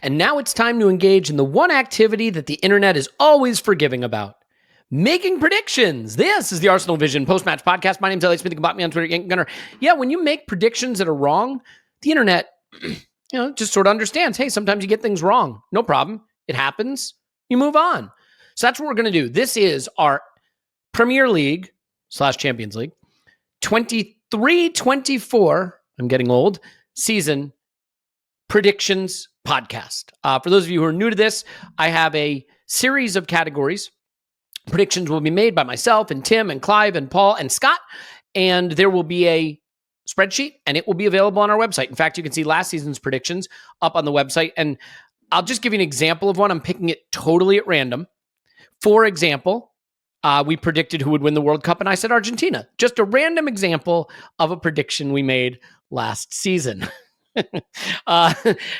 And now it's time to engage in the one activity that the internet is always forgiving about. Making predictions. This is the ArsenalVision Post-Match Podcast. My name's Elliot Smith. You can bot me on Twitter. Gunner. Yeah, when you make predictions that are wrong, the internet, just sort of understands, hey, sometimes you get things wrong. No problem. It happens. You move on. So that's what we're going to do. This is our Premier League / Champions League 23-24, I'm getting old, season predictions podcast. For those of you who are new to this, I have a series of categories. Predictions will be made by myself and Tim and Clive and Paul and Scott, and there will be a spreadsheet, and it will be available on our website. In fact, you can see last season's predictions up on the website, and I'll just give you an example of one. I'm picking it totally at random. For example, we predicted who would win the World Cup, and I said Argentina. Just a random example of a prediction we made last season.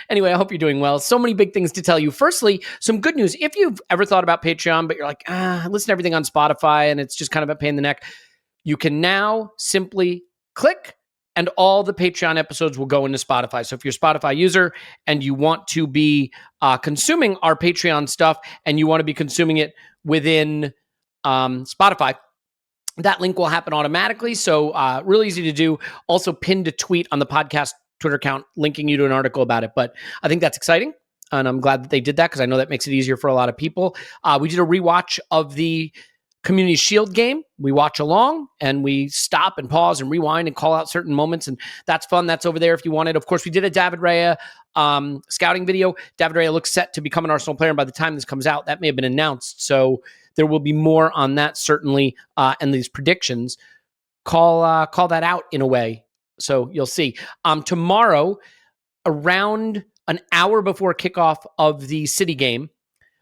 Anyway, I hope you're doing well. So many big things to tell you. Firstly, some good news. If you've ever thought about Patreon, but you're like, I listen to everything on Spotify and it's just kind of a pain in the neck, you can now simply click and all the Patreon episodes will go into Spotify. So if you're a Spotify user and you want to be consuming our Patreon stuff and you want to be consuming it within Spotify, that link will happen automatically. So really easy to do. Also pinned a tweet on the podcast Twitter account linking you to an article about it. But I think that's exciting. And I'm glad that they did that because I know that makes it easier for a lot of people. We did a rewatch of the Community Shield game. We watch along and we stop and pause and rewind and call out certain moments. And that's fun. That's over there if you want it. Of course, we did a David Raya scouting video. David Raya looks set to become an Arsenal player. And by the time this comes out, that may have been announced. So there will be more on that certainly. And these predictions call that out in a way. So you'll see. Tomorrow, around an hour before kickoff of the City game,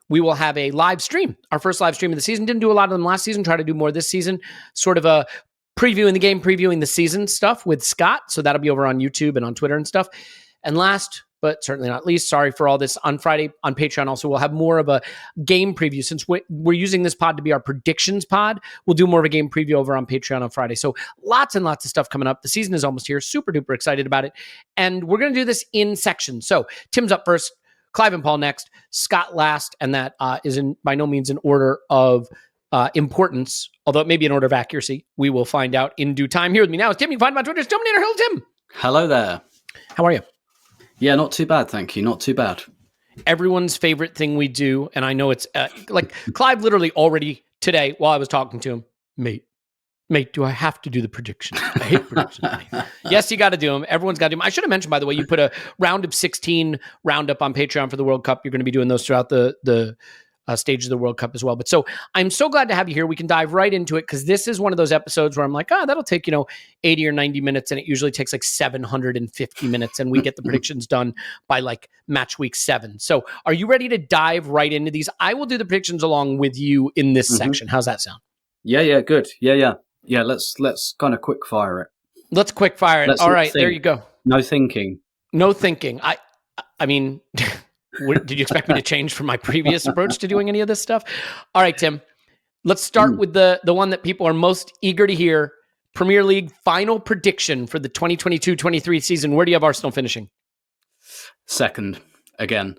we will have a live stream, our first live stream of the season. Didn't do a lot of them last season, try to do more this season. Sort of a previewing the game, previewing the season stuff with Scott. So that'll be over on YouTube and on Twitter and stuff. And last, but certainly not least, sorry for all this, on Friday on Patreon also, we'll have more of a game preview. Since we're using this pod to be our predictions pod, we'll do more of a game preview over on Patreon on Friday. So lots and lots of stuff coming up. The season is almost here. Super duper excited about it. And we're going to do this in sections. So Tim's up first, Clive and Paul next, Scott last, and that is by no means in order of importance, although it may be in order of accuracy. We will find out in due time. Here with me now is Tim. You can find him on Twitter. It's Dominator. Hello, Tim. Hello there. How are you? Yeah, not too bad, thank you. Not too bad. Everyone's favorite thing we do, and I know it's like Clive literally already today while I was talking to him, mate, do I have to do the predictions? I hate predictions. Yes, you got to do them. Everyone's got to do them. I should have mentioned, by the way, you put a round of 16 roundup on Patreon for the World Cup. You're going to be doing those throughout the stages of the World Cup as well. But so I'm so glad to have you here. We can dive right into it because this is one of those episodes where I'm like, that'll take, 80 or 90 minutes. And it usually takes like 750 minutes. And we get the predictions done by like match week 7. So are you ready to dive right into these? I will do the predictions along with you in this section. How's that sound? Yeah, good. Yeah. Let's kind of quick fire it. Let's quick fire it. All right, there you go. No thinking. I mean... Did you expect me to change from my previous approach to doing any of this stuff? All right, Tim. Let's start with the one that people are most eager to hear. Premier League final prediction for the 2022-23 season. Where do you have Arsenal finishing? Second, again.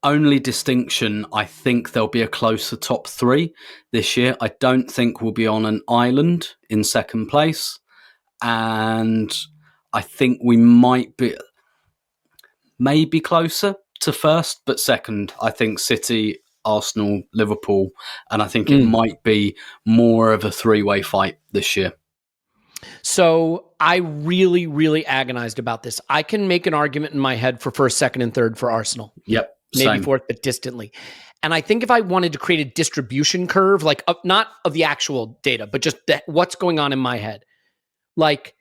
Only distinction, I think there'll be a closer top 3 this year. I don't think we'll be on an island in second place. And I think we might be maybe closer to first, but second, I think City, Arsenal, Liverpool, and I think it might be more of a 3-way fight this year. So I really, really agonized about this. I can make an argument in my head for first, second, and third for Arsenal. Yep. Maybe same. Fourth, but distantly. And I think if I wanted to create a distribution curve, like not of the actual data, but just what's going on in my head, like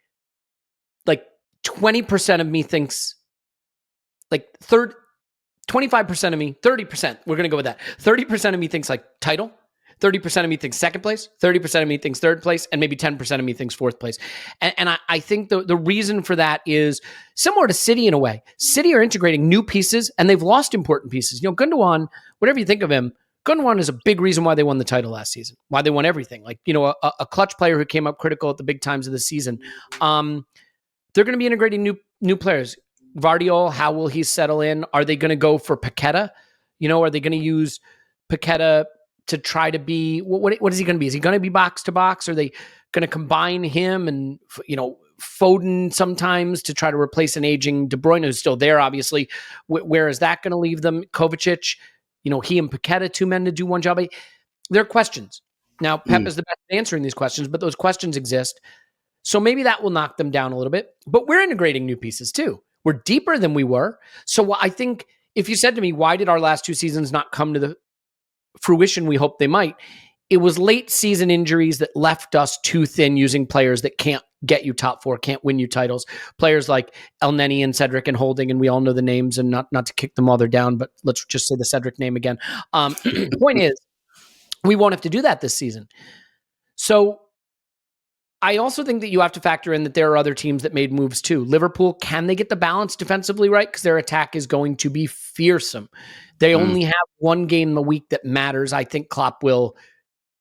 20% of me thinks, 25% of me, 30%, we're going to go with that. 30% of me thinks like title, 30% of me thinks second place, 30% of me thinks third place, and maybe 10% of me thinks fourth place. And I think the reason for that is similar to City in a way. City are integrating new pieces, and they've lost important pieces. Gundogan, whatever you think of him, Gundogan is a big reason why they won the title last season, why they won everything. A clutch player who came up critical at the big times of the season. They're going to be integrating new players. Vardiol, how will he settle in? Are they going to go for Paqueta? Are they going to use Paqueta to try to be, what is he going to be? Is he going to be box to box? Are they going to combine him and, Foden sometimes to try to replace an aging De Bruyne who's still there, obviously? Where is that going to leave them? Kovacic, he and Paqueta, two men to do one job. There are questions. Now, Pep is the best at answering these questions, but those questions exist. So maybe that will knock them down a little bit. But we're integrating new pieces too. We're deeper than we were. So I think if you said to me, why did our last two seasons not come to the fruition we hoped they might? It was late season injuries that left us too thin using players that can't get you top four, can't win you titles. Players like El Neni and Cedric and Holding, and we all know the names, and not to kick them while they're down, but let's just say the Cedric name again. Point is, we won't have to do that this season. So I also think that you have to factor in that there are other teams that made moves too. Liverpool, can they get the balance defensively right? Because their attack is going to be fearsome. They only have one game a week that matters. I think Klopp will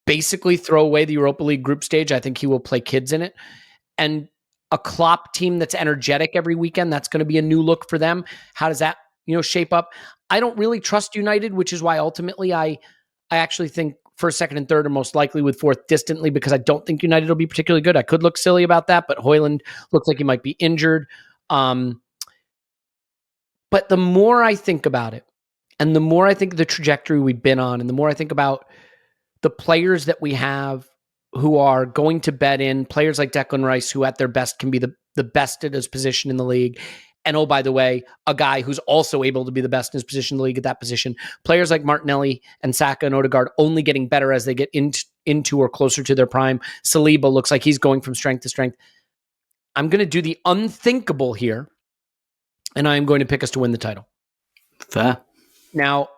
basically throw away the Europa League group stage. I think he will play kids in it. And a Klopp team that's energetic every weekend, that's going to be a new look for them. How does that, shape up? I don't really trust United, which is why ultimately I actually think first, second, and third are most likely, with fourth distantly, because I don't think United will be particularly good. I could look silly about that, but Højlund looks like he might be injured. But the more I think about it, and the more I think of the trajectory we've been on, and the more I think about the players that we have who are going to bet in, players like Declan Rice, who at their best can be the best at his position in the league. And oh, by the way, a guy who's also able to be the best in his position in the league at that position. Players like Martinelli and Saka and Odegaard only getting better as they get into or closer to their prime. Saliba looks like he's going from strength to strength. I'm going to do the unthinkable here, and I'm going to pick us to win the title. Fair. Now,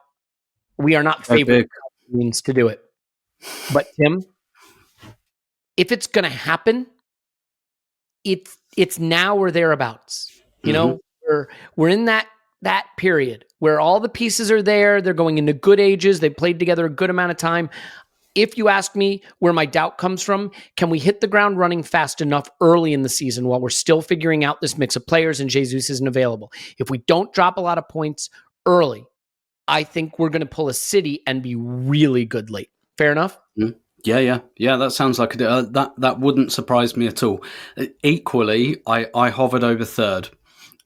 we are not favored means to do it. But Tim, if it's going to happen, it's now or thereabouts. We're in that period where all the pieces are there. They're going into good ages. They played together a good amount of time. If you ask me where my doubt comes from, can we hit the ground running fast enough early in the season while we're still figuring out this mix of players and Jesus isn't available? If we don't drop a lot of points early, I think we're going to pull a City and be really good late. Fair enough? Yeah. That sounds like that wouldn't surprise me at all. Equally, I hovered over third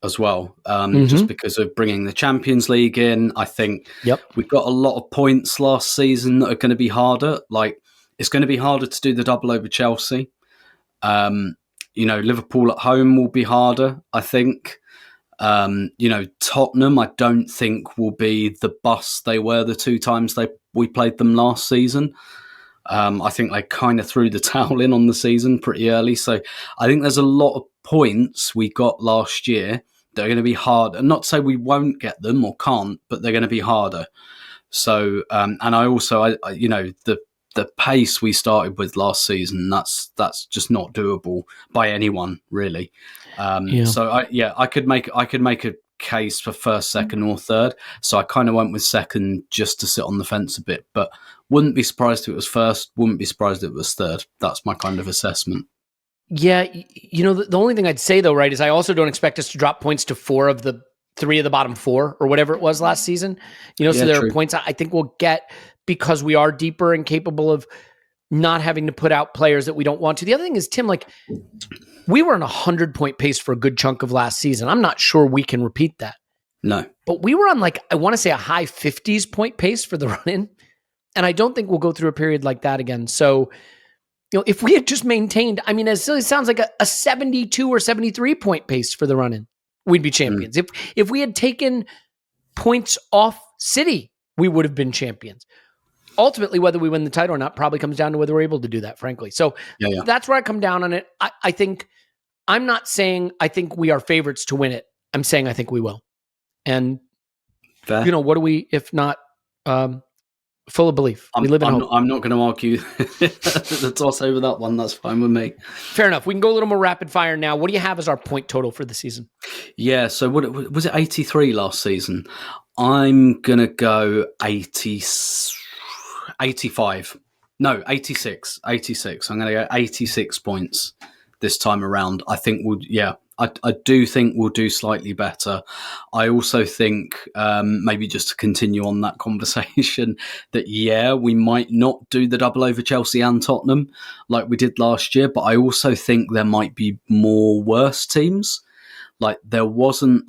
as well, just because of bringing the Champions League in. I think we got a lot of points last season that are going to be harder. Like, it's going to be harder to do the double over Chelsea. Liverpool at home will be harder, I think. Tottenham, I don't think will be the bus they were the two times we played them last season. I think they kind of threw the towel in on the season pretty early. So I think there's a lot of points we got last year that are going to be hard. And not to say we won't get them or can't, but they're going to be harder. So, and I also, the pace we started with last season, that's just not doable by anyone, really. So I could make a case for first, second, or third. So I kind of went with second just to sit on the fence a bit, but wouldn't be surprised if it was first. Wouldn't be surprised if it was third. That's my kind of assessment. Yeah, the only thing I'd say though, right, is I also don't expect us to drop points to three of the bottom four or whatever it was last season. So there are points I think we'll get because we are deeper and capable of not having to put out players that we don't want to. The other thing is, Tim, like, we were on a 100-point pace for a good chunk of last season. I'm not sure we can repeat that. No. But we were on, I want to say a high 50s point pace for the run-in. And I don't think we'll go through a period like that again. So, if we had just maintained, as silly as it sounds, like a 72 or 73 point pace for the run-in, we'd be champions. If we had taken points off City, we would have been champions. Ultimately, whether we win the title or not probably comes down to whether we're able to do that, frankly. So that's where I come down on it. I think, I'm not saying I think we are favorites to win it. I'm saying I think we will. And, what do we, if not full of belief? We live in hope. I'm not going to argue the toss over that one. That's fine with me. Fair enough. We can go a little more rapid fire now. What do you have as our point total for the season? Yeah, so what was it 83 last season? I'm going to go 85. No, 86. I'm going to go 86 points this time around. I think I do think we'll do slightly better. I also think, maybe just to continue on that conversation, that, we might not do the double over Chelsea and Tottenham like we did last year, but I also think there might be more worse teams. Like there wasn't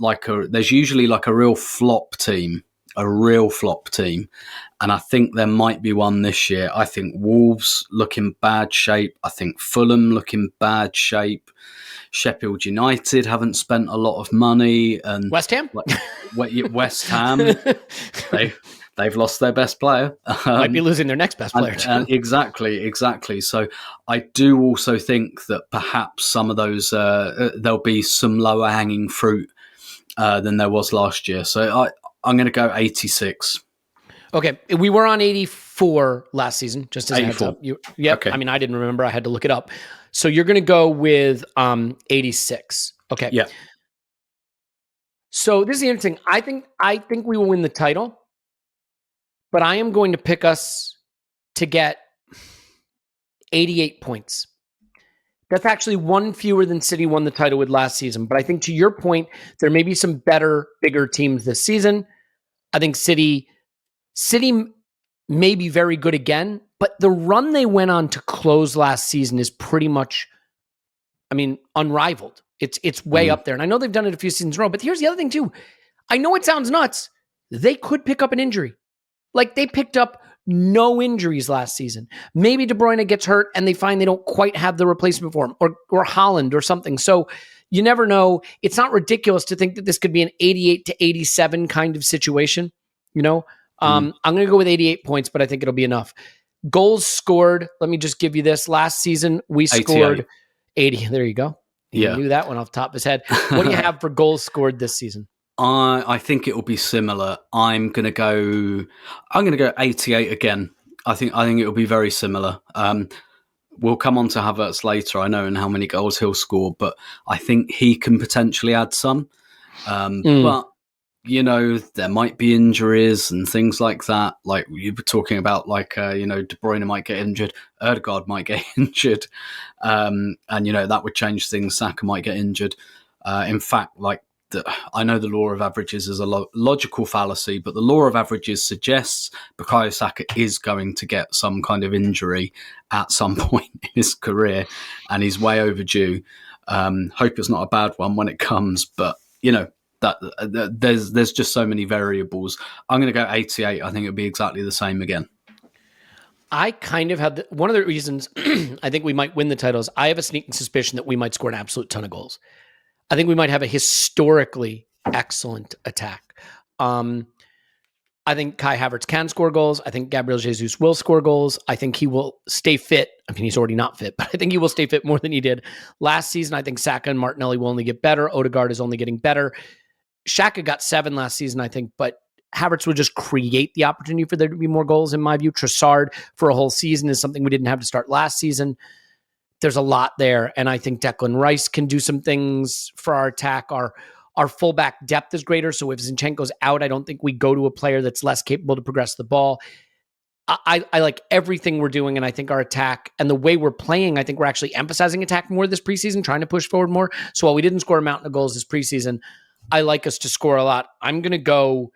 there's usually like a real flop team. And I think there might be one this year. I think Wolves look in bad shape. I think Fulham look in bad shape. Sheffield United haven't spent a lot of money. And West Ham? West Ham, they've lost their best player. Might be losing their next best player too. Exactly. So I do also think that perhaps some of those, there'll be some lower hanging fruit than there was last year. So I'm going to go 86. Okay, we were on 84 last season, just as a heads up. Okay. I mean, I didn't remember. I had to look it up. So you're going to go with 86. Okay. Yeah. So this is interesting. I think we will win the title, but I am going to pick us to get 88 points. That's actually one fewer than City won the title with last season. But I think to your point, there may be some better, bigger teams this season. I think City may be very good again, but the run they went on to close last season is pretty much, unrivaled. It's way up there. And I know they've done it a few seasons in a row, but here's the other thing too. I know it sounds nuts. They could pick up an injury. Like they picked up no injuries last season. Maybe De Bruyne gets hurt and they find they don't quite have the replacement for him, or Haaland or something. So you never know. It's not ridiculous to think that this could be an 88 to 87 kind of situation. I'm going to go with 88 points, but I think it'll be enough. Goals scored. Let me just give you this. Last season, we scored 80. There you go. He knew that one off the top of his head. What do you have for goals scored this season? I think it will be similar. I'm going to go 88 again. I think it will be very similar. We'll come on to Havertz later, I know, and how many goals he'll score, but I think he can potentially add some. But there might be injuries and things like that. Like you were talking about, De Bruyne might get injured, Ødegaard might get injured, and that would change things. Saka might get injured. In fact, I know the law of averages is a logical fallacy, but the law of averages suggests Bukayo Saka is going to get some kind of injury at some point in his career, and he's way overdue. Hope it's not a bad one when it comes, but that there's just so many variables. I'm going to go 88. I think it'll be exactly the same again. I kind of have one of the reasons I think we might win the titles. I have a sneaking suspicion that we might score an absolute ton of goals. I think we might have a historically excellent attack. I think Kai Havertz can score goals. I think Gabriel Jesus will score goals. I think he will stay fit. He's already not fit, but I think he will stay fit more than he did last season. I think Saka and Martinelli will only get better. Ødegaard is only getting better. Xhaka got 7 last season, I think, but Havertz would just create the opportunity for there to be more goals, in my view. Trossard for a whole season is something we didn't have to start last season. There's a lot there, and I think Declan Rice can do some things for our attack. Our fullback depth is greater, so if Zinchenko's out, I don't think we go to a player that's less capable to progress the ball. I like everything we're doing, and I think our attack and the way we're playing, I think we're actually emphasizing attack more this preseason, trying to push forward more. So while we didn't score a mountain of goals this preseason, I like us to score a lot. I'm going to go,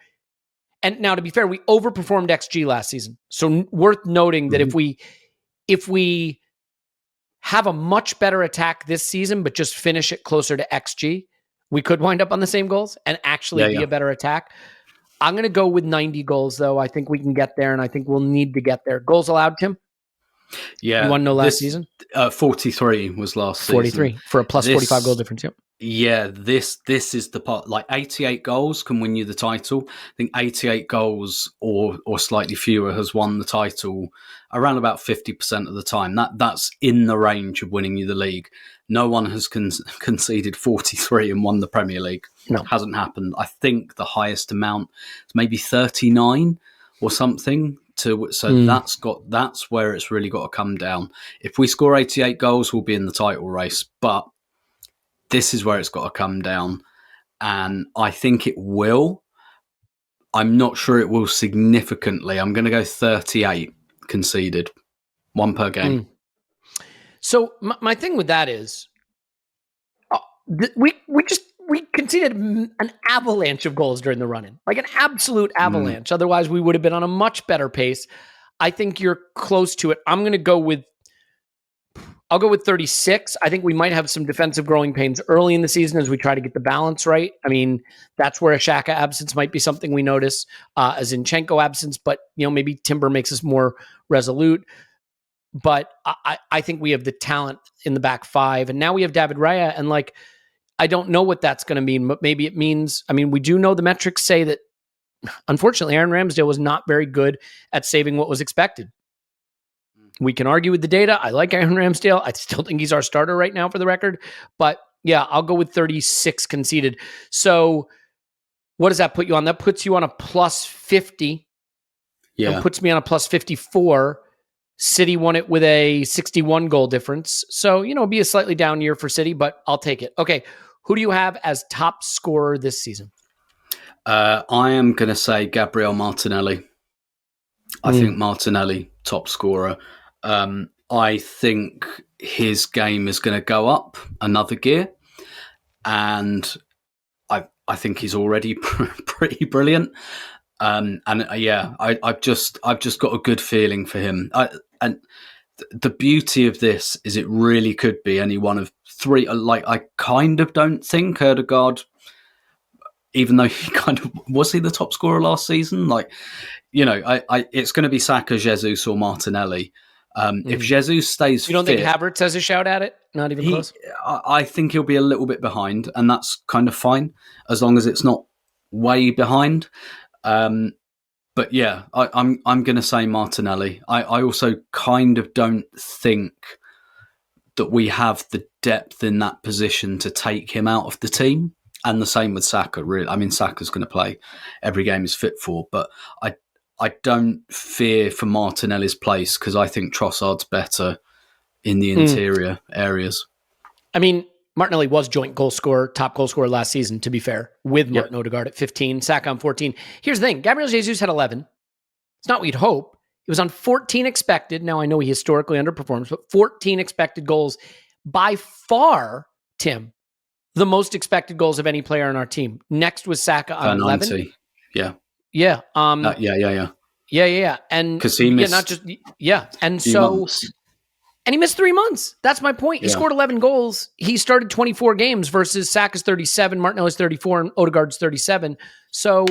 and now to be fair, we overperformed XG last season. So worth noting that if we have a much better attack this season, but just finish it closer to XG, we could wind up on the same goals and actually be a better attack. I'm going to go with 90 goals, though. I think we can get there, and I think we'll need to get there. Goals allowed, Tim? Yeah. You want to know last season? 43 was last 43 season. For a plus 45 goal difference, yep. Yeah, this is the part. 88 goals can win you the title. I think 88 goals or slightly fewer has won the title around about 50% of the time. That's in the range of winning you the league. No one has conceded 43 and won the Premier League. No, hasn't happened. I think the highest amount is maybe 39 or something. That's where it's really got to come down. If we score 88 goals, we'll be in the title race. But this is where it's got to come down. And I think it will. I'm not sure it will significantly. I'm going to go 38 conceded. 1 per game. So my thing with that is, we conceded an avalanche of goals during the run-in, like an absolute avalanche. Otherwise, we would have been on a much better pace. I think you're close to it. I'll go with 36. I think we might have some defensive growing pains early in the season as we try to get the balance right. I mean, that's where a Xhaka absence might be something we notice, a Zinchenko absence, but maybe Timber makes us more resolute. But I think we have the talent in the back five, and now we have David Raya, and I don't know what that's going to mean, but maybe it means, we do know the metrics say that, unfortunately, Aaron Ramsdale was not very good at saving what was expected. We can argue with the data. I like Aaron Ramsdale. I still think he's our starter right now for the record. But yeah, I'll go with 36 conceded. So what does that put you on? That puts you on a plus 50. Yeah. And puts me on a plus 54. City won it with a 61 goal difference. So, it'll be a slightly down year for City, but I'll take it. Okay. Who do you have as top scorer this season? I am going to say Gabriel Martinelli. I think Martinelli, top scorer. I think his game is going to go up another gear. And I think he's already pretty brilliant. I've just got a good feeling for him. And the beauty of this is it really could be any one of three. I kind of don't think Ødegaard, even though was he the top scorer last season? It's going to be Saka, Jesus, or Martinelli. If Jesus stays fit... You don't think Havertz has a shout at it? Not even close? I think he'll be a little bit behind, and that's kind of fine, as long as it's not way behind. But yeah, I'm going to say Martinelli. I also kind of don't think that we have the depth in that position to take him out of the team. And the same with Saka, really. Saka's going to play every game he's fit for, but I don't fear for Martinelli's place because I think Trossard's better in the interior areas. Martinelli was joint goal scorer, top goal scorer last season, to be fair, with Martin Ødegaard at 15, Saka on 14. Here's the thing. Gabriel Jesus had 11. It's not what you'd hope. He was on 14 expected. Now, I know he historically underperforms, but 14 expected goals. By far, Tim, the most expected goals of any player on our team. Next was Saka on 11. 90. Yeah. Yeah. Yeah. And because he missed. And so, months. And he missed 3 months. That's my point. He scored 11 goals. He started 24 games versus Saka's 37, Martinelli's 34, and Ødegaard's 37. So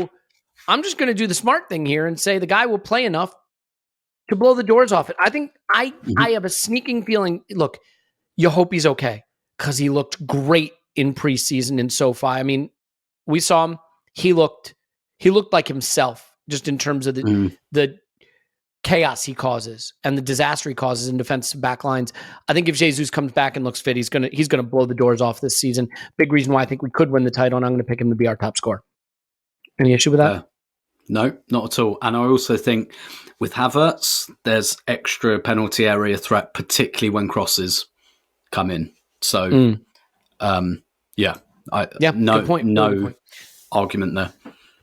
I'm just going to do the smart thing here and say the guy will play enough to blow the doors off it. I think I have a sneaking feeling. Look, you hope he's okay because he looked great in preseason in SoFi. We saw him. He looked like himself, just in terms of the chaos he causes and the disaster he causes in defensive back lines. I think if Jesus comes back and looks fit, he's gonna blow the doors off this season. Big reason why I think we could win the title, and I'm going to pick him to be our top scorer. Any issue with that? No, not at all. And I also think with Havertz, there's extra penalty area threat, particularly when crosses come in. So, good point. No argument there.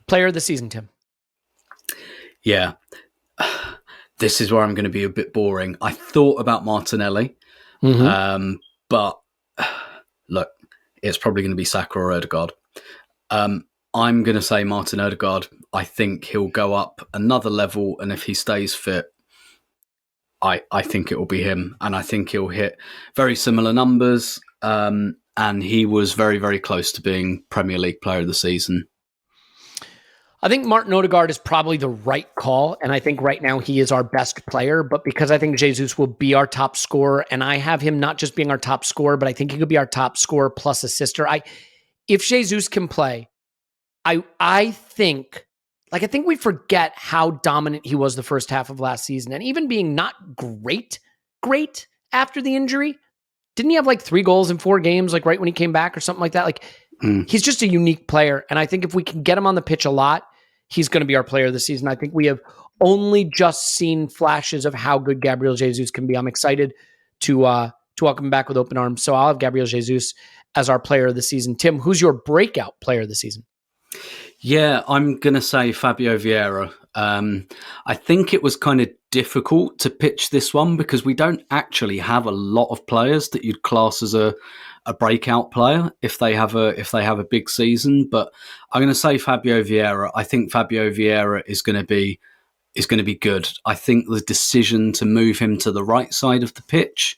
Player of the season, Tim. Yeah. This is where I'm going to be a bit boring. I thought about Martinelli, but look, it's probably going to be Saka or Ødegaard. I'm going to say Martin Ødegaard. I think he'll go up another level, and if he stays fit, I think it will be him, and I think he'll hit very similar numbers. And he was very, very close to being Premier League Player of the Season. I think Martin Ødegaard is probably the right call, and I think right now he is our best player, but because I think Jesus will be our top scorer, and I have him not just being our top scorer, but I think he could be our top scorer plus assister. If Jesus can play, I think we forget how dominant he was the first half of last season, and even being not great after the injury. Didn't he have 3 goals in 4 games, right when he came back or something like that? He's just a unique player. And I think if we can get him on the pitch a lot, he's going to be our player of the season. I think we have only just seen flashes of how good Gabriel Jesus can be. I'm excited to welcome him back with open arms. So I'll have Gabriel Jesus as our player of the season. Tim, who's your breakout player of the season? Yeah, I'm going to say Fabio Vieira. I think it was kind of difficult to pitch this one because we don't actually have a lot of players that you'd class as a breakout player if they have a big season. But I'm going to say Fabio Vieira. I think Fabio Vieira is going to be good. I think the decision to move him to the right side of the pitch,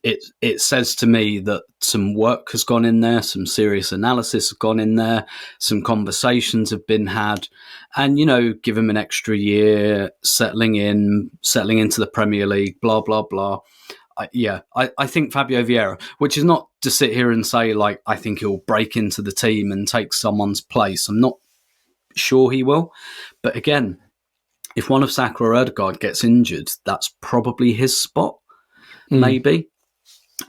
it says to me that some work has gone in there, some serious analysis has gone in there, some conversations have been had, and give him an extra year, settling into the Premier League, blah blah blah. I think Fabio Vieira, which is not to sit here and say like I think he'll break into the team and take someone's place. I'm not sure he will, but again, if one of Saka or Ødegaard gets injured, that's probably his spot. Maybe.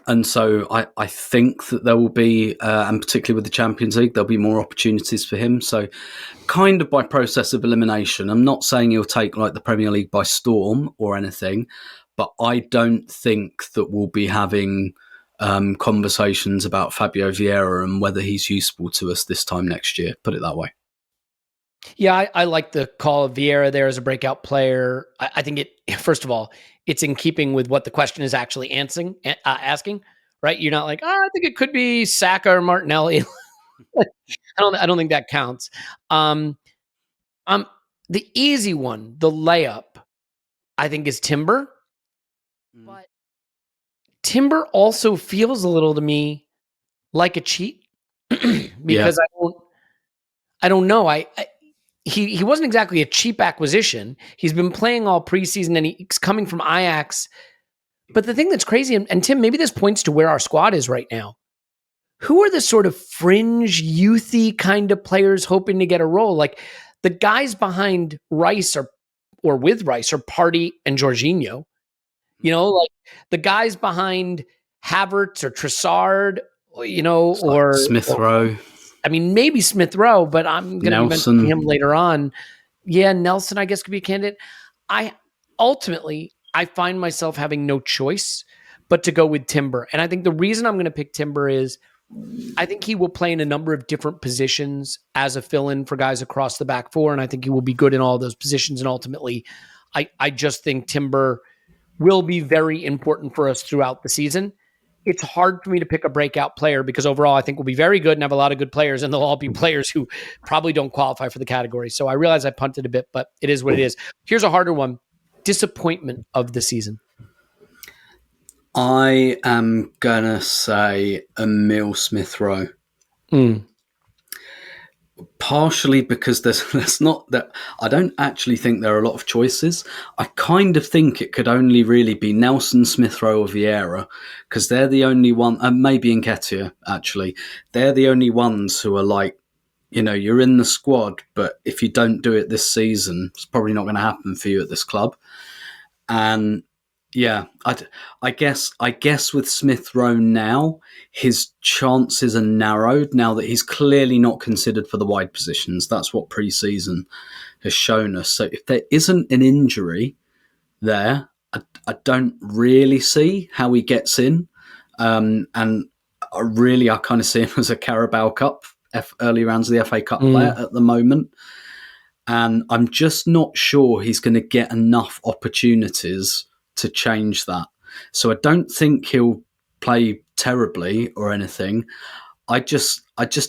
And so I think that there will be, and particularly with the Champions League, there'll be more opportunities for him. So kind of by process of elimination, I'm not saying he'll take like the Premier League by storm or anything, but I don't think that we'll be having conversations about Fabio Vieira and whether he's useful to us this time next year. Put it that way. Yeah, I like the call of Vieira there as a breakout player. I think first of all, it's in keeping with what the question is actually asking, right? You're not like, I think it could be Saka or Martinelli. I don't think that counts. The easy one, the layup, I think is Timber. But Timber also feels a little to me like a cheat because I don't know. He wasn't exactly a cheap acquisition. He's been playing all preseason and he's coming from Ajax. But the thing that's crazy, and Tim, maybe this points to where our squad is right now. Who are the sort of fringe, youthy kind of players hoping to get a role? Like the guys behind Rice or with Rice are Partey and Jorginho. Like the guys behind Havertz or Trossard, or Smith Rowe. I mean, maybe Smith Rowe, but I'm going to mention him later on. Yeah, Nelson, I guess, could be a candidate. I find myself having no choice but to go with Timber. And I think the reason I'm going to pick Timber is I think he will play in a number of different positions as a fill-in for guys across the back four, and I think he will be good in all those positions. And ultimately, I just think Timber will be very important for us throughout the season. It's hard for me to pick a breakout player because overall I think we'll be very good and have a lot of good players, and they'll all be players who probably don't qualify for the category. So I realize I punted a bit, but it is what it is. Here's a harder one. Disappointment of the season. I am going to say Emile Smith Rowe. Partially because there's not that I don't actually think there are a lot of choices. I kind of think it could only really be Nelson, Smith Rowe, or Vieira because they're the only one, and maybe Nketiah actually. They're the only ones who are like, you're in the squad, but if you don't do it this season, it's probably not going to happen for you at this club. And yeah, I guess with Smith Rowe now, his chances are narrowed now that he's clearly not considered for the wide positions. That's what pre-season has shown us. So if there isn't an injury there, I don't really see how he gets in. And I kind of see him as a Carabao Cup, early rounds of the FA Cup player at the moment. And I'm just not sure he's going to get enough opportunities to change that. So I don't think he'll play terribly or anything. I just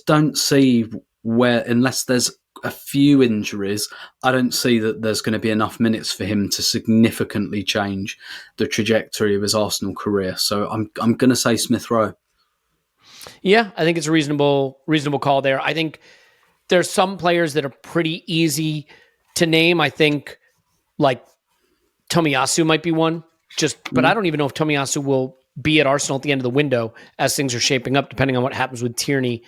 don't see where, unless there's a few injuries, I don't see that there's going to be enough minutes for him to significantly change the trajectory of his Arsenal career. So I'm going to say Smith Rowe. Yeah, I think it's a reasonable call there. I think there's some players that are pretty easy to name. I think like Tomiyasu might be one, but I don't even know if Tomiyasu will be at Arsenal at the end of the window as things are shaping up, depending on what happens with Tierney.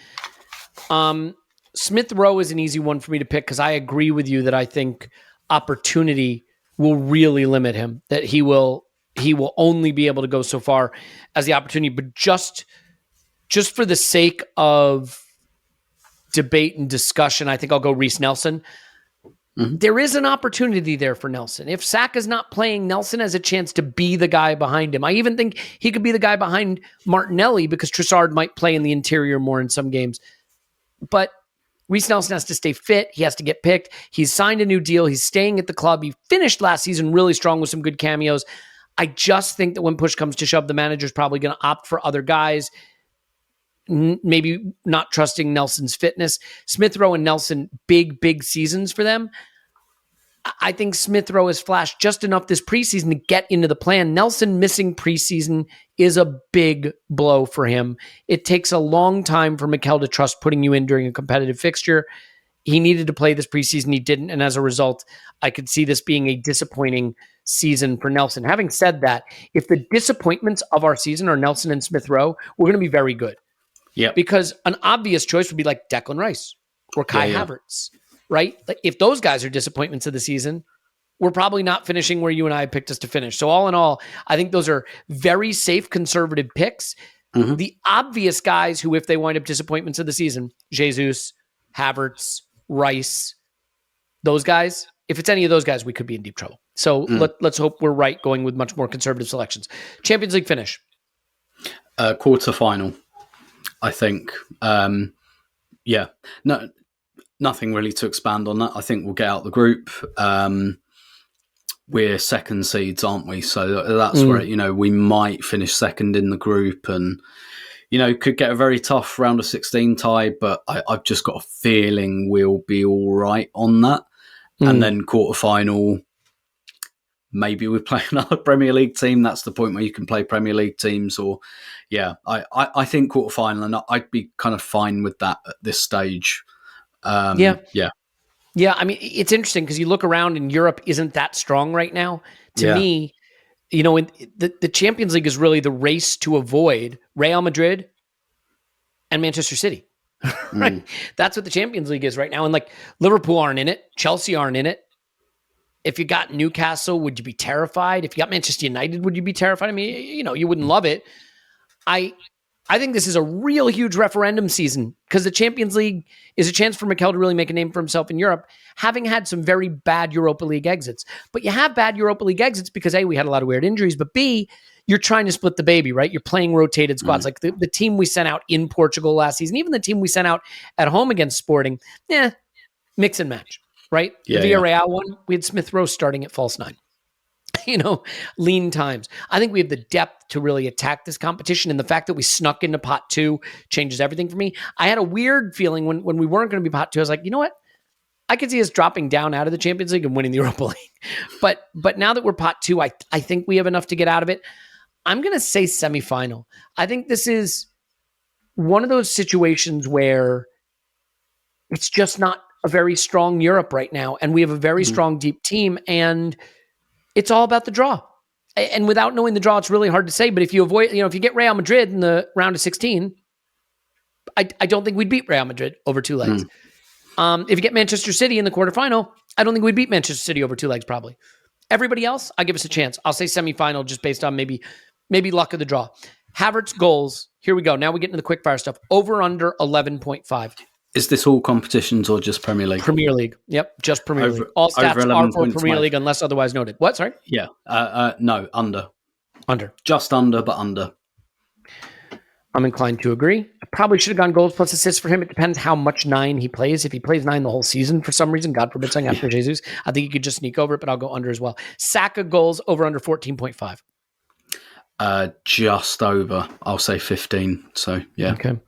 Smith Rowe is an easy one for me to pick because I agree with you that I think opportunity will really limit him, that he will only be able to go so far as the opportunity. But just for the sake of debate and discussion, I think I'll go Reece Nelson. There is an opportunity there for Nelson. If Saka's not playing, Nelson has a chance to be the guy behind him. I even think he could be the guy behind Martinelli because Trossard might play in the interior more in some games. But Reece Nelson has to stay fit. He has to get picked. He's signed a new deal. He's staying at the club. He finished last season really strong with some good cameos. I just think that when push comes to shove, the manager's probably going to opt for other guys, maybe not trusting Nelson's fitness. Smith Rowe and Nelson, big seasons for them. I think Smith Rowe has flashed just enough this preseason to get into the plan. Nelson missing preseason is a big blow for him. It takes a long time for Mikel to trust putting you in during a competitive fixture. He needed to play this preseason. He didn't. And as a result, I could see this being a disappointing season for Nelson. Having said that, if the disappointments of our season are Nelson and Smith Rowe, we're going to be very good. Yeah. Because an obvious choice would be like Declan Rice or Kai Havertz. Right? Like if those guys are disappointments of the season, we're probably not finishing where you and I picked us to finish. So all in all, I think those are very safe, conservative picks. Mm-hmm. The obvious guys who, if they wind up disappointments of the season, Jesus, Havertz, Rice, those guys, if it's any of those guys, we could be in deep trouble. So let's hope we're right going with much more conservative selections. Champions League finish. Quarterfinal, I think. No. Nothing really to expand on that. I think we'll get out the group. We're second seeds, aren't we? So that's where, we might finish second in the group and, could get a very tough round of 16 tie, but I've just got a feeling we'll be all right on that. And then quarterfinal, maybe we play another Premier League team. That's the point where you can play Premier League teams or, I think quarterfinal, and I'd be kind of fine with that at this stage. Yeah. I mean, it's interesting because you look around and Europe isn't that strong right now. To me, the Champions League is really the race to avoid Real Madrid and Manchester City. Right? That's what the Champions League is right now. And like Liverpool aren't in it. Chelsea aren't in it. If you got Newcastle, would you be terrified? If you got Manchester United, would you be terrified? I mean, you wouldn't love it. I think this is a real huge referendum season because the Champions League is a chance for Mikel to really make a name for himself in Europe, having had some very bad Europa League exits. But you have bad Europa League exits because A, we had a lot of weird injuries, but B, you're trying to split the baby, right? You're playing rotated squads. Like the team we sent out in Portugal last season, even the team we sent out at home against Sporting, mix and match, right? The Villarreal one, we had Smith Rowe starting at false nine. Lean times. I think we have the depth to really attack this competition, and the fact that we snuck into pot 2 changes everything for me. I had a weird feeling when we weren't going to be pot 2. I was like, you know what? I could see us dropping down out of the Champions League and winning the Europa League. But now that we're pot 2, I think we have enough to get out of it. I'm going to say semifinal. I think this is one of those situations where it's just not a very strong Europe right now, and we have a very strong deep team, and it's all about the draw. And without knowing the draw, it's really hard to say. But if you avoid, if you get Real Madrid in the round of 16, I don't think we'd beat Real Madrid over 2 legs. If you get Manchester City in the quarterfinal, I don't think we'd beat Manchester City over 2 legs probably. Everybody else, I'll give us a chance. I'll say semifinal just based on maybe luck of the draw. Havertz goals. Here we go. Now we get into the quick fire stuff. Over under 11.5. Is this all competitions or just Premier League? Premier League. Yep, just Premier League. All stats are for Premier League unless otherwise noted. What, sorry? Yeah. No, under. Under. Just under, but under. I'm inclined to agree. I probably should have gone goals plus assists for him. It depends how much 9 he plays. If he plays 9 the whole season for some reason, God forbid something after Jesus, I think he could just sneak over it, but I'll go under as well. Saka goals over under 14.5. Just over. I'll say 15. So, yeah. Okay.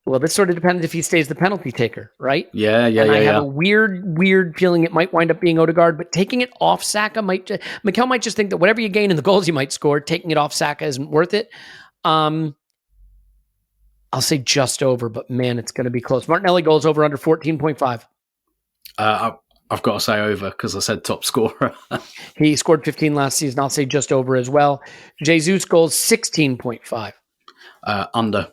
Well, this sort of depends if he stays the penalty taker, right? Yeah. I have a weird feeling it might wind up being Odegaard, but taking it off Saka Mikel might just think that whatever you gain in the goals you might score, taking it off Saka isn't worth it. I'll say just over, but man, it's going to be close. Martinelli goals over under 14.5. I've got to say over because I said top scorer. He scored 15 last season. I'll say just over as well. Jesus goals 16.5. Under.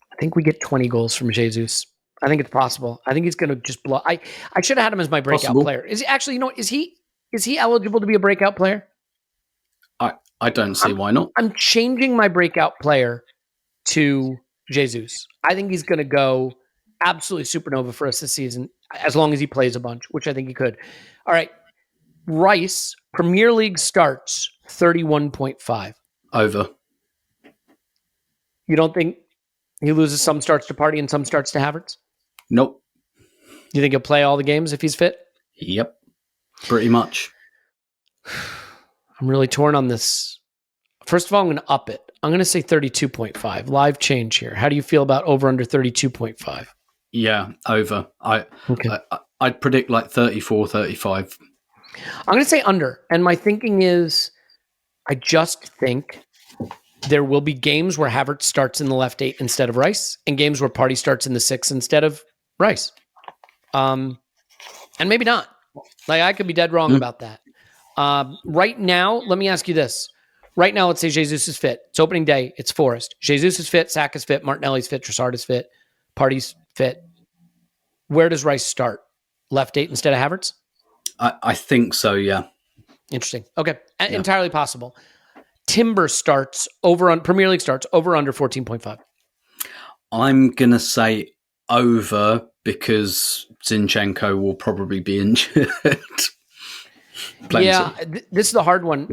I think we get 20 goals from Jesus. I think it's possible. I think he's going to just blow. I should have had him as my breakout player. Is he actually? Is he eligible to be a breakout player? I don't see why not. I'm changing my breakout player to Jesus. I think he's going to go absolutely supernova for us this season, as long as he plays a bunch, which I think he could. All right. Rice, Premier League starts 31.5. Over. You don't think He loses some starts to Party and some starts to Havertz? Nope. You think he'll play all the games if he's fit? Yep. Pretty much. I'm really torn on this. First of all, I'm going to up it. I'm going to say 32.5. Live change here. How do you feel about over under 32.5? Yeah, over. I'd predict like 34, 35. I'm going to say under. And my thinking is, I just think there will be games where Havertz starts in the left 8 instead of Rice, and games where Party starts in the 6 instead of Rice. And maybe not. Like, I could be dead wrong about that. Right now, let me ask you this. Right now, let's say Jesus is fit. It's opening day. It's Forest. Jesus is fit. Saka is fit. Martinelli's fit. Trossard is fit. Party's fit. Where does Rice start? Left 8 instead of Havertz? I think so, yeah. Interesting. Okay. Yeah. Entirely possible. Timber starts over on Premier League starts over under 14.5. I'm going to say over because Zinchenko will probably be injured. Yeah, this is the hard one.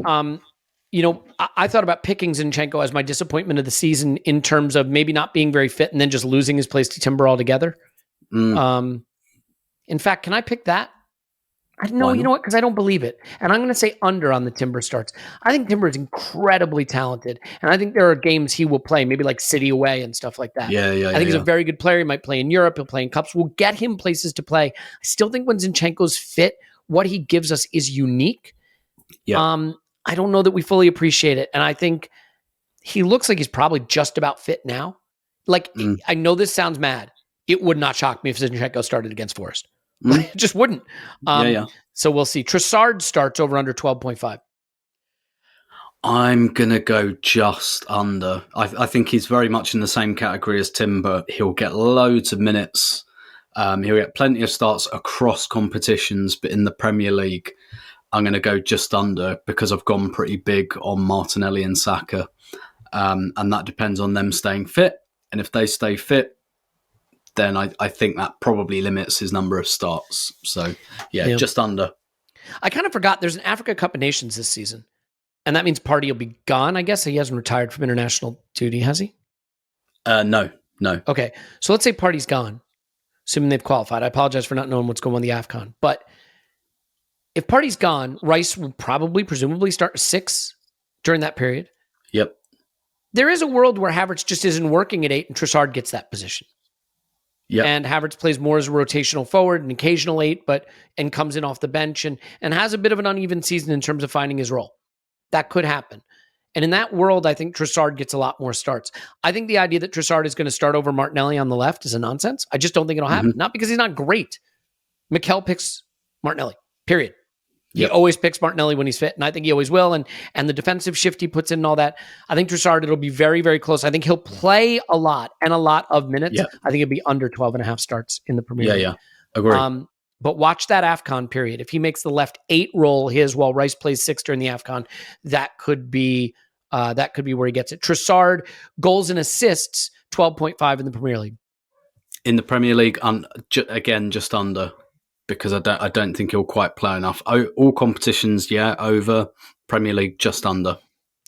I thought about picking Zinchenko as my disappointment of the season in terms of maybe not being very fit and then just losing his place to Timber altogether. In fact, can I pick that? I know, you know what? Because I don't believe it. And I'm going to say under on the Timber starts. I think Timber is incredibly talented. And I think there are games he will play, maybe like City away and stuff like that. I think he's a very good player. He might play in Europe. He'll play in Cups. We'll get him places to play. I still think when Zinchenko's fit, what he gives us is unique. Yeah. I don't know that we fully appreciate it. And I think he looks like he's probably just about fit now. Like, I know this sounds mad. It would not shock me if Zinchenko started against Forest. It just wouldn't. So we'll see. Trossard starts over under 12.5. I'm going to go just under. I think he's very much in the same category as Timber. He'll get loads of minutes. He'll get plenty of starts across competitions, but in the Premier League, I'm going to go just under because I've gone pretty big on Martinelli and Saka. And that depends on them staying fit. And if they stay fit, then I think that probably limits his number of starts. So, yeah, just under. I kind of forgot there's an Africa Cup of Nations this season. And that means Party will be gone. I guess he hasn't retired from international duty, has he? No. Okay, so let's say Party's gone, assuming they've qualified. I apologize for not knowing what's going on in the AFCON. But if Party's gone, Rice will presumably start 6 during that period. Yep. There is a world where Havertz just isn't working at 8 and Trossard gets that position. Yep. And Havertz plays more as a rotational forward, an occasional 8, and comes in off the bench and has a bit of an uneven season in terms of finding his role. That could happen. And in that world, I think Trossard gets a lot more starts. I think the idea that Trossard is going to start over Martinelli on the left is a nonsense. I just don't think it'll happen. Not because he's not great. Mikel picks Martinelli, period. He always picks Martinelli when he's fit, and I think he always will. And the defensive shift he puts in and all that, I think Trossard, it'll be very, very close. I think he'll play a lot and a lot of minutes. Yep. I think it'll be under 12 and a half starts in the Premier League. Yeah, agree. But watch that AFCON period. If he makes the left 8 role while Rice plays 6 during the AFCON, that could be where he gets it. Trossard, goals and assists, 12.5 in the Premier League. In the Premier League, again, just under. Because I don't think he'll quite play enough. All competitions, over. Premier League, just under.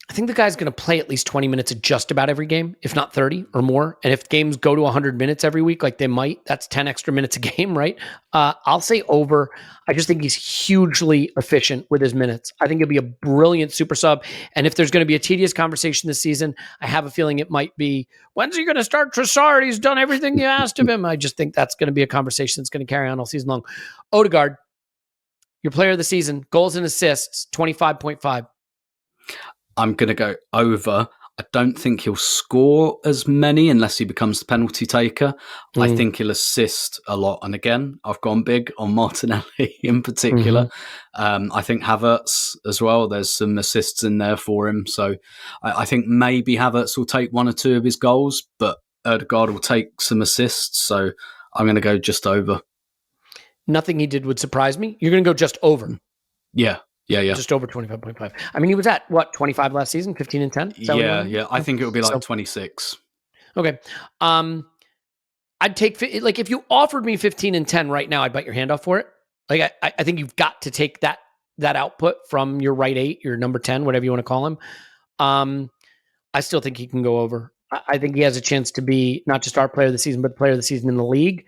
I think the guy's going to play at least 20 minutes of just about every game, if not 30 or more. And if games go to 100 minutes every week, like they might, that's 10 extra minutes a game, right? I'll say over. I just think he's hugely efficient with his minutes. I think he'll be a brilliant super sub. And if there's going to be a tedious conversation this season, I have a feeling it might be, when's he going to start Trossard? He's done everything you asked of him. I just think that's going to be a conversation that's going to carry on all season long. Odegaard, your player of the season, goals and assists, 25.5. I'm going to go over. I don't think he'll score as many unless he becomes the penalty taker. I think he'll assist a lot. And again, I've gone big on Martinelli in particular. I think Havertz as well. There's some assists in there for him. So I think maybe Havertz will take 1 or 2 of his goals, but Odegaard will take some assists. So I'm going to go just over. Nothing he did would surprise me. You're going to go just over. Yeah. Just over 25.5. I mean, he was at, 25 last season? 15 and 10? Yeah. I think it would be like 26. Okay. I'd take, like, if you offered me 15 and 10 right now, I'd bite your hand off for it. Like, I think you've got to take that output from your right 8, your number 10, whatever you want to call him. I still think he can go over. I think he has a chance to be not just our player of the season, but player of the season in the league.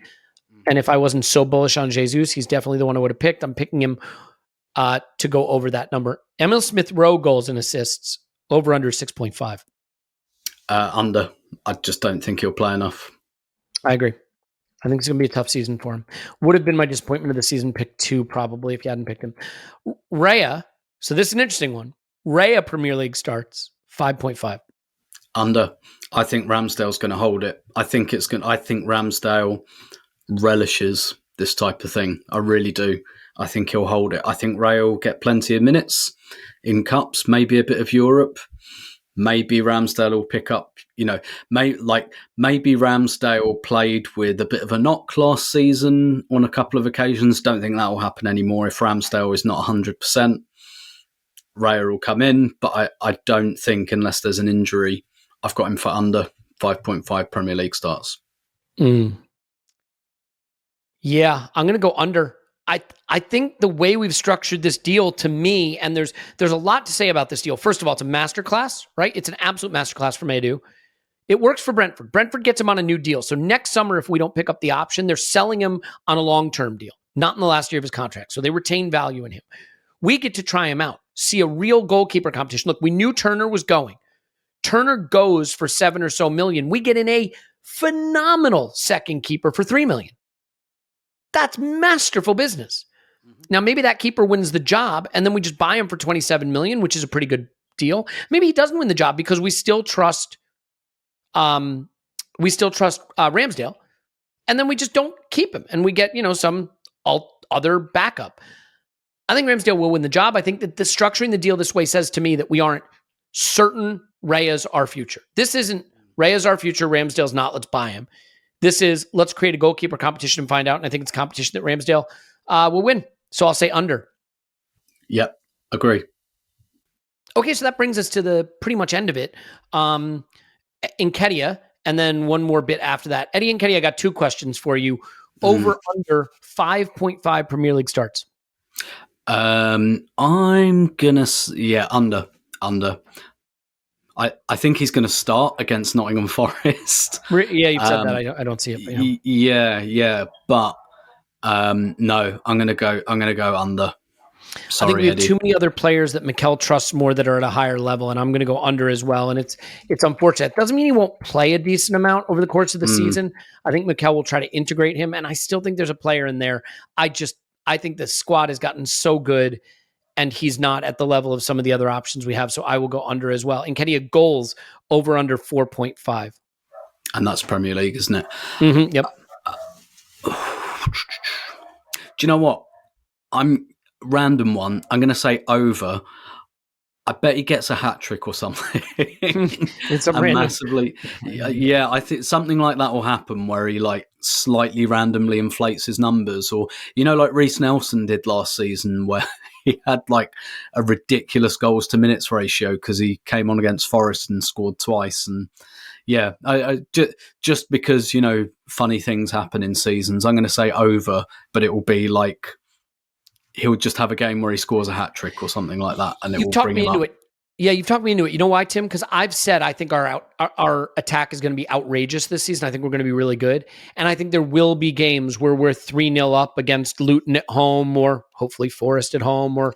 And if I wasn't so bullish on Jesus, he's definitely the one I would have picked. I'm picking him to go over that number. Emil Smith-Rowe goals and assists, over under 6.5. Under. I just don't think he'll play enough. I agree. I think it's going to be a tough season for him. Would have been my disappointment of the season, pick 2 probably if you hadn't picked him. Raya, so this is an interesting one. Raya Premier League starts, 5.5. Under. I think Ramsdale's going to hold it. I think Ramsdale relishes this type of thing. I really do. I think he'll hold it. I think Raya will get plenty of minutes in cups, maybe a bit of Europe. Maybe Ramsdale will pick up, maybe Ramsdale played with a bit of a knock last season on a couple of occasions. Don't think that will happen anymore if Ramsdale is not 100%. Raya will come in, but I don't think, unless there's an injury, I've got him for under 5.5 Premier League starts. Yeah, I'm going to go under. I think the way we've structured this deal, to me, and there's a lot to say about this deal. First of all, it's a masterclass, right? It's an absolute masterclass from Edu. It works for Brentford. Brentford gets him on a new deal. So next summer, if we don't pick up the option, they're selling him on a long-term deal, not in the last year of his contract. So they retain value in him. We get to try him out, see a real goalkeeper competition. Look, we knew Turner was going. Turner goes for $7 or so million. We get in a phenomenal second keeper for $3 million. That's masterful business. Now, maybe that keeper wins the job, and then we just buy him for $27 million, which is a pretty good deal. Maybe he doesn't win the job because we still trust Ramsdale, and then we just don't keep him, and we get some other backup. I think Ramsdale will win the job. I think that the structuring the deal this way says to me that we aren't certain Raya's our future. This isn't Raya's our future, Ramsdale's not, let's buy him. This is, let's create a goalkeeper competition and find out. And I think it's a competition that Ramsdale will win. So I'll say under. Yep, agree. Okay, so that brings us to the pretty much end of it. Nketiah, and then one more bit after that. Eddie Nketiah, I got 2 questions for you. Over, under 5.5 Premier League starts. I'm going to, under. I think he's going to start against Nottingham Forest. Yeah, you've said that. I don't see it. But, Yeah. But no, I'm going to go under. Sorry, I think we have Eddie. too many other players that Mikel trusts more that are at a higher level, and I'm going to go under as well. And it's unfortunate. It doesn't mean he won't play a decent amount over the course of the season. I think Mikel will try to integrate him, and I still think there's a player in there. I think the squad has gotten so good, and he's not at the level of some of the other options we have. So I will go under as well. And Nketiah goals over under 4.5. And that's Premier League, isn't it? Mm-hmm, yep. Do you know what? Random one. I'm going to say over. I bet he gets a hat trick or something. It's a random. Massively. Yeah, I think something like that will happen where he slightly randomly inflates his numbers, or like Reece Nelson did last season, where he had a ridiculous goals to minutes ratio because he came on against Forest and scored twice. And yeah, I just because funny things happen in seasons, I'm going to say over, but it will be he'll just have a game where he scores a hat trick or something like that, and it will bring him up. Yeah, you've talked me into it. You know why, Tim? Because I've said I think our attack is going to be outrageous this season. I think we're going to be really good. And I think there will be games where we're 3-0 up against Luton at home, or hopefully Forest at home, or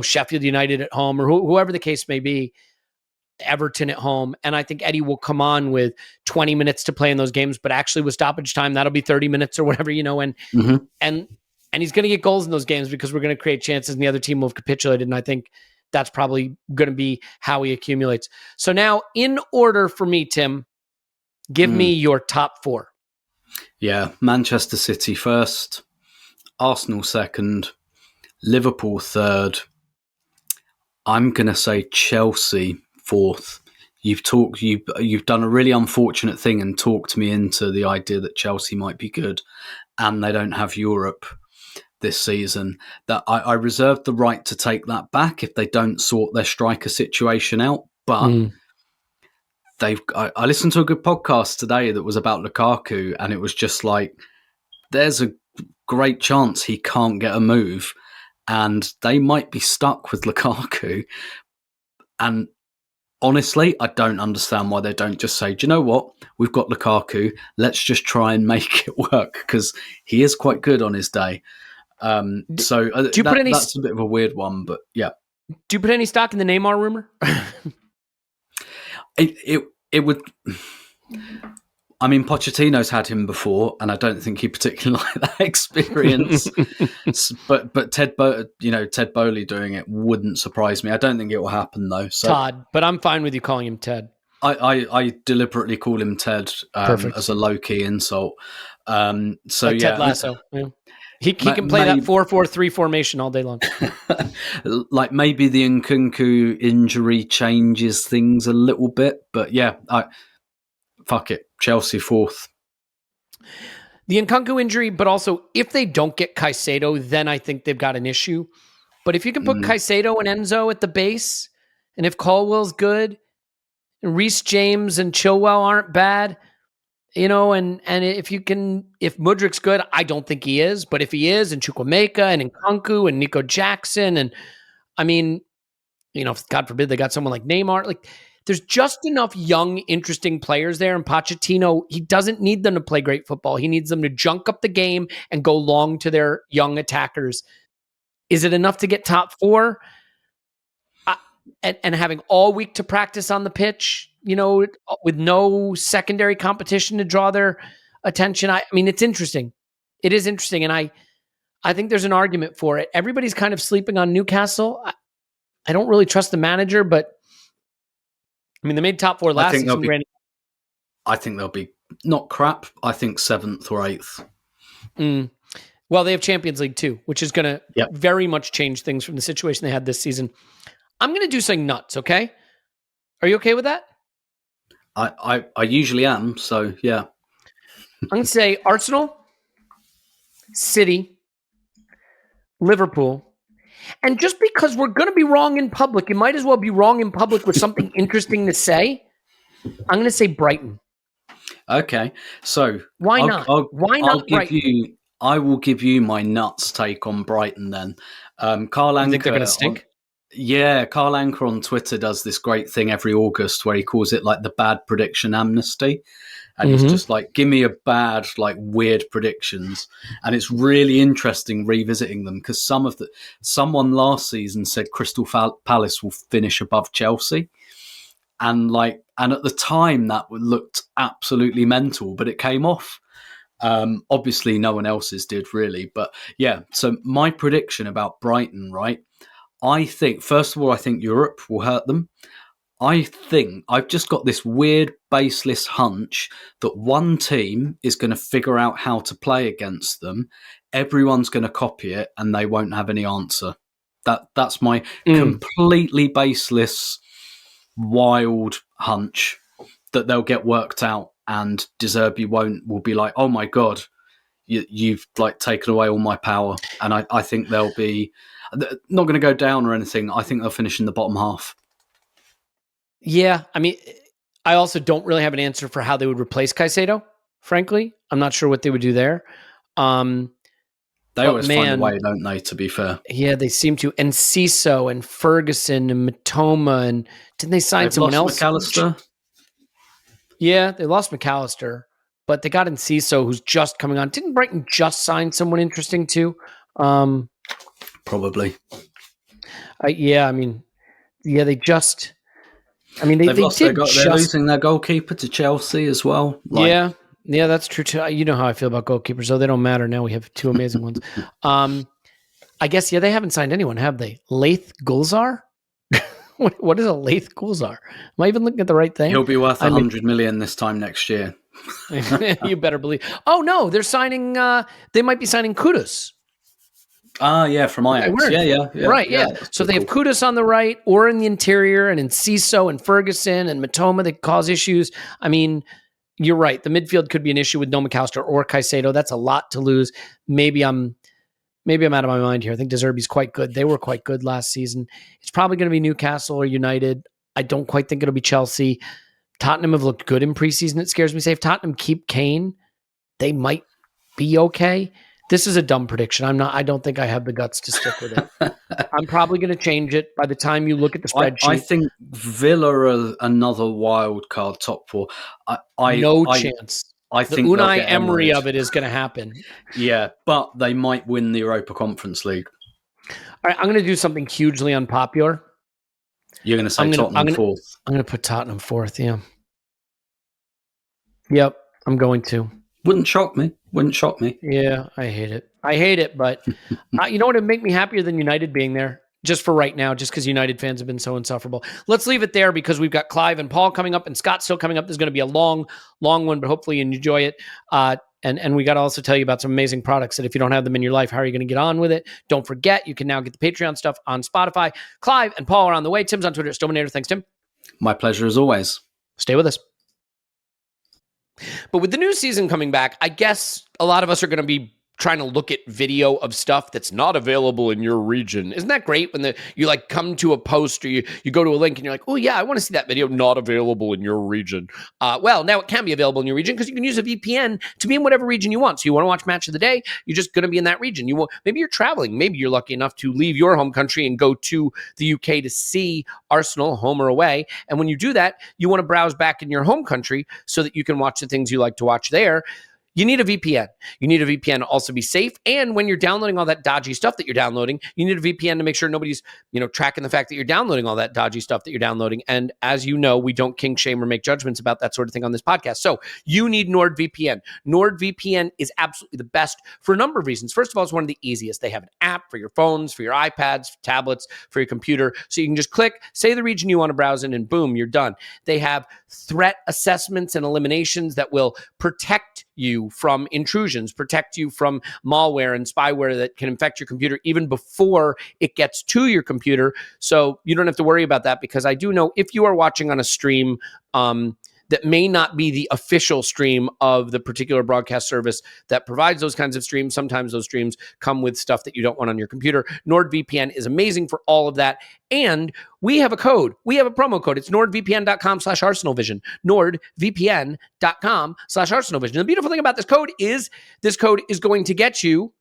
Sheffield United at home, or whoever the case may be, Everton at home. And I think Eddie will come on with 20 minutes to play in those games, but actually with stoppage time, that'll be 30 minutes or whatever, and he's going to get goals in those games because we're going to create chances and the other team will have capitulated. And I think that's probably going to be how he accumulates. So now, in order for me, Tim, give me your top 4. Yeah, Manchester City first, Arsenal second, Liverpool third. I'm going to say Chelsea fourth. You've done a really unfortunate thing and talked me into the idea that Chelsea might be good, and they don't have Europe this season. That I reserve the right to take that back if they don't sort their striker situation out. But I listened to a good podcast today that was about Lukaku, and it was just there's a great chance he can't get a move, and they might be stuck with Lukaku. And honestly, I don't understand why they don't just say, do you know what? We've got Lukaku. Let's just try and make it work, because he is quite good on his day. That's a bit of a weird one, but yeah. Do you put any stock in the Neymar rumor? It would. I mean, Pochettino's had him before, and I don't think he particularly liked that experience. but Ted Bowley doing it wouldn't surprise me. I don't think it will happen though. So, Todd, but I'm fine with you calling him Ted. I deliberately call him Ted as a low key insult. Ted Lasso. Yeah. He can play that 4-4-3 formation all day long. Like maybe the Nkunku injury changes things a little bit, but yeah, fuck it. Chelsea 4th. The Nkunku injury, but also if they don't get Caicedo, then I think they've got an issue. But if you can put Caicedo and Enzo at the base, and if Colwell's good, and Reece James and Chilwell aren't bad, and if Mudrik's good, I don't think he is, but if he is, and Chukwuemeka and Nkunku and Nico Jackson, and I mean, God forbid they got someone like Neymar, like there's just enough young, interesting players there, and Pochettino, he doesn't need them to play great football. He needs them to junk up the game and go long to their young attackers. Is it enough to get top 4? And having all week to practice on the pitch, with no secondary competition to draw their attention. I mean, it's interesting. It is interesting. And I think there's an argument for it. Everybody's kind of sleeping on Newcastle. I don't really trust the manager, but I mean, they made top 4 last season. I think they'll be not crap. I think 7th or 8th. Well, they have Champions League too, which is going to very much change things from the situation they had this season. I'm going to do something nuts, okay? Are you okay with that? I usually am, so yeah. I'm going to say Arsenal, City, Liverpool. And just because we're going to be wrong in public, you might as well be wrong in public with something interesting to say. I'm going to say Brighton. Okay, so why not? Why not Brighton? I will give you my nuts take on Brighton then. Carl Anker, you think they're going to stink? Carl Anker on Twitter does this great thing every August where he calls it like the bad prediction amnesty. And he's just like, give me a bad, like weird predictions. And it's really interesting revisiting them because someone last season said Crystal Palace will finish above Chelsea. And at the time that looked absolutely mental, but it came off. Obviously no one else's did really. But yeah, so my prediction about Brighton, right? I think, first of all, I think Europe will hurt them. I think I've just got this weird baseless hunch that one team is going to figure out how to play against them. Everyone's going to copy it and they won't have any answer. That's my completely baseless, wild hunch that they'll get worked out and De Zerbi will be like, oh my God, you've like taken away all my power. And I think they'll be not going to go down or anything. I think they'll finish in the bottom half. Yeah, I mean, I also don't really have an answer for how they would replace Caicedo, frankly. I'm not sure what they would do there. They always find a way, don't they, to be fair? Yeah, they seem to. And Ciso and Ferguson and Matoma, and didn't they sign someone else? McAllister? Yeah, they lost McAllister, but they got in Ciso, who's just coming on. Didn't Brighton just sign someone interesting too? Probably. They just... I mean, they're losing their goalkeeper to Chelsea as well. Yeah, that's true too. You know how I feel about goalkeepers, though. They don't matter now. We have 2 amazing ones. I guess, they haven't signed anyone, have they? Laith Gulzar? What is a Laith Gulzar? Am I even looking at the right thing? He'll be worth 100 million this time next year. You better believe. Oh, no, they're signing, they might be signing Kudus. Yeah, from Ajax. Yeah. Right, yeah. So they have Kudus on the right or in the interior and in Ciso and Ferguson and Matoma that cause issues. I mean, you're right. The midfield could be an issue with no McAllister or Caicedo. That's a lot to lose. Maybe I'm out of my mind here. I think De Zerbi's quite good. They were quite good last season. It's probably going to be Newcastle or United. I don't quite think it'll be Chelsea. Tottenham have looked good in preseason. It scares me. Say if Tottenham keep Kane, they might be okay. This is a dumb prediction. I don't think I have the guts to stick with it. I'm probably going to change it by the time you look at the spreadsheet. I think Villa are another wild card top four. No chance. I The think Unai Emery of it is going to happen. Yeah, but they might win the Europa Conference League. All right, I'm going to do something hugely unpopular. You're going to say Tottenham fourth? I'm going to put Tottenham fourth, yeah. Yep, I'm going to. Wouldn't shock me. Yeah, I hate it, but you know what would make me happier than United being there? Just for right now, just because United fans have been so insufferable. Let's leave it there because we've got Clive and Paul coming up and Scott still coming up. There's going to be a long one, but hopefully you enjoy it. And we got to also tell you about some amazing products that if you don't have them in your life, how are you going to get on with it? Don't forget, you can now get the Patreon stuff on Spotify. Clive and Paul are on the way. Tim's on Twitter at Stominator. Thanks, Tim. My pleasure as always. Stay with us. But with the new season coming back, I guess a lot of us are going to be trying to look at video of stuff that's not available in your region. Isn't that great when you like come to a post or you go to a link and you're like, oh yeah, I want to see that video not available in your region. Well, now it can be available in your region because you can use a VPN to be in whatever region you want. So you want to watch Match of the Day, you're just going to be in that region. Maybe you're traveling. Maybe you're lucky enough to leave your home country and go to the UK to see Arsenal, home or away. And when you do that, you want to browse back in your home country so that you can watch the things you like to watch there. You need a VPN. You need a VPN to also be safe. And when you're downloading all that dodgy stuff that you're downloading, you need a VPN to make sure nobody's, tracking the fact that you're downloading all that dodgy stuff that you're downloading. And as you know, we don't kink shame or make judgments about that sort of thing on this podcast. So you need NordVPN. NordVPN is absolutely the best for a number of reasons. First of all, it's one of the easiest. They have an app for your phones, for your iPads, for tablets, for your computer. So you can just click, say the region you want to browse in, and boom, you're done. They have threat assessments and eliminations that will protect you from intrusions, protect you from malware and spyware that can infect your computer even before it gets to your computer. So you don't have to worry about that, because I do know if you are watching on a stream that may not be the official stream of the particular broadcast service that provides those kinds of streams, sometimes those streams come with stuff that you don't want on your computer. NordVPN is amazing for all of that. And we have a code. We have a promo code. It's nordvpn.com/ArsenalVision. nordvpn.com/ArsenalVision. The beautiful thing about this code is going to get you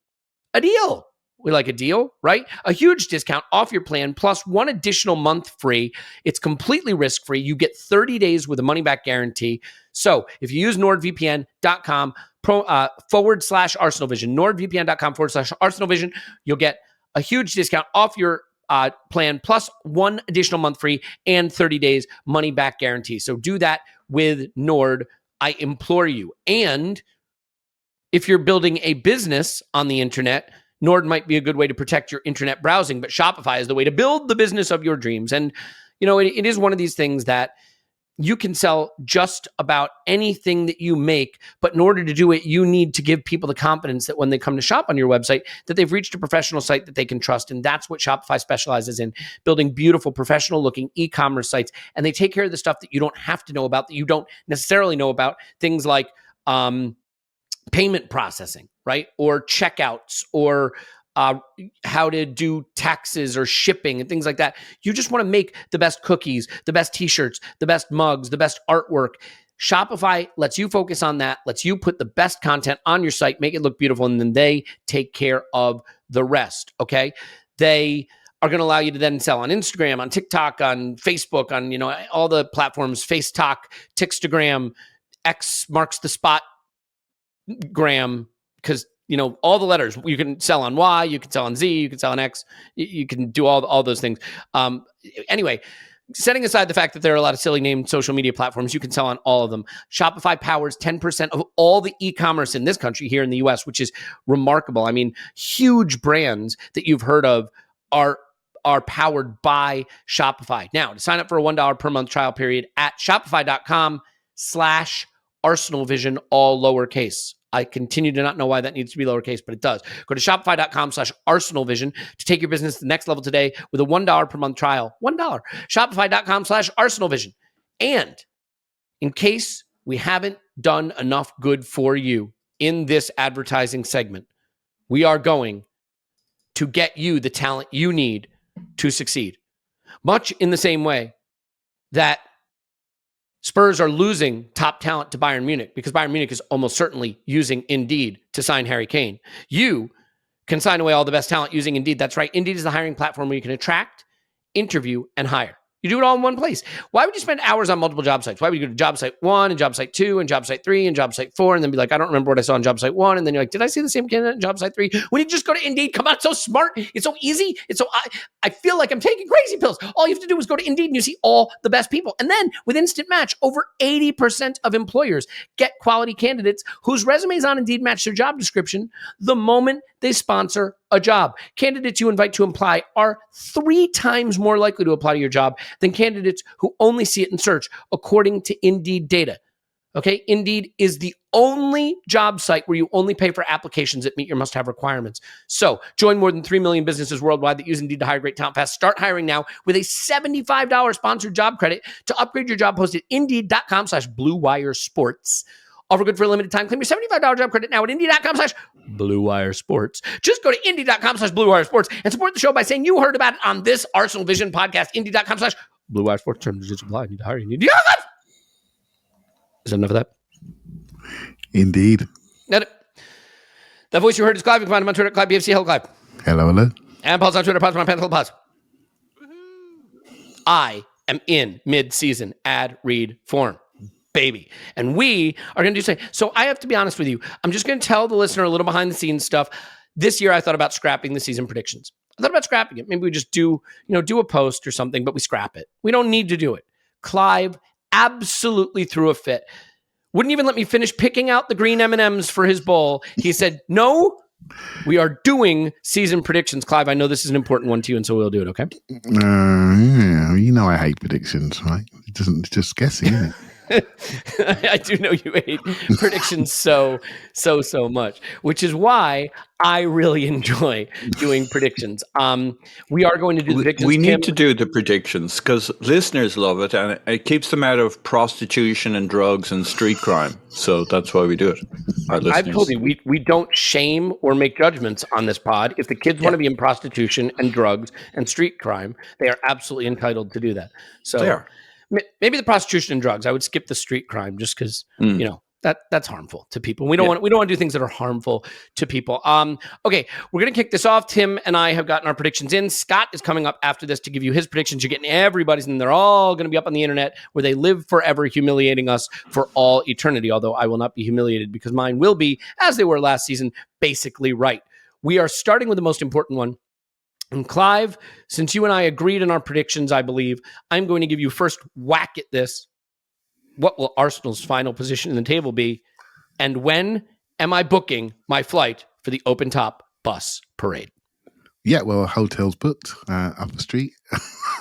a deal. We like a deal, right? A huge discount off your plan plus one additional month free. It's completely risk-free. You get 30 days with a money-back guarantee. So if you use nordvpn.com /ArsenalVision, nordvpn.com/ArsenalVision, you'll get a huge discount off your plan plus one additional month free and 30 days money-back guarantee. So do that with Nord, I implore you. And if you're building a business on the internet, Nord might be a good way to protect your internet browsing, but Shopify is the way to build the business of your dreams. And, it is one of these things that you can sell just about anything that you make, but in order to do it, you need to give people the confidence that when they come to shop on your website, that they've reached a professional site that they can trust. And that's what Shopify specializes in, building beautiful, professional-looking e-commerce sites. And they take care of the stuff that you don't have to know about, that you don't necessarily know about, things like payment processing, right? Or checkouts, or how to do taxes or shipping and things like that. You just want to make the best cookies, the best t-shirts, the best mugs, the best artwork. Shopify lets you focus on that, lets you put the best content on your site, make it look beautiful, and then they take care of the rest, okay? They are going to allow you to then sell on Instagram, on TikTok, on Facebook, on all the platforms, FaceTalk, Tixtagram, X marks the spot, Gram, because all the letters you can sell on Y, you can sell on Z, you can sell on X, you can do all those things. Anyway, setting aside the fact that there are a lot of silly named social media platforms, you can sell on all of them. Shopify powers 10% of all the e-commerce in this country here in the US, which is remarkable. I mean, huge brands that you've heard of are powered by Shopify. Now, to sign up for a $1 per month trial period at shopify.com/ArsenalVision, all lowercase. I continue to not know why that needs to be lowercase, but it does. Go to shopify.com/ArsenalVision to take your business to the next level today with a $1 per month trial. $1. Shopify.com/ArsenalVision. And in case we haven't done enough good for you in this advertising segment, we are going to get you the talent you need to succeed. Much in the same way that Spurs are losing top talent to Bayern Munich because Bayern Munich is almost certainly using Indeed to sign Harry Kane. You can sign away all the best talent using Indeed. That's right. Indeed is the hiring platform where you can attract, interview, and hire. You do it all in one place. Why would you spend hours on multiple job sites? Why would you go to job site 1 and job site 2 and job site 3 and job site 4 and then be like, I don't remember what I saw on job site 1. And then you're like, did I see the same candidate in job site 3? When you just go to Indeed, come on, it's so smart. It's so easy. It's so, I feel like I'm taking crazy pills. All you have to do is go to Indeed and you see all the best people. And then with Instant Match, over 80% of employers get quality candidates whose resumes on Indeed match their job description the moment they sponsor a job. Candidates you invite to apply are 3 times more likely to apply to your job than candidates who only see it in search, according to Indeed data. Okay, Indeed is the only job site where you only pay for applications that meet your must-have requirements. So join more than 3 million businesses worldwide that use Indeed to hire great talent fast. Start hiring now with a $75 sponsored job credit to upgrade your job post at Indeed.com/Blue Wire Sports. Offer good for a limited time. Claim your $75 job credit now at Indeed.com/Blue Wire Sports. Just go to Indeed.com/Blue Wire Sports and support the show by saying you heard about it on this ArsenalVision podcast. Indeed.com/Blue Wire Sports. Terms and conditions apply. Need to hire. You need to. Is that enough of that? Indeed. That voice you heard is Clive. You can find him on Twitter at Clive BFC. Hello, Clive. Hello. And Paul's on Twitter. Paul's on Panther. Pause. I am in mid-season ad read form, baby. And we are going to do something. So I have to be honest with you. I'm just going to tell the listener a little behind the scenes stuff. This year, I thought about scrapping the season predictions. I thought about scrapping it. Maybe we just do a post or something, but we scrap it. We don't need to do it. Clive absolutely threw a fit. Wouldn't even let me finish picking out the green M&Ms for his bowl. He said, no, we are doing season predictions. Clive, I know this is an important one to you, and so we'll do it, okay? Yeah, you know I hate predictions, right? It's just guessing, isn't it? I do know you hate predictions so much, which is why I really enjoy doing predictions. We are going to do the predictions. We need to do the predictions because listeners love it, and it keeps them out of prostitution and drugs and street crime. So that's why we do it. Our listeners. I've told you, we don't shame or make judgments on this pod. If the kids want to be in prostitution and drugs and street crime, they are absolutely entitled to do that. So they are. Maybe the prostitution and drugs. I would skip the street crime just because that's harmful to people. We don't want to do things that are harmful to people. Okay, we're gonna kick this off. Tim and I have gotten our predictions in. Scott is coming up after this to give you his predictions. You're getting everybody's, and they're all gonna be up on the internet where they live forever, humiliating us for all eternity. Although I will not be humiliated because mine will be, as they were last season, basically right. We are starting with the most important one. And Clive, since you and I agreed on our predictions, I believe, I'm going to give you first whack at this. What will Arsenal's final position in the table be? And when am I booking my flight for the open top bus parade? Yeah, well, hotel's booked up the street.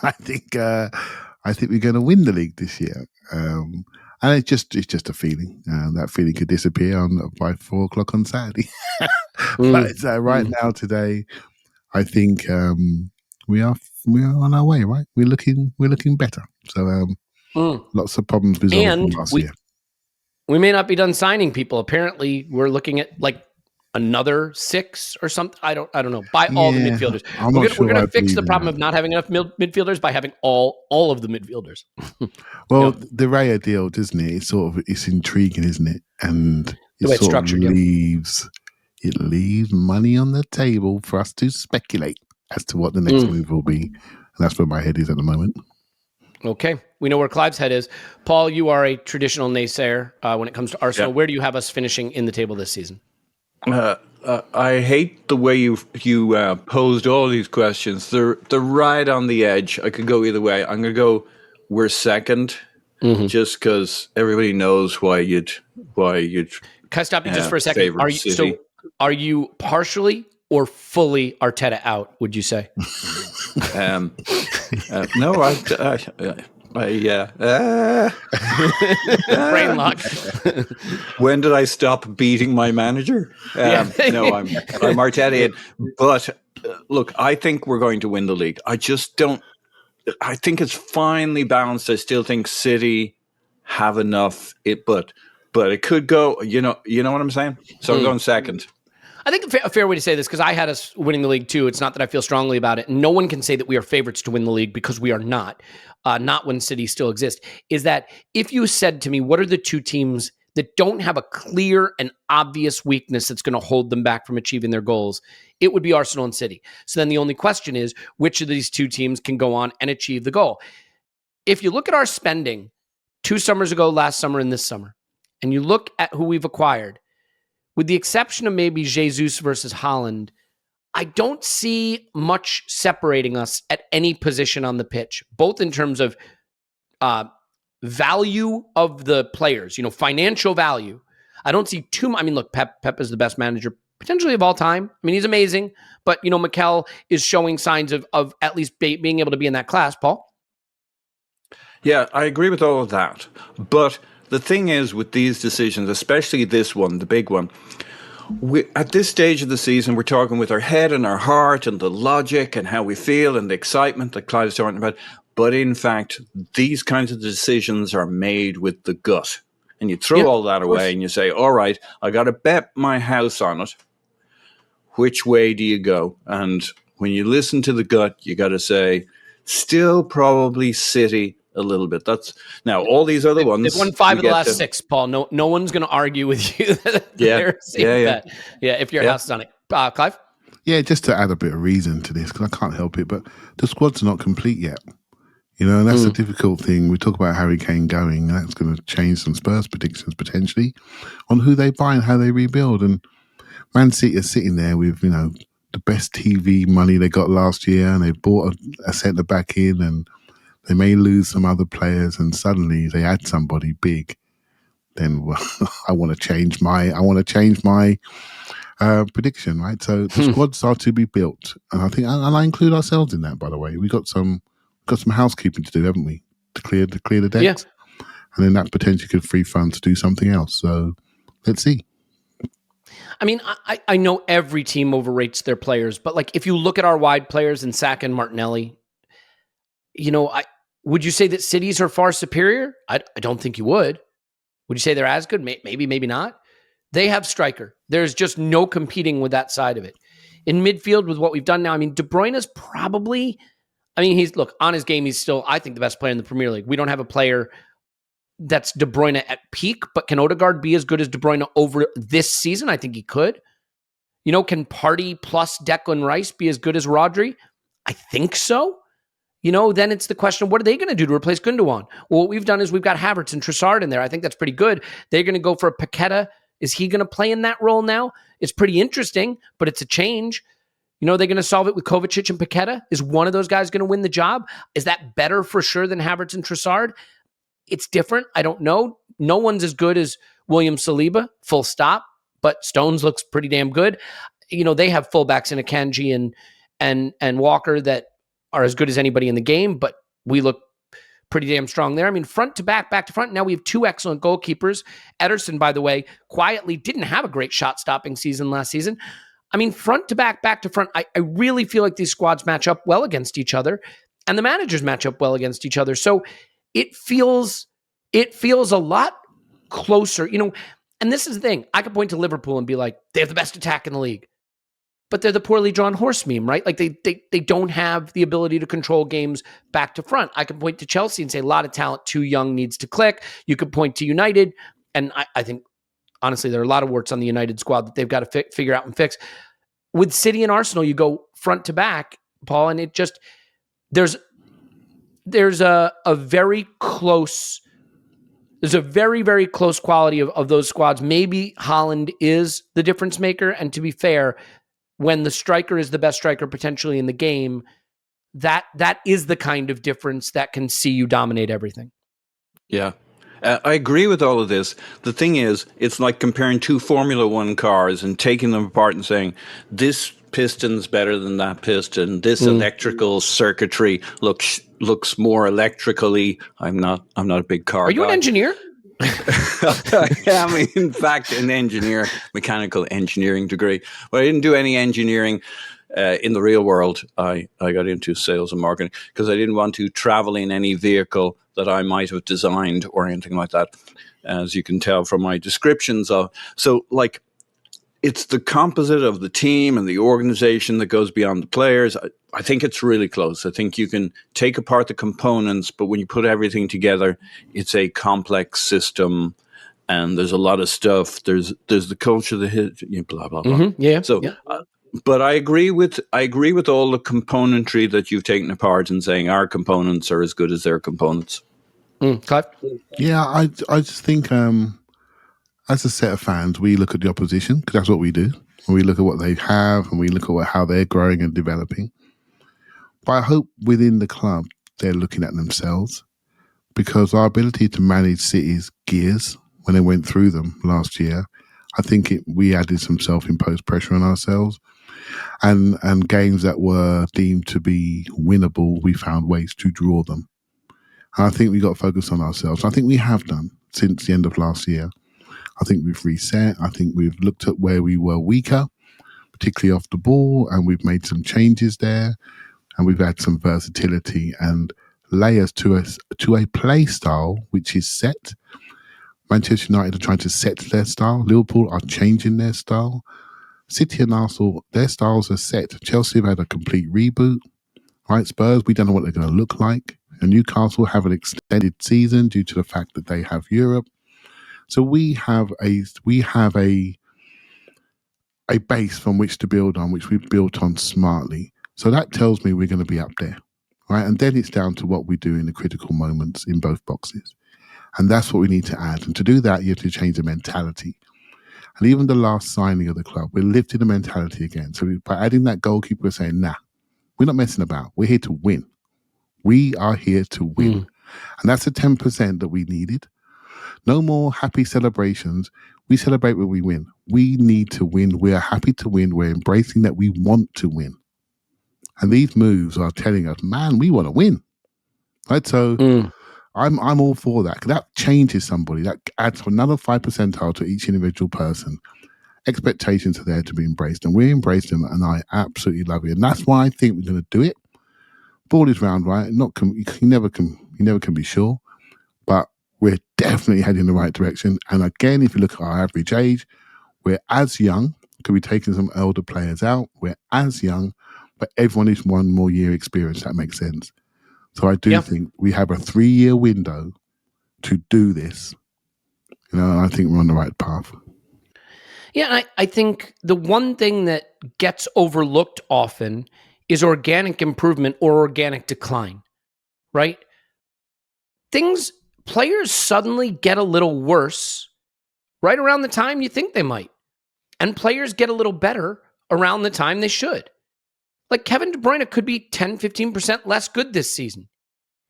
I think we're going to win the league this year. And it's just a feeling. That feeling could disappear by 4:00 on Saturday. But right now, today, I think we are on our way, right? We're looking better. So lots of problems resolved last year. We may not be done signing people. Apparently, we're looking at like another 6 or something. I don't know. Buy all the midfielders. We're going to fix the problem of not having enough midfielders by having all of the midfielders. Well, the Raya deal, doesn't it? It's intriguing, isn't it? And it sort of leaves. It leaves money on the table for us to speculate as to what the next move will be. And that's where my head is at the moment. Okay. We know where Clive's head is. Paul, you are a traditional naysayer when it comes to Arsenal. Yep. Where do you have us finishing in the table this season? I hate the way you posed all these questions. They're right on the edge. I could go either way. I'm going to go we're second just because everybody knows why you'd. Can I stop you just for a second? Are you partially or fully Arteta out, would you say? No, brain lock. When did I stop beating my manager? No, I'm Arteta in. But look, I think we're going to win the league. I just don't. I think it's finely balanced. I still think City have enough. But it could go. You know what I'm saying. So I'm going second. I think a fair way to say this, because I had us winning the league too. It's not that I feel strongly about it. No one can say that we are favorites to win the league, because we are not when City still exists. Is that if you said to me, what are the two teams that don't have a clear and obvious weakness that's going to hold them back from achieving their goals, it would be Arsenal and City. So then the only question is, which of these two teams can go on and achieve the goal? If you look at our spending 2 summers ago, last summer and this summer, and you look at who we've acquired, with the exception of maybe Jesus versus Haaland, I don't see much separating us at any position on the pitch, both in terms of value of the players, financial value. I don't see too much. I mean, look, Pep is the best manager potentially of all time. I mean, he's amazing, but Mikel is showing signs of at least being able to be in that class. Paul? Yeah, I agree with all of that. But the thing is with these decisions, especially this one, the big one, at this stage of the season, we're talking with our head and our heart and the logic and how we feel and the excitement that Clive is talking about. But in fact, these kinds of decisions are made with the gut. And you throw all that away and you say, all right, I got to bet my house on it. Which way do you go? And when you listen to the gut, you got to say, still probably City a little bit. That's now all these other ones. They've won 5 of the last 6, Paul. No one's going to argue with you. Yeah. If your house is on it. Clive? Yeah, just to add a bit of reason to this, because I can't help it, but the squad's not complete yet. And that's a difficult thing. We talk about Harry Kane going, and that's going to change some Spurs predictions potentially on who they buy and how they rebuild. And Man City are sitting there with, the best TV money they got last year, and they bought a centre back in, and they may lose some other players, and suddenly they add somebody big. Then I want to change my prediction, right? So the squads are to be built, and I think, and I include ourselves in that. By the way, we got some housekeeping to do, haven't we? To clear the decks, yeah. And then that potentially could free funds to do something else. So let's see. I mean, I know every team overrates their players, but like if you look at our wide players in Saka and Martinelli, would you say that Cities are far superior? I don't think you would. Would you say they're as good? Maybe, maybe not. They have striker. There's just no competing with that side of it. In midfield, with what we've done now, I mean, De Bruyne is probably, he's on his game, he's still, I think, the best player in the Premier League. We don't have a player that's De Bruyne at peak, but can Odegaard be as good as De Bruyne over this season? I think he could. Can Partey plus Declan Rice be as good as Rodri? I think so. Then it's the question, what are they going to do to replace Gundogan? Well, what we've done is we've got Havertz and Trossard in there. I think that's pretty good. They're going to go for a Paqueta. Is he going to play in that role now? It's pretty interesting, but it's a change. They're going to solve it with Kovacic and Paqueta. Is one of those guys going to win the job? Is that better for sure than Havertz and Trossard? It's different. I don't know. No one's as good as William Saliba, full stop, but Stones looks pretty damn good. They have fullbacks in Akanji and Walker that are as good as anybody in the game, but we look pretty damn strong there. Front to back to front. Now we have 2 excellent goalkeepers. Ederson, by the way, quietly didn't have a great shot-stopping season last season. Front to back to front, I really feel like these squads match up well against each other, and the managers match up well against each other. So it feels a lot closer, and this is the thing. I could point to Liverpool and be like, they have the best attack in the league, but they're the poorly drawn horse meme, right? Like they don't have the ability to control games back to front. I can point to Chelsea and say a lot of talent, too young, needs to click. You could point to United, and I think, honestly, there are a lot of warts on the United squad that they've got to figure out and fix. With City and Arsenal, you go front to back, Paul, and it just, there's a very close, there's a very, very close quality of those squads. Maybe Haaland is the difference maker, and to be fair, when the striker is the best striker potentially in the game, that is the kind of difference that can see you dominate everything. Yeah. I agree with all of this. The thing is, it's like comparing 2 Formula One cars and taking them apart and saying, this piston's better than that piston. This electrical circuitry looks more electrically. I'm not a big car guy. Are you an engineer? I am, in fact, an engineer, mechanical engineering degree. But I didn't do any engineering in the real world. I got into sales and marketing because I didn't want to travel in any vehicle that I might have designed or anything like that, as you can tell from my descriptions of. So, like, it's the composite of the team and the organization that goes beyond the players. I think it's really close. I think you can take apart the components, but when you put everything together, it's a complex system. And there's a lot of stuff. There's the culture, blah blah blah. Mm-hmm. Yeah. So, but I agree with all the componentry that you've taken apart and saying our components are as good as their components. Clive? Yeah, I just think as a set of fans, we look at the opposition because that's what we do. We look at what they have and we look at how they're growing and developing. But I hope within the club they're looking at themselves, because our ability to manage City's gears when they went through them last year, I think we added some self-imposed pressure on ourselves, and games that were deemed to be winnable, we found ways to draw them. And I think we got to focus on ourselves. I think we have done since the end of last year. I think we've reset. I think we've looked at where we were weaker, particularly off the ball, and we've made some changes there, and we've had some versatility and layers to a play style which is set. Manchester United are trying to set their style. Liverpool are changing their style. City and Arsenal, their styles are set. Chelsea have had a complete reboot. Right, Spurs, we don't know what they're going to look like. And Newcastle have an extended season due to the fact that they have Europe. So we have a base from which to build on, which we've built on smartly. So that tells me we're going to be up there. Right, and then it's down to what we do in the critical moments in both boxes. And that's what we need to add. And to do that, you have to change the mentality. And even the last signing of the club, we're lifting the mentality again. So by adding that goalkeeper, we're saying, nah, we're not messing about. We're here to win. We are here to win. And that's the 10% that we needed. No more happy celebrations. We celebrate when we win. We need to win. We are happy to win. We're embracing that we want to win. And these moves are telling us, man, we want to win. Right? So I'm all for that. That changes somebody. That adds another 5 percentile to each individual person. Expectations are there to be embraced, and we embrace them, and I absolutely love it. And that's why I think we're going to do it. Ball is round, right? You never can be sure, but we're definitely heading in the right direction. And again, if you look at our average age, we're as young. Could be taking some elder players out. We're as young, but everyone is 1 more year experience. That makes sense. So I do think we have a 3-year window to do this. And I think we're on the right path. Yeah, I think the one thing that gets overlooked often is organic improvement or organic decline, right? Players suddenly get a little worse right around the time you think they might. And players get a little better around the time they should. Like Kevin De Bruyne could be 10, 15% less good this season.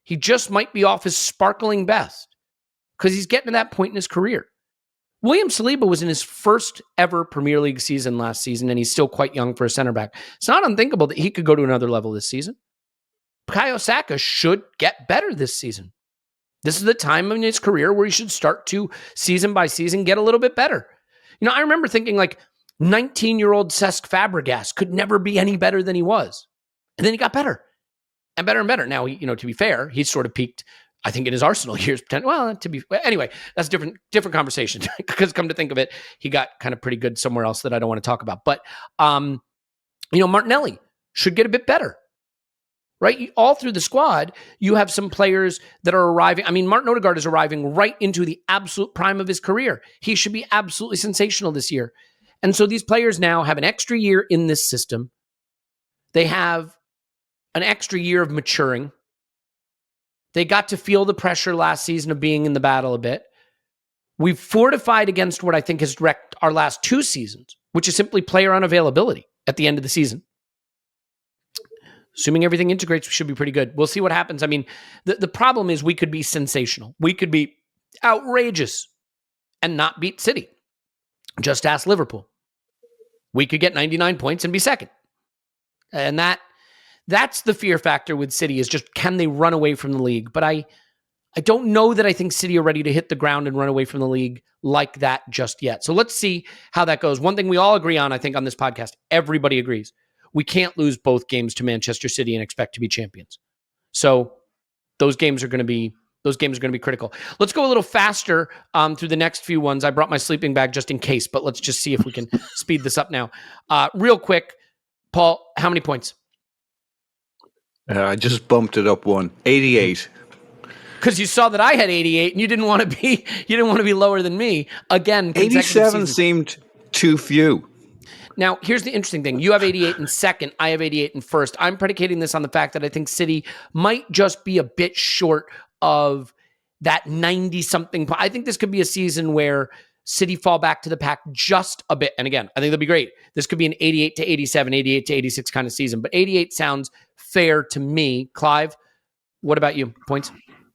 He just might be off his sparkling best because he's getting to that point in his career. William Saliba was in his first ever Premier League season last season, and he's still quite young for a center back. It's not unthinkable that he could go to another level this season. Bukayo Saka should get better this season. This is the time in his career where he should start to, season by season, get a little bit better. I remember thinking 19-year-old Cesc Fabregas could never be any better than he was. And then he got better and better and better. Now, to be fair, he's sort of peaked, I think, in his Arsenal years. Anyway, that's a different conversation because come to think of it, he got kind of pretty good somewhere else that I don't want to talk about. But, Martinelli should get a bit better, right? All through the squad, you have some players that are arriving. I mean, Martin Odegaard is arriving right into the absolute prime of his career. He should be absolutely sensational this year. And so these players now have an extra year in this system. They have an extra year of maturing. They got to feel the pressure last season of being in the battle a bit. We've fortified against what I think has wrecked our last 2 seasons, which is simply player unavailability at the end of the season. Assuming everything integrates, we should be pretty good. We'll see what happens. I mean, the problem is we could be sensational. We could be outrageous and not beat City. Just ask Liverpool. We could get 99 points and be second. And that's the fear factor with City, is just, can they run away from the league? But I don't know that I think City are ready to hit the ground and run away from the league like that just yet. So let's see how that goes. One thing we all agree on, I think, on this podcast, everybody agrees. We can't lose both games to Manchester City and expect to be champions. So those games are going to be Those games are going to be critical. Let's go a little faster through the next few ones. I brought my sleeping bag just in case, but let's just see if we can speed this up now. Real quick, Paul, how many points? I just bumped it up 88. Because you saw that I had 88 and you didn't want to be lower than me. Again, 87 seemed too few. Now, here's the interesting thing. You have 88 in second. I have 88 in first. I'm predicating this on the fact that I think City might just be a bit short of that 90-something. I think this could be a season where City fall back to the pack just a bit. And again, I think that'll be great. This could be an 88 to 87, 88 to 86 kind of season. But 88 sounds fair to me. Clive, what about you? Points?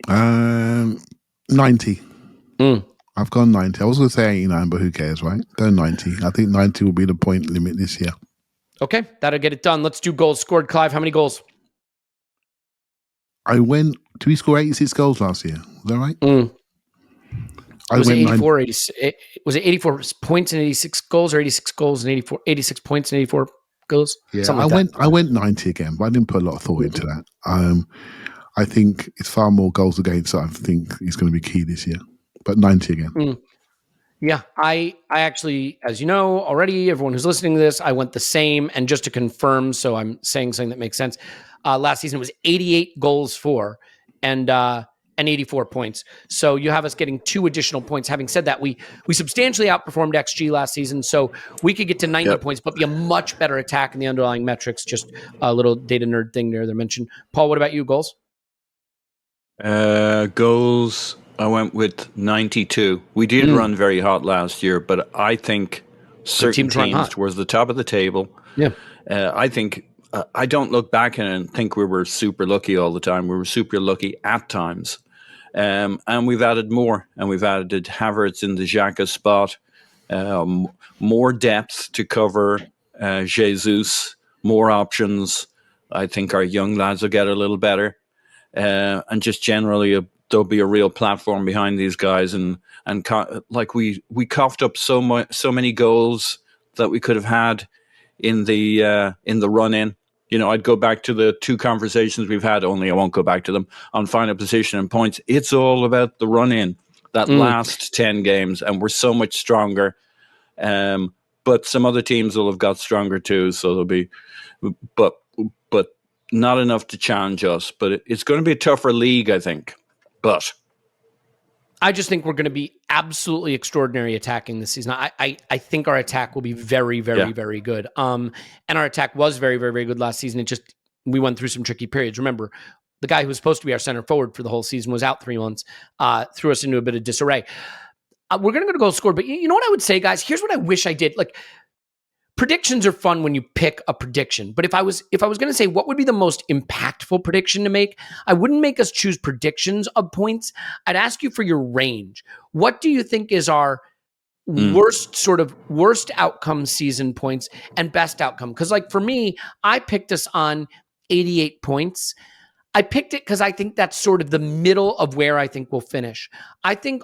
90. I've gone 90. I was going to say 89, but who cares, right? Go 90. I think 90 will be the point limit this year. Okay, that'll get it done. Let's do goals scored. Clive, how many goals? Did we score 86 goals last year? Was that right? Was it 84? Was it 84 points and 86 goals, or 86 goals and 86 points and 84 goals? Yeah, I went 90 again, but I didn't put a lot of thought into that. I think it's far more goals against that I think is going to be key this year. But 90 again. Yeah, I actually, as you know already, everyone who's listening to this, I went the same. And just to confirm, so I'm saying something that makes sense. Last season was 88 goals for and 84 points. So you have us getting 2 additional points. Having said that, we substantially outperformed XG last season, so we could get to 90 points, but be a much better attack in the underlying metrics. Just a little data nerd thing there they mentioned. Paul, what about you? Goals? Goals, I went with 92. We did run very hot last year, but I think certain teams towards the top of the table. Yeah, I think I don't look back and think we were super lucky all the time. We were super lucky at times, and we've added more. And we've added Havertz in the Xhaka spot, more depth to cover Jesus, more options. I think our young lads will get a little better. And just generally, there'll be a real platform behind these guys, and like we coughed up so many goals that we could have had in the run in. You know, I'd go back to the 2 conversations we've had. Only I won't go back to them on final position and points. It's all about the run in that last 10 games, and we're so much stronger. But some other teams will have got stronger too. So there'll be, but not enough to challenge us, but it's going to be a tougher league, I think. But I just think we're going to be absolutely extraordinary attacking this season. I think our attack will be very, very, very good. And our attack was very, very, very good last season. We went through some tricky periods. Remember, the guy who was supposed to be our center forward for the whole season was out 3 months, threw us into a bit of disarray. We're going to go to goal scored, but you know what I would say, guys? Here's what I wish I did. Like, predictions are fun when you pick a prediction, but if I was going to say what would be the most impactful prediction to make, I wouldn't make us choose predictions of points. I'd ask you for your range. What do you think is our worst outcome season points and best outcome? Because like for me, I picked us on 88 points. I picked it because I think that's sort of the middle of where I think we'll finish. I think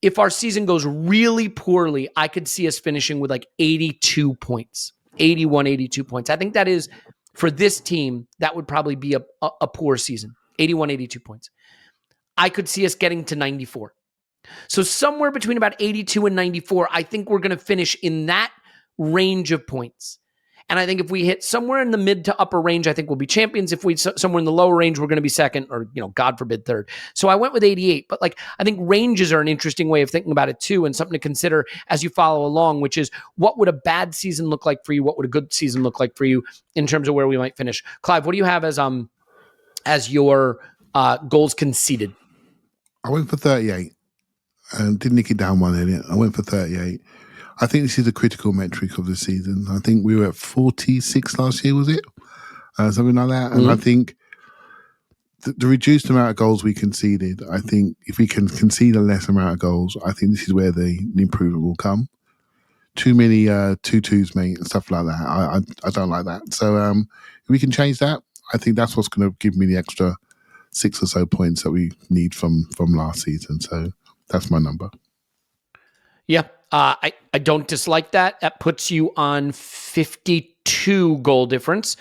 if our season goes really poorly, I could see us finishing with like 82 points, 81, 82 points. I think that is, for this team, that would probably be a poor season, 81, 82 points. I could see us getting to 94. So somewhere between about 82 and 94, I think we're going to finish in that range of points. And I think if we hit somewhere in the mid to upper range, I think we'll be champions. If we somewhere in the lower range, we're going to be second, or God forbid, third. So I went with 88. But like, I think ranges are an interesting way of thinking about it too, and something to consider as you follow along. Which is, what would a bad season look like for you? What would a good season look like for you in terms of where we might finish? Clive, what do you have as your goals conceded? I went for 38, and didn't nick it down one, Elliot. I went for 38. I think this is a critical metric of the season. I think we were at 46 last year, was it? Something like that. And I think the reduced amount of goals we conceded, I think if we can concede a less amount of goals, I think this is where the improvement will come. Too many 2-2s, mate, and stuff like that. I don't like that. So if we can change that, I think that's what's going to give me the extra 6 or so points that we need from last season. So that's my number. Yeah. I don't dislike that. That puts you on 52 goal difference.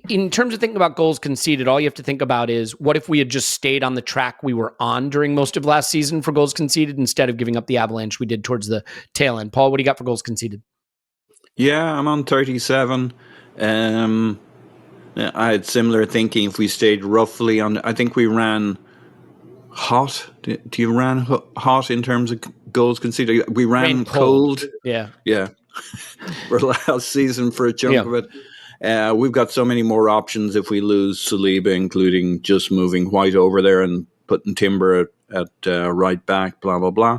in terms of thinking about goals conceded, all you have to think about is what if we had just stayed on the track we were on during most of last season for goals conceded instead of giving up the avalanche we did towards the tail end. Paul, what do you got for goals conceded? Yeah, I'm on 37. I had similar thinking. If we stayed roughly on, I think we ran hot. Do you ran hot in terms of goals conceded? We ran cold. Yeah. For last season for a chunk of it. We've got so many more options if we lose Saliba, including just moving White over there and putting Timber at right back, blah, blah, blah.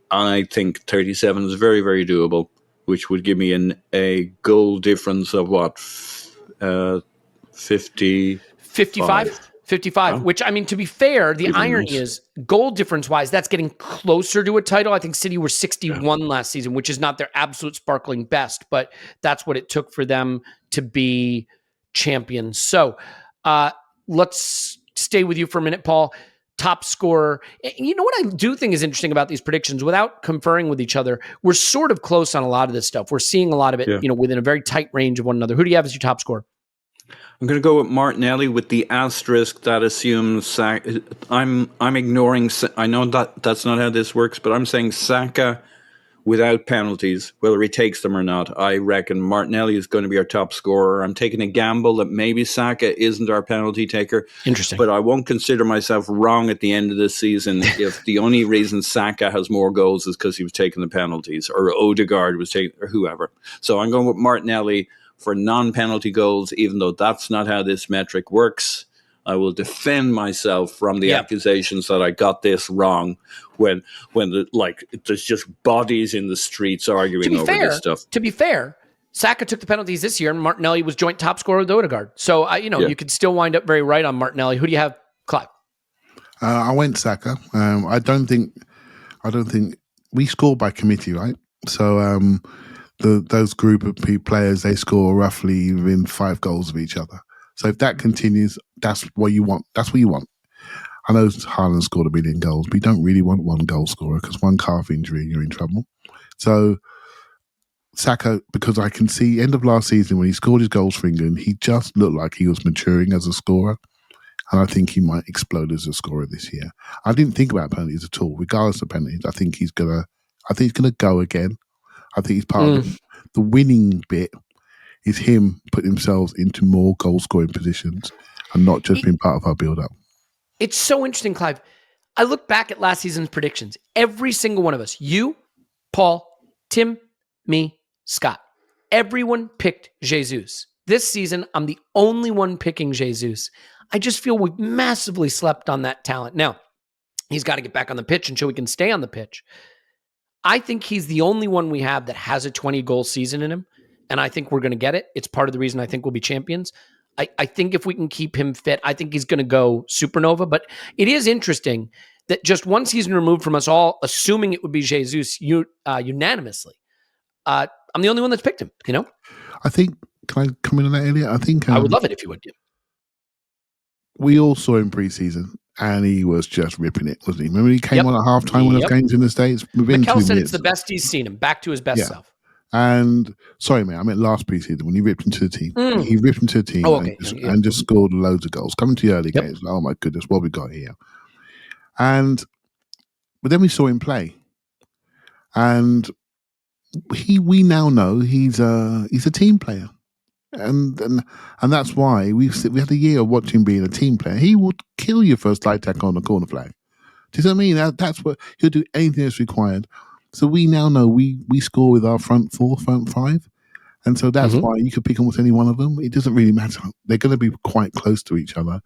I think 37 is very, very doable, which would give me a goal difference of what? 55? 55, oh. Which, I mean, to be fair, the irony is goal difference-wise, that's getting closer to a title. I think City were 61 last season, which is not their absolute sparkling best, but that's what it took for them to be champions. So let's stay with you for a minute, Paul. Top scorer. You know what I do think is interesting about these predictions, without conferring with each other, we're sort of close on a lot of this stuff. We're seeing a lot of it, within a very tight range of one another. Who do you have as your top scorer? I'm going to go with Martinelli with the asterisk that assumes Saka. I'm ignoring. I know that's not how this works, but I'm saying Saka without penalties, whether he takes them or not. I reckon Martinelli is going to be our top scorer. I'm taking a gamble that maybe Saka isn't our penalty taker. Interesting. But I won't consider myself wrong at the end of this season if the only reason Saka has more goals is because he was taking the penalties, or Odegaard was taking, or whoever. So I'm going with Martinelli for non-penalty goals, even though that's not how this metric works. I will defend myself from the accusations that I got this wrong when there's just bodies in the streets arguing over this stuff. To be fair, Saka took the penalties this year, and Martinelli was joint top scorer with Odegaard. So, you could still wind up very right on Martinelli. Who do you have, Clive? I went Saka. I don't think we score by committee, right? So, those group of players, they score roughly within 5 goals of each other. So if that continues, that's what you want. That's what you want. I know Haaland scored 1 million goals, but you don't really want one goal scorer because one calf injury, you're in trouble. So Saka, because I can see end of last season when he scored his goals for England, he just looked like he was maturing as a scorer. And I think he might explode as a scorer this year. I didn't think about penalties at all, regardless of penalties. I think he's gonna go again. I think he's part of the winning bit is him putting himself into more goal-scoring positions and not just being part of our build-up. It's so interesting, Clive. I look back at last season's predictions. Every single one of us, you, Paul, Tim, me, Scott, everyone picked Jesus. This season, I'm the only one picking Jesus. I just feel we've massively slept on that talent. Now, he's got to get back on the pitch and show he can stay on the pitch. I think he's the only one we have that has a 20-goal season in him, and I think we're going to get it. It's part of the reason I think we'll be champions. I think if we can keep him fit, I think he's going to go supernova. But it is interesting that just one season removed from us all, assuming it would be Jesus unanimously, I'm the only one that's picked him, I think, can I come in on that, Elliot? I think I would love it if you would. We all saw him pre-season. And he was just ripping it, wasn't he? Remember he came on at halftime when those games in the States? Mikel said it's the best he's seen him, back to his best self. And, sorry, mate, I meant last pre-season when he ripped into the team. He ripped into the team and just scored loads of goals. Coming to the early games, oh my goodness, what we got here. But then we saw him play. And we now know he's a team player. And that's why we had a year of watching him being a team player. He would kill your first light tackle on the corner flag. Do you know what I mean? That's what he'll do, anything that's required. So we now know we score with our front 4, front 5, and so that's why you could pick almost any one of them. It doesn't really matter. They're going to be quite close to each other,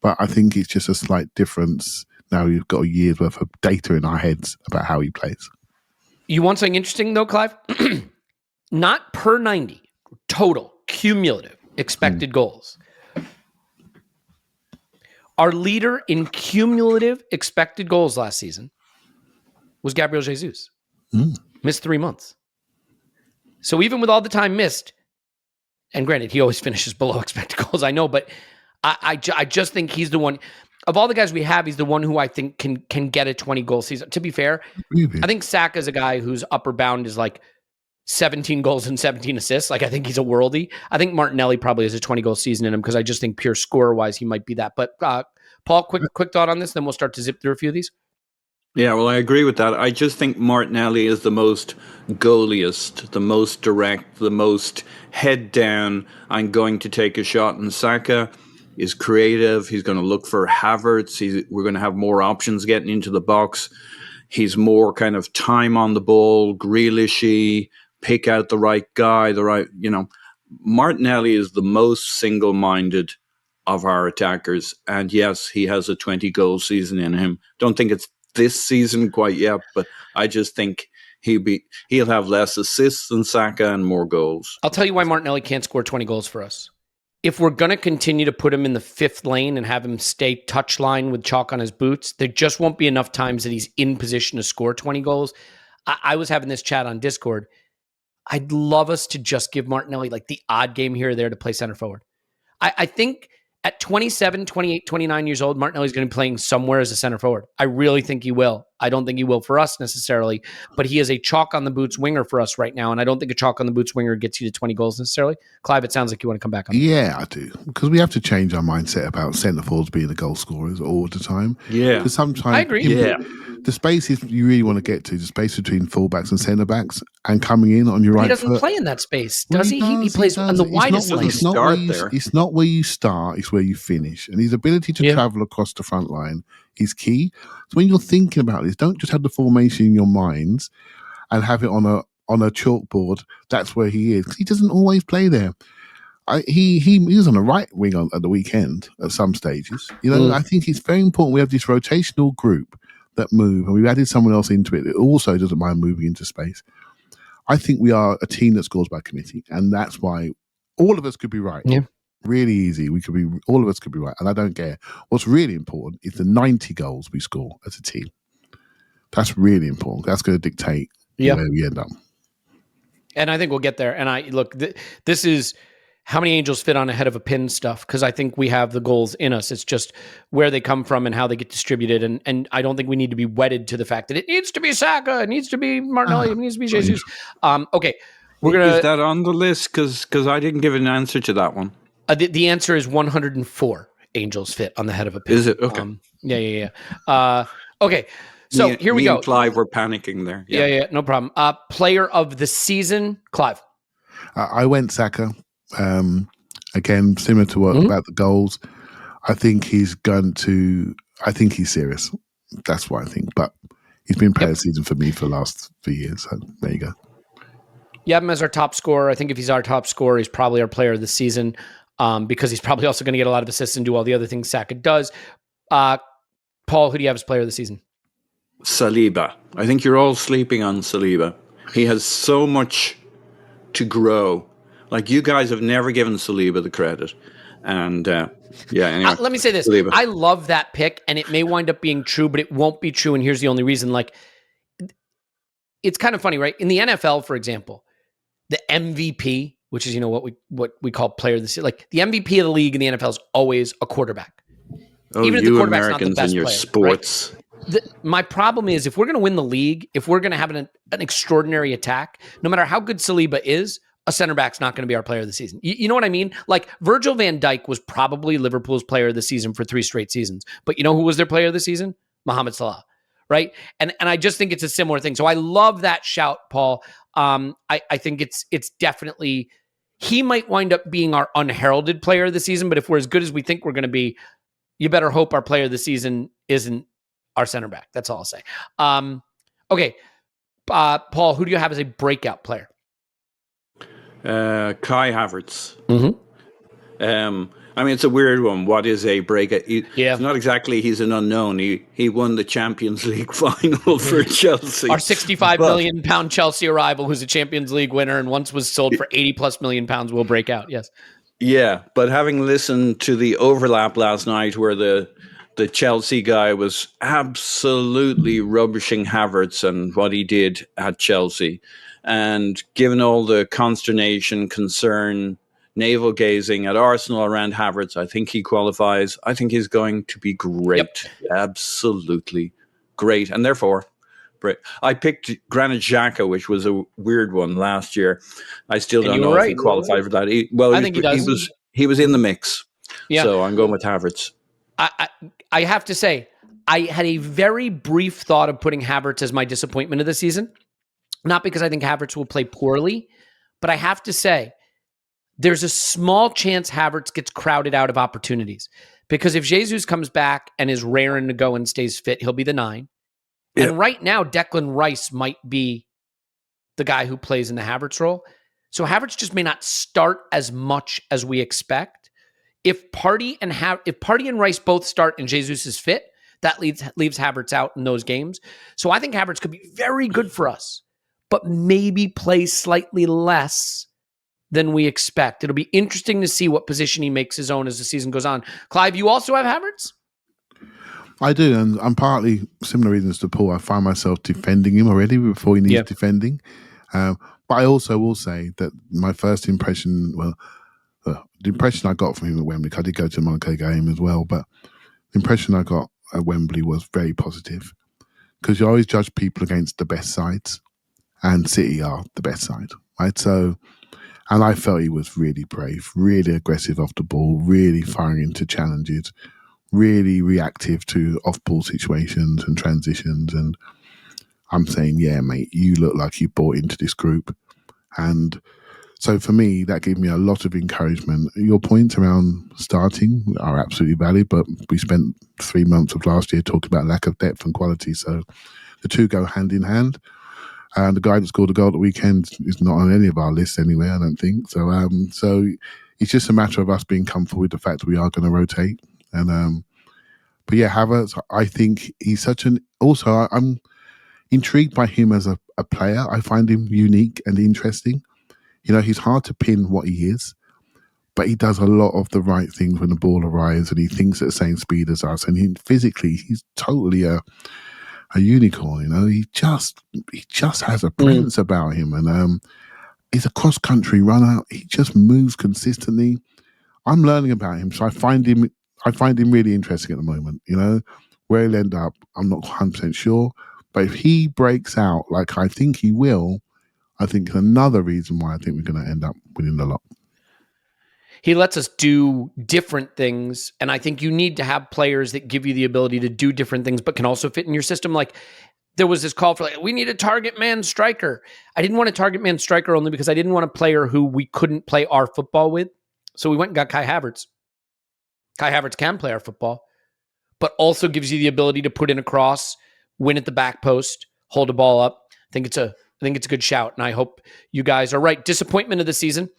but I think it's just a slight difference. Now we've got a year's worth of data in our heads about how he plays. You want something interesting though, Clive? Not per 90, total. Cumulative expected goals. Our leader in cumulative expected goals last season was Gabriel Jesus. Missed 3 months. So even with all the time missed, and granted, he always finishes below expected goals, I know, but I just think he's the one, of all the guys we have, he's the one who I think can get a 20-goal season. To be fair, I think Saka's a guy whose upper bound is like 17 goals and 17 assists. Like, I think he's a worldie. I think Martinelli probably has a 20-goal season in him because I just think pure score-wise he might be that. But Paul, quick thought on this, then we'll start to zip through a few of these. Yeah, well, I agree with that. I just think Martinelli is the most goaliest, the most direct, the most head down. I'm going to take a shot. And Saka is creative. He's going to look for Havertz. We're going to have more options getting into the box. He's more kind of time on the ball, Grealishy, pick out the right guy, Martinelli is the most single-minded of our attackers. And yes, he has a 20-goal season in him. Don't think it's this season quite yet, but I just think he'll have less assists than Saka and more goals. I'll tell you why Martinelli can't score 20 goals for us. If we're going to continue to put him in the fifth lane and have him stay touch line with chalk on his boots, there just won't be enough times that he's in position to score 20 goals. I was having this chat on Discord. I'd love us to just give Martinelli like the odd game here or there to play center forward. I think at 27, 28, 29 years old, Martinelli's going to be playing somewhere as a center forward. I really think he will. I don't think he will for us necessarily, but he is a chalk on the boots winger for us right now, and I don't think a chalk on the boots winger gets you to 20 goals necessarily. Clive, it sounds like you want to come back on that. Yeah, I do. Because we have to change our mindset about centre forwards being the goal scorers all the time. Yeah. Because sometimes I agree. The spaces you really want to get to, the space between fullbacks and centre backs, and coming in on your right foot. He doesn't play in that space, does he? He plays on the widest lane. It's not where you start, it's where you finish. And his ability to travel across the front line is key. So when you're thinking about this, don't just have the formation in your minds and have it on a chalkboard. That's where he is. He doesn't always play there. He was on the right wing at the weekend at some stages. I think it's very important we have this rotational group that move, and we've added someone else into it that also doesn't mind moving into space. I think we are a team that scores by committee, and that's why all of us could be right. Yeah. Really easy. All of us could be right, and I don't care. What's really important is the 90 goals we score as a team. That's really important. That's going to dictate where we end up. And I think we'll get there. And this is how many angels fit on a head of a pin stuff, because I think we have the goals in us. It's just where they come from and how they get distributed. And I don't think we need to be wedded to the fact that it needs to be Saka, it needs to be Martinelli, it needs to be Jesus. Okay, we're gonna. Is that on the list? Because I didn't give an answer to that one. The answer is 104 angels fit on the head of a pin. Is it? Okay. Yeah. Okay. So here we go. And Clive were panicking there. Yeah, no problem. Player of the season, Clive. I went Saka. Again, similar to what about the goals. I think he's serious. That's what I think. But he's been player of the season for me for the last few years. So there you go. You have him as our top scorer. I think if he's our top scorer, he's probably our player of the season because he's probably also going to get a lot of assists and do all the other things Saka does. Paul, who do you have as player of the season? Saliba. I think you're all sleeping on Saliba. He has so much to grow. Like, you guys have never given Saliba the credit. And anyway. Let me say this. Saliba. I love that pick, and it may wind up being true, but it won't be true. And here's the only reason. Like, it's kind of funny, right? In the NFL, for example, the MVP, which is, what we call player of the season, like the MVP of the league in the NFL is always a quarterback. Oh, even if the quarterback's Americans not the best in your player, sports. Right? My problem is, if we're going to win the league, if we're going to have an extraordinary attack, no matter how good Saliba is, a center back's not going to be our player of the season. You know what I mean? Like, Virgil van Dijk was probably Liverpool's player of the season for 3 straight seasons. But you know who was their player of the season? Mohamed Salah, right? And I just think it's a similar thing. So I love that shout, Paul. I think it's definitely, he might wind up being our unheralded player of the season, but if we're as good as we think we're going to be, you better hope our player of the season isn't our center back. That's all I'll say. Okay. Paul, who do you have as a breakout player? Kai Havertz. I mean, it's a weird one. What is a breakout? It's not exactly he's an unknown. He won the Champions League final for Chelsea. Our £65 million Chelsea arrival, who's a Champions League winner and once was sold for £80+ million, will break out. Yes. Yeah, but having listened to the overlap last night where the Chelsea guy was absolutely rubbishing Havertz and what he did at Chelsea, and given all the consternation, concern, navel-gazing at Arsenal around Havertz, I think he qualifies. I think he's going to be great. Yep. Absolutely great. And therefore, I picked Granit Xhaka, which was a weird one last year. I still don't know if he qualified for that. I think he does. He was in the mix. Yeah. So I'm going with Havertz. I have to say, I had a very brief thought of putting Havertz as my disappointment of the season. Not because I think Havertz will play poorly, but I have to say, there's a small chance Havertz gets crowded out of opportunities. Because if Jesus comes back and is raring to go and stays fit, he'll be the 9. Yeah. And right now, Declan Rice might be the guy who plays in the Havertz role. So Havertz just may not start as much as we expect. If Partey and Rice both start and Jesus is fit, that leaves Havertz out in those games. So I think Havertz could be very good for us, but maybe play slightly less than we expect. It'll be interesting to see what position he makes his own as the season goes on. Clive, you also have Havertz? I do, and I'm partly similar reasons to Paul. I find myself defending him already before he needs defending. But I also will say that my first impression, the impression I got from him at Wembley, I did go to the Monaco game as well, but the impression I got at Wembley was very positive, because you always judge people against the best sides, and City are the best side, right? So, and I felt he was really brave, really aggressive off the ball, really firing into challenges, really reactive to off-ball situations and transitions. And I'm saying, yeah, mate, you look like you bought into this group. And so for me, that gave me a lot of encouragement. Your points around starting are absolutely valid, but we spent 3 months of last year talking about lack of depth and quality. So the two go hand in hand. And the guy that scored a goal at the weekend is not on any of our lists anyway, I don't think. So so it's just a matter of us being comfortable with the fact that we are going to rotate. And but yeah, Havertz, I think he's such an... Also, I'm intrigued by him as a player. I find him unique and interesting. You know, he's hard to pin what he is, but he does a lot of the right things when the ball arrives, and he thinks at the same speed as us. And physically, he's totally a unicorn. You know, he just has a presence about him, and he's a cross country runner. He just moves consistently. I'm learning about him, so I find him really interesting at the moment. You know, where he'll end up, I'm not 100% sure, but if he breaks out like I think he will, I think it's another reason why I think we're going to end up winning the lot. He lets us do different things, and I think you need to have players that give you the ability to do different things, but can also fit in your system. Like, there was this call for, we need a target man striker. I didn't want a target man striker only because I didn't want a player who we couldn't play our football with. So we went and got Kai Havertz. Kai Havertz can play our football, but also gives you the ability to put in a cross, win at the back post, hold a ball up. I think it's a good shout, and I hope you guys are right. Disappointment of the season.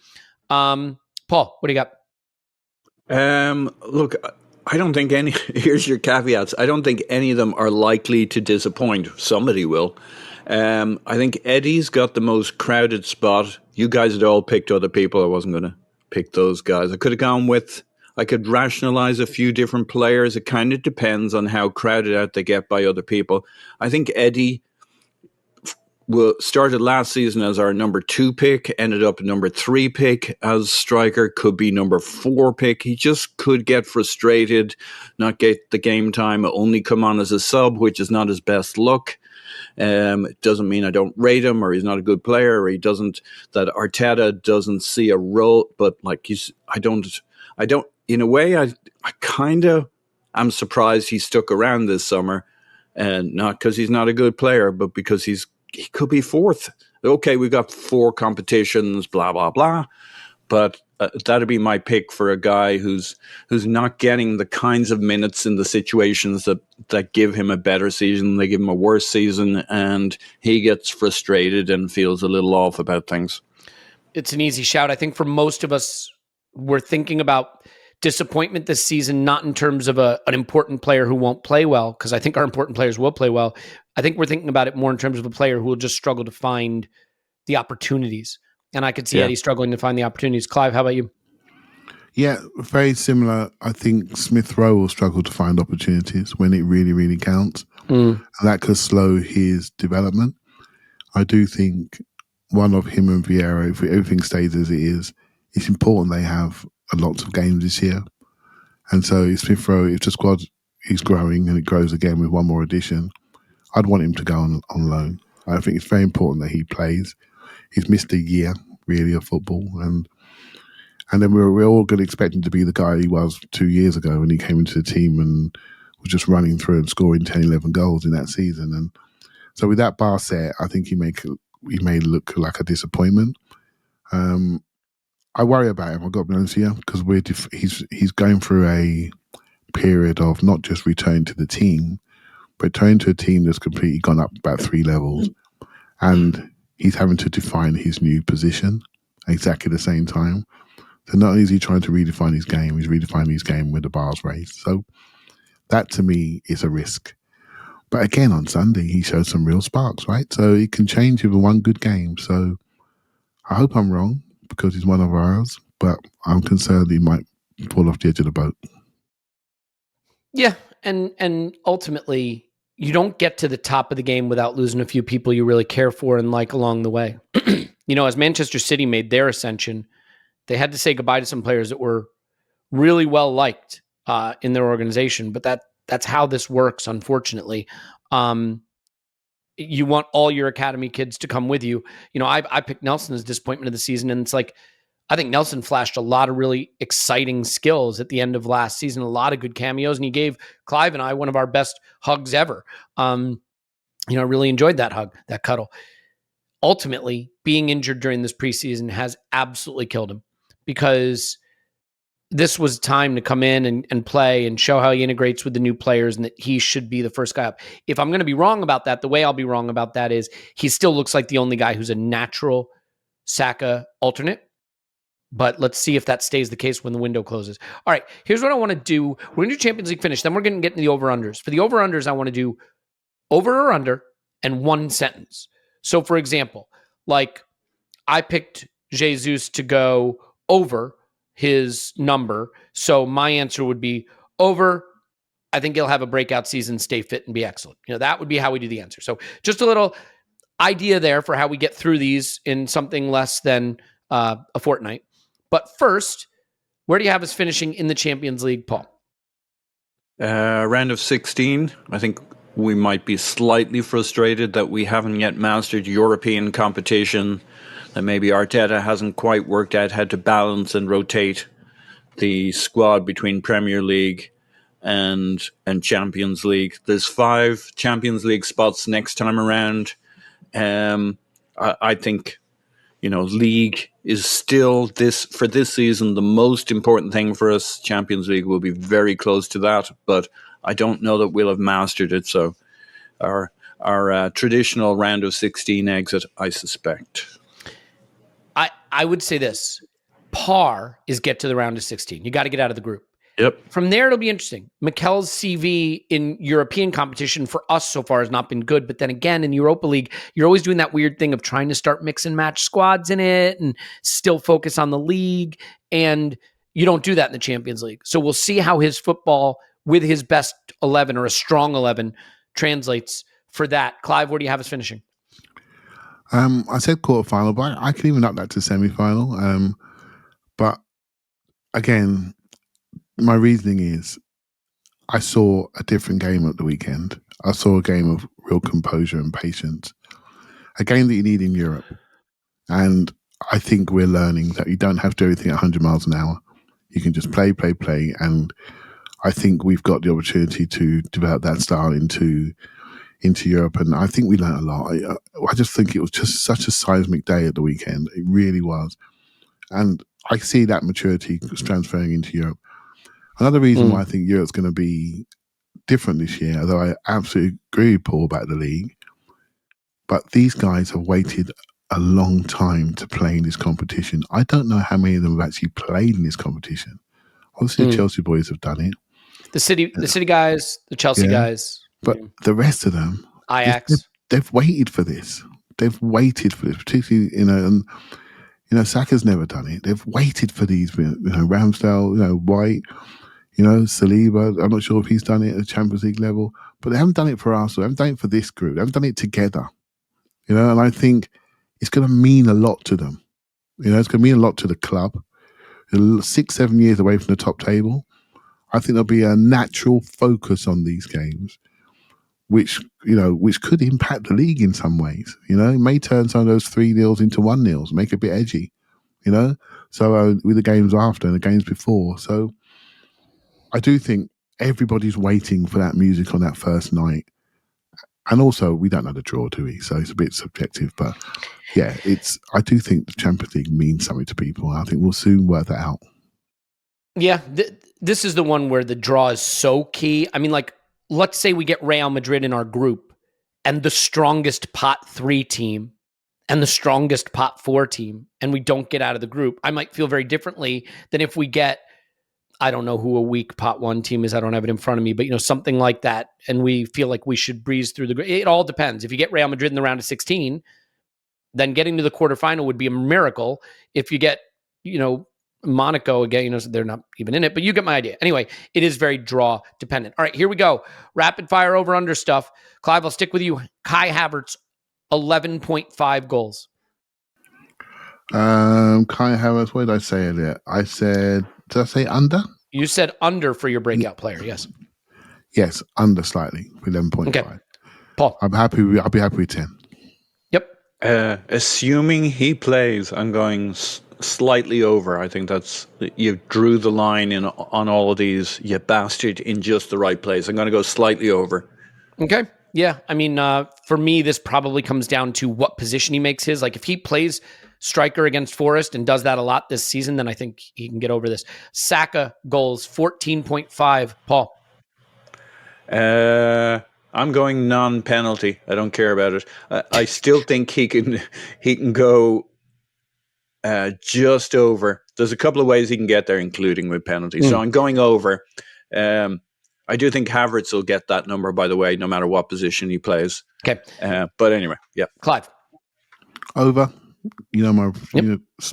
Paul, what do you got? Look, I don't think here's your caveats. I don't think any of them are likely to disappoint. Somebody will. I think Eddie's got the most crowded spot. You guys had all picked other people. I wasn't going to pick those guys. I could rationalize a few different players. It kind of depends on how crowded out they get by other people. I think Eddie started last season as our number 2 pick, ended up number 3 pick as striker, could be number 4 pick. He just could get frustrated, not get the game time, only come on as a sub, which is not his best look. It doesn't mean I don't rate him or he's not a good player or that Arteta doesn't see a role, but like I don't, in a way, I kind of am surprised he stuck around this summer, and not because he's not a good player, but because he could be 4th. Okay, we've got 4 competitions, blah, blah, blah. But that'd be my pick for a guy who's not getting the kinds of minutes in the situations that give him a better season. They give him a worse season, and he gets frustrated and feels a little off about things. It's an easy shout. I think for most of us, we're thinking about disappointment this season, not in terms of an important player who won't play well, because I think our important players will play well. I think we're thinking about it more in terms of a player who will just struggle to find the opportunities. And I could see Eddie struggling to find the opportunities. Clive, how about you? Yeah, very similar. I think Smith Rowe will struggle to find opportunities when it really, really counts. And that could slow his development. I do think one of him and Vieira, if everything stays as it is, it's important they have lots of games this year. And so Smith Rowe, if the squad is growing and it grows again with one more addition, I'd want him to go on loan. I think it's very important that he plays. He's missed a year, really, of football. And then we're all going to expect him to be the guy he was 2 years ago when he came into the team and was just running through and scoring 10, 11 goals in that season. And so with that bar set, I think he may look like a disappointment. I worry about him, I've got to be honest here, because he's going through a period of not just returning to the team, but returning to a team that's completely gone up about 3 levels. And he's having to define his new position exactly the same time. So not only is he trying to redefine his game, he's redefining his game with the bars raised. So that to me is a risk. But again, on Sunday, he showed some real sparks, right? So it can change with one good game. So I hope I'm wrong because he's one of ours, but I'm concerned he might fall off the edge of the boat. Yeah. And ultimately, you don't get to the top of the game without losing a few people you really care for and like along the way. As Manchester City made their ascension, they had to say goodbye to some players that were really well liked in their organization. But that's how this works, unfortunately. You want all your academy kids to come with you. I picked Nelson as disappointment of the season, and it's like, I think Nelson flashed a lot of really exciting skills at the end of last season, a lot of good cameos, and he gave Clive and I one of our best hugs ever. I really enjoyed that hug, that cuddle. Ultimately, being injured during this preseason has absolutely killed him, because this was time to come in and play and show how he integrates with the new players and that he should be the first guy up. If I'm going to be wrong about that, the way I'll be wrong about that is he still looks like the only guy who's a natural Saka alternate. But let's see if that stays the case when the window closes. All right, here's what I want to do. We're going to do Champions League finish. Then we're going to get into the over-unders. For the over-unders, I want to do over or under and one sentence. So, for example, like I picked Jesus to go over his number. So my answer would be over. I think he'll have a breakout season, stay fit, and be excellent. That would be how we do the answer. So just a little idea there for how we get through these in something less than a fortnight. But first, where do you have us finishing in the Champions League, Paul? Round of 16. I think we might be slightly frustrated that we haven't yet mastered European competition, that maybe Arteta hasn't quite worked out how to balance and rotate the squad between Premier League and Champions League. There's 5 Champions League spots next time around. I think league is still for this season the most important thing for us. Champions League will be very close to that, but I don't know that we'll have mastered it. So our traditional round of 16 exit, I suspect. I would say this: par is get to the round of 16. You got to get out of the group. Yep. From there, it'll be interesting. Mikel's CV in European competition for us so far has not been good. But then again, in Europa League, you're always doing that weird thing of trying to start mix and match squads in it and still focus on the league. And you don't do that in the Champions League. So we'll see how his football with his best 11 or a strong 11 translates for that. Clive, where do you have us finishing? I said quarterfinal, but I can even up that to semi-final. But again, my reasoning is I saw a different game at the weekend. I saw a game of real composure and patience, a game that you need in Europe. And I think we're learning that you don't have to do everything at 100 miles an hour. You can just play. And I think we've got the opportunity to develop that style into Europe. And I think we learned a lot. I just think it was just such a seismic day at the weekend. It really was. And I see that maturity transferring into Europe. Another reason why I think Europe's going to be different this year, although I absolutely agree with Paul about the league, but these guys have waited a long time to play in this competition. I don't know how many of them have actually played in this competition. Obviously, the Chelsea boys have done it. The City guys, the Chelsea guys. But the rest of them, Ajax, they've waited for this. They've waited for this, particularly, Saka's never done it. They've waited for these, Ramsdale, White, Saliba. I'm not sure if he's done it at the Champions League level, but they haven't done it for Arsenal. They haven't done it for this group. They haven't done it together, and I think it's going to mean a lot to them. It's going to mean a lot to the club. 6-7 years away from the top table, I think there'll be a natural focus on these games which could impact the league in some ways. It may turn some of those 3-0 into 1-0, make it a bit edgy. So with the games after and the games before. So I do think everybody's waiting for that music on that first night. And also, we don't know the draw, do we? So it's a bit subjective. But yeah, I do think the Champions League means something to people. I think we'll soon work that out. Yeah, this is the one where the draw is so key. I mean, like, let's say we get Real Madrid in our group and the strongest pot 3 team and the strongest pot 4 team, and we don't get out of the group. I might feel very differently than if we get, I don't know who a weak pot 1 team is. I don't have it in front of me, but something like that. And we feel like we should breeze through the group. It all depends. If you get Real Madrid in the round of 16, then getting to the quarterfinal would be a miracle. If you get, Monaco again, they're not even in it, but you get my idea. Anyway, it is very draw dependent. All right, here we go. Rapid fire over under stuff. Clive, I'll stick with you. Kai Havertz, 11.5 goals. Kai Havertz, what did I say earlier? Did I say under? You said under for your breakout player, yes. Yes, under slightly, 11.5. Okay. Paul. I'll be happy with 10. Yep. Assuming he plays, I'm going slightly over. I think you drew the line on all of these, you bastard, in just the right place. I'm going to go slightly over. Okay. Yeah. I mean, for me, this probably comes down to what position he makes his. Like, if he plays striker against Forest and does that a lot this season, then I think he can get over this. Saka goals, 14.5. Paul. I'm going non-penalty. I don't care about it. I still think he can go just over. There's a couple of ways he can get there, including with penalties. So I'm going over. I do think Havertz will get that number, by the way, no matter what position he plays. Okay. But anyway, yeah. Clive. Over. My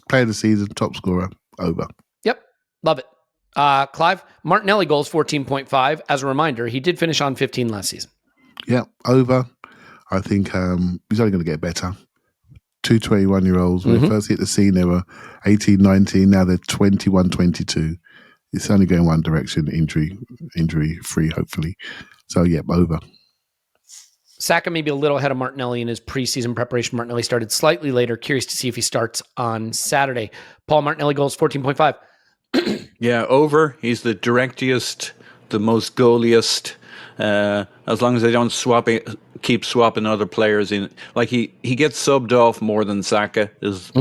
player of the season, top scorer, over. Yep. Love it. Clive, Martinelli goals 14.5. As a reminder, he did finish on 15 last season. Yeah, over. I think he's only going to get better. 2 21-year-olds, when they first hit the scene, they were 18, 19. Now they're 21, 22. It's only going one direction, injury free, hopefully. So, yeah, over. Saka maybe a little ahead of Martinelli in his preseason preparation. Martinelli started slightly later. Curious to see if he starts on Saturday. Paul, Martinelli goals 14.5. Yeah, over. He's the directiest, the most goaliest. As long as they don't keep swapping other players in. Like, he gets subbed off more than Saka is,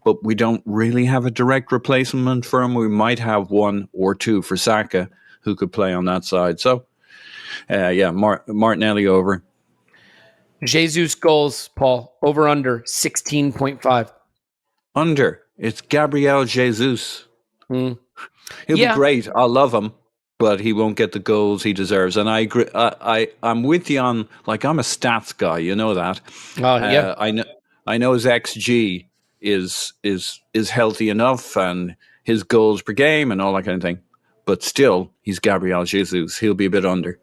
but we don't really have a direct replacement for him. We might have 1 or 2 for Saka who could play on that side. So, Martinelli over. Jesus goals, Paul, over under 16.5. Under. It's Gabriel Jesus. He'll be great. I'll love him, but he won't get the goals he deserves. And I agree. I'm with you on, like, I'm a stats guy. You know that. Yeah. I know his XG is healthy enough, and his goals per game and all that kind of thing. But still, he's Gabriel Jesus. He'll be a bit under.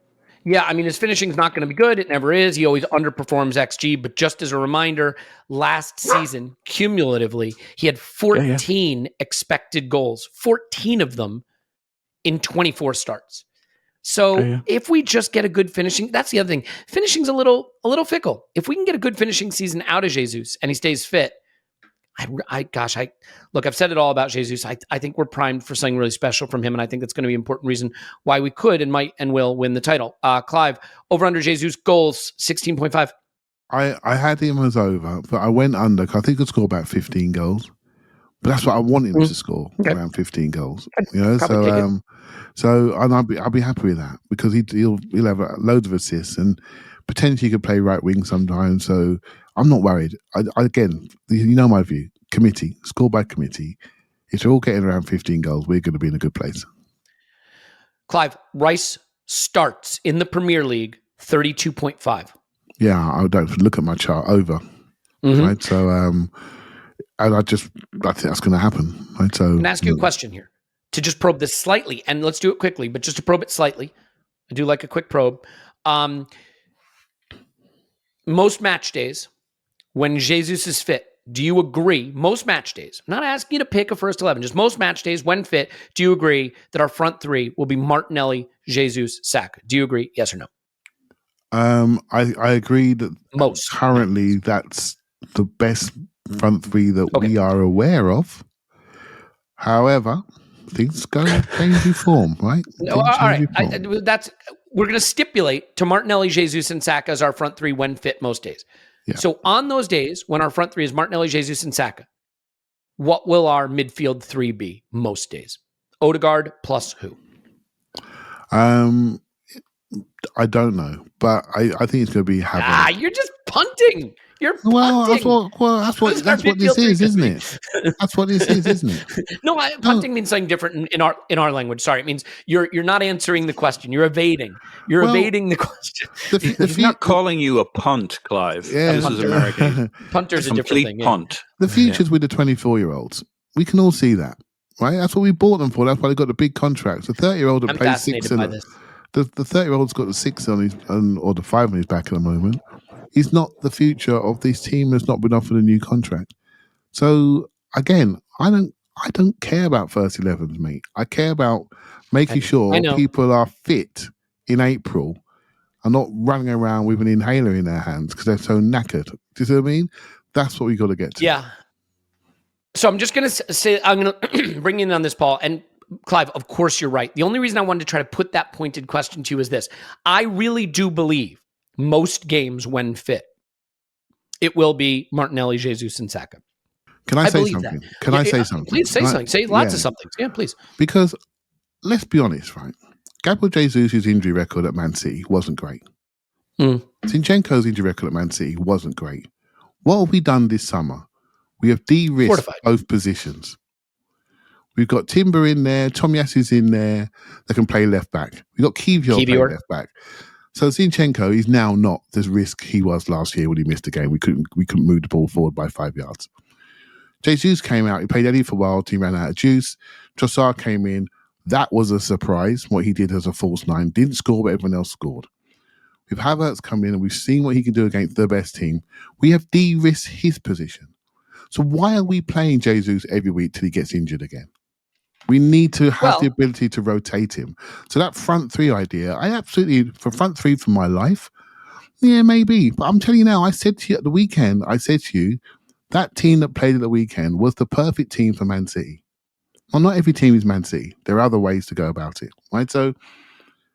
Yeah, I mean, his finishing's not going to be good. It never is. He always underperforms XG. But just as a reminder, last season, cumulatively, he had 14 expected goals, 14 of them in 24 starts. So if we just get a good finishing, that's the other thing. Finishing's a little fickle. If we can get a good finishing season out of Jesus and he stays fit, look, I've said it all about Jesus. I think we're primed for something really special from him, and I think that's going to be an important reason why we could and might and will win the title. Clive, over under Jesus goals, 16.5. I had him as over, but I went under. I think he could score about 15 goals. But that's what I want him to score, around 15 goals. So I'll be happy with that, because he'll have loads of assists and potentially he could play right wing sometimes. So I'm not worried. Again, my view. Committee, score by committee. If they're all getting around 15 goals, we're going to be in a good place. Clive, Rice starts in the Premier League 32.5. Yeah, I don't look at my chart over. Right, so I think that's going to happen. Right, so I'm going to ask you a question here to just probe this slightly, and let's do it quickly. But just to probe it slightly, I do like a quick probe. Most match days, when Jesus is fit, do you agree, most match days, I'm not asking you to pick a first 11, just most match days, when fit, do you agree that our front three will be Martinelli, Jesus, Saka? Do you agree? Yes or no? I agree that Most. currently that's the best front three that we are aware of. However, things change in form, right? No, all right. We're going to stipulate to Martinelli, Jesus, and Saka as our front three when fit most days. Yeah. So on those days when our front three is Martinelli, Jesus, and Saka, what will our midfield three be most days? Odegaard plus who? I don't know, but I think it's going to be Havertz. You're just punting. You're punting. That's what this is, isn't it? That's what this is, isn't it? No, punting means something different in our language. Sorry, it means you're not answering the question. You're evading. You're evading the question. He's not calling you a punt, Clive. Yeah, this is American. Punter's a different thing. Punt. The future's with the 24-year-olds. We can all see that, right? That's what we bought them for. That's why they got the big contracts. The 30-year-old that plays six in it. The 30-year-old's got the 6 on his, or the 5 on his back at the moment. He's not the future of this team that's not been offered a new contract. So again, I don't care about first 11s, mate. I care about making sure people are fit in April and not running around with an inhaler in their hands because they're so knackered. Do you see what I mean? That's what we got to get to. Yeah. So I'm just going to say, I'm going to bring in on this, Paul. And Clive, of course you're right. The only reason I wanted to try to put that pointed question to you is this. I really do believe most games when fit, it will be Martinelli, Jesus, and Saka. Can I say something? Can I say something? Please say something. Say lots of something. Yeah, please. Because let's be honest, right? Gabriel Jesus' injury record at Man City wasn't great. Zinchenko's injury record at Man City wasn't great. What have we done this summer? We have de-risked both positions. We've got Timber in there, Tomiyasu's in there that can play left back. We've got Kivior playing left back. So Zinchenko is now not the risk he was last year when he missed a game. We couldn't move the ball forward by 5 yards. Jesus came out, he played Eddie for a while, he ran out of juice. Trossard came in. That was a surprise, what he did as a false 9. Didn't score, but everyone else scored. With Havertz come in and we've seen what he can do against the best team, we have de-risked his position. So why are we playing Jesus every week till he gets injured again? We need to have the ability to rotate him. So that front three idea, for front three for my life, yeah, maybe. But I'm telling you now, I said to you at the weekend, that team that played at the weekend was the perfect team for Man City. Well, not every team is Man City. There are other ways to go about it, right? So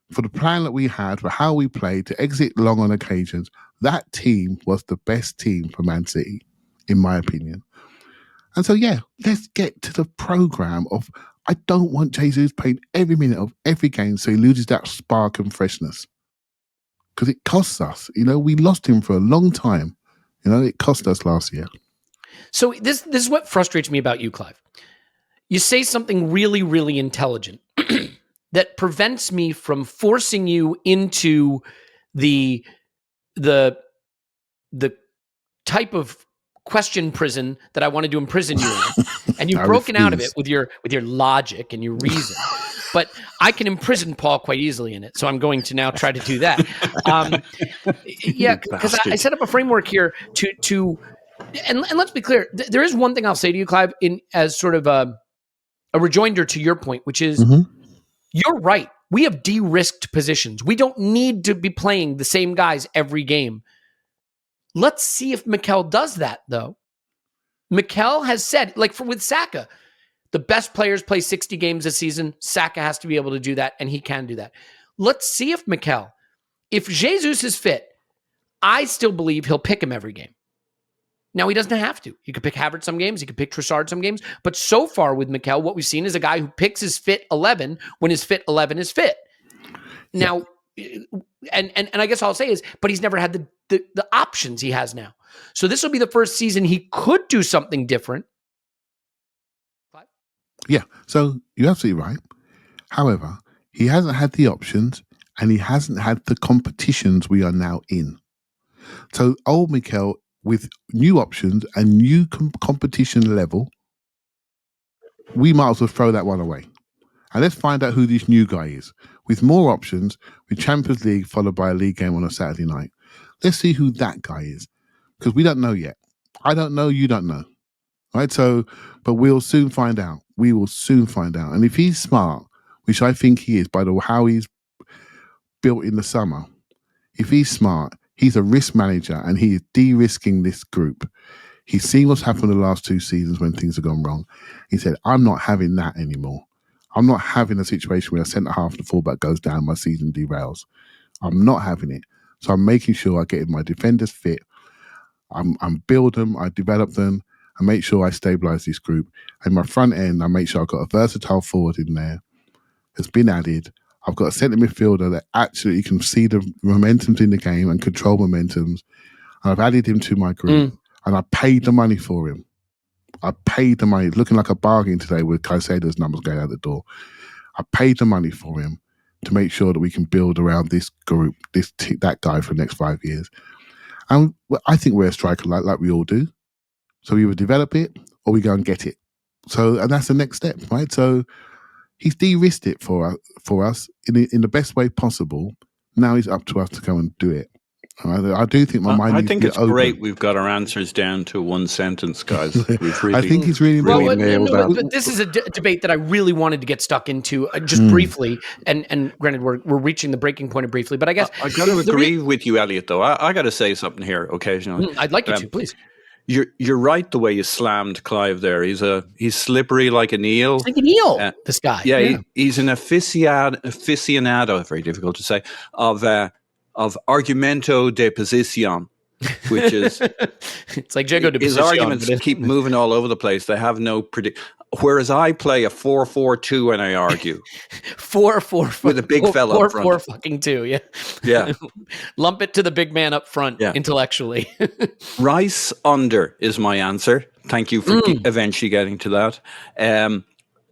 for the plan that we had, for how we played, to exit long on occasions, that team was the best team for Man City, in my opinion. And so, yeah, let's get to the program of, I don't want Jesus playing every minute of every game so he loses that spark and freshness. Because it costs us. We lost him for a long time. It cost us last year. So this is what frustrates me about you, Clive. You say something really, really intelligent that prevents me from forcing you into the type of question prison that I wanted to imprison you in. And you've broken out of it with your logic and your reason. But I can imprison Paul quite easily in it. So I'm going to now try to do that. Because I set up a framework here to and let's be clear. There is one thing I'll say to you, Clive, as sort of a rejoinder to your point, which is you're right. We have de-risked positions. We don't need to be playing the same guys every game. Let's see if Mikel does that, though. Mikel has said, with Saka, the best players play 60 games a season. Saka has to be able to do that, and he can do that. Let's see if if Jesus is fit, I still believe he'll pick him every game. Now, he doesn't have to. He could pick Havertz some games. He could pick Trossard some games. But so far with Mikel, what we've seen is a guy who picks his fit 11 when his fit 11 is fit. Now, and I guess all I'll say is, but he's never had the options he has now. So this will be the first season he could do something different. Yeah, so you're absolutely right. However, he hasn't had the options and he hasn't had the competitions we are now in. So old Mikel, with new options and new competition level, we might as well throw that one away. And let's find out who this new guy is. With more options, with Champions League followed by a league game on a Saturday night. Let's see who that guy is. Because we don't know yet. I don't know, you don't know. Right? So, but we'll soon find out. We will soon find out. And if he's smart, which I think he is, by the way, how he's built in the summer, if he's smart, he's a risk manager and he is de-risking this group. He's seen what's happened the last 2 seasons when things have gone wrong. He said, I'm not having that anymore. I'm not having a situation where a centre-half and the fullback goes down, my season derails. I'm not having it. So I'm making sure I get my defenders fit. I'm build them, I develop them, I make sure I stabilise this group. And my front end, I make sure I've got a versatile forward in there that's been added. I've got a centre midfielder that actually can see the momentums in the game and control momentums. And I've added him to my group and I paid the money for him. I paid the money, looking like a bargain today with Caicedo's numbers going out the door. I paid the money for him to make sure that we can build around this group, that guy for the next 5 years. And I think we're a striker like we all do. So we either develop it or we go and get it. So, and that's the next step, right? So he's de-risked it for us in the best way possible. Now it's up to us to go and do it. I do think my mind. I think it's open. Great. We've got our answers down to one sentence, guys. We've really, I think it's really nailed that. But this is a debate that I really wanted to get stuck into just briefly. And granted, we're reaching the breaking point of briefly. But I guess I got to agree with you, Elliot. Though I got to say something here occasionally. I'd like you to, please. You're right the way you slammed Clive there. He's slippery like an eel. It's like an eel. This guy. Yeah. He's an aficionado. Very difficult to say of argumento de posición, which is it's like Jago de his posición, arguments keep moving all over the place. They have no whereas I play a 4-4-2 and I argue 4-4 with a big fella up front. 4-4-2, yeah. Lump it to the big man up front intellectually. Rice under is my answer. Thank you for eventually getting to that.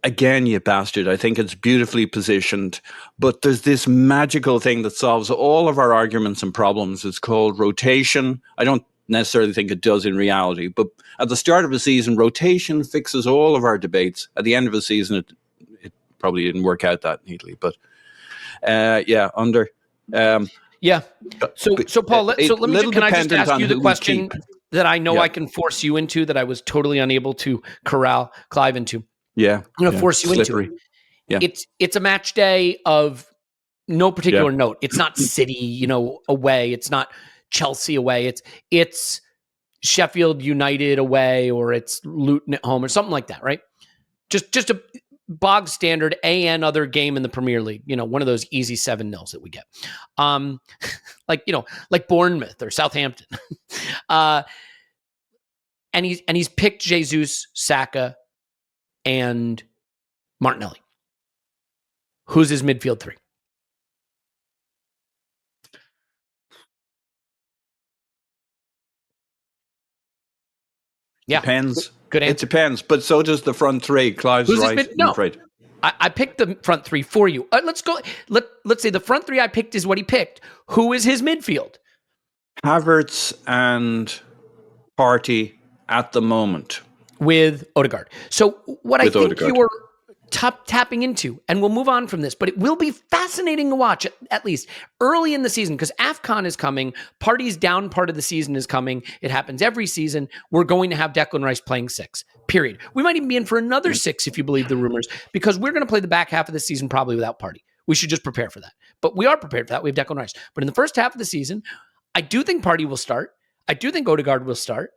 Again, you bastard. I think it's beautifully positioned, but there's this magical thing that solves all of our arguments and problems. It's called rotation. I don't necessarily think it does in reality, but at the start of a season, rotation fixes all of our debates. At the end of a season, it probably didn't work out that neatly, but under. So Paul, let me. Can I just ask you the question that I know I can force you into that I was totally unable to corral Clive into? Yeah, I'm going to force you into it. Yeah. It's a match day of no particular note. It's not City, away. It's not Chelsea away. It's Sheffield United away, or it's Luton at home, or something like that, right? Just a bog standard other game in the Premier League. One of those easy 7-0s that we get, like Bournemouth or Southampton. And he's picked Jesus, Saka, and Martinelli. Who's his midfield three? Yeah. Depends. Good answer. It depends, but so does the front three. Clive's right. No. I'm afraid. I picked the front three for you. Let's go. Let's say the front three I picked is what he picked. Who is his midfield? Havertz and Partey at the moment. With Odegaard. So what I think you're tapping into, and we'll move on from this, but it will be fascinating to watch, at least early in the season, because AFCON is coming. Partey's down part of the season is coming. It happens every season. We're going to have Declan Rice playing 6, period. We might even be in for another 6 if you believe the rumors, because we're going to play the back half of the season probably without Partey. We should just prepare for that. But we are prepared for that. We have Declan Rice. But in the first half of the season, I do think Partey will start. I do think Odegaard will start.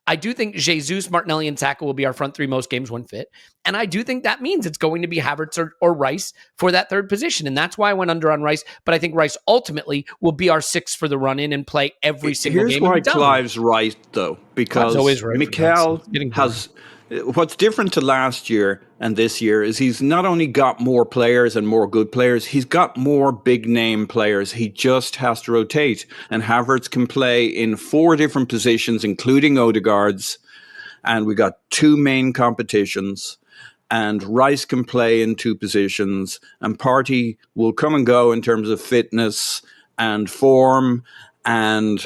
I do think Jesus, Martinelli, and Saka will be our front three most games when fit. And I do think that means it's going to be Havertz or Rice for that third position. And that's why I went under on Rice. But I think Rice ultimately will be our 6 for the run-in and play every single game. Here's why Clive's right, though. Because Mikel has... What's different to last year and this year is he's not only got more players and more good players, he's got more big-name players. He just has to rotate. And Havertz can play in 4 different positions, including Odegaard's. And we got 2 main competitions. And Rice can play in 2 positions. And Partey will come and go in terms of fitness and form. And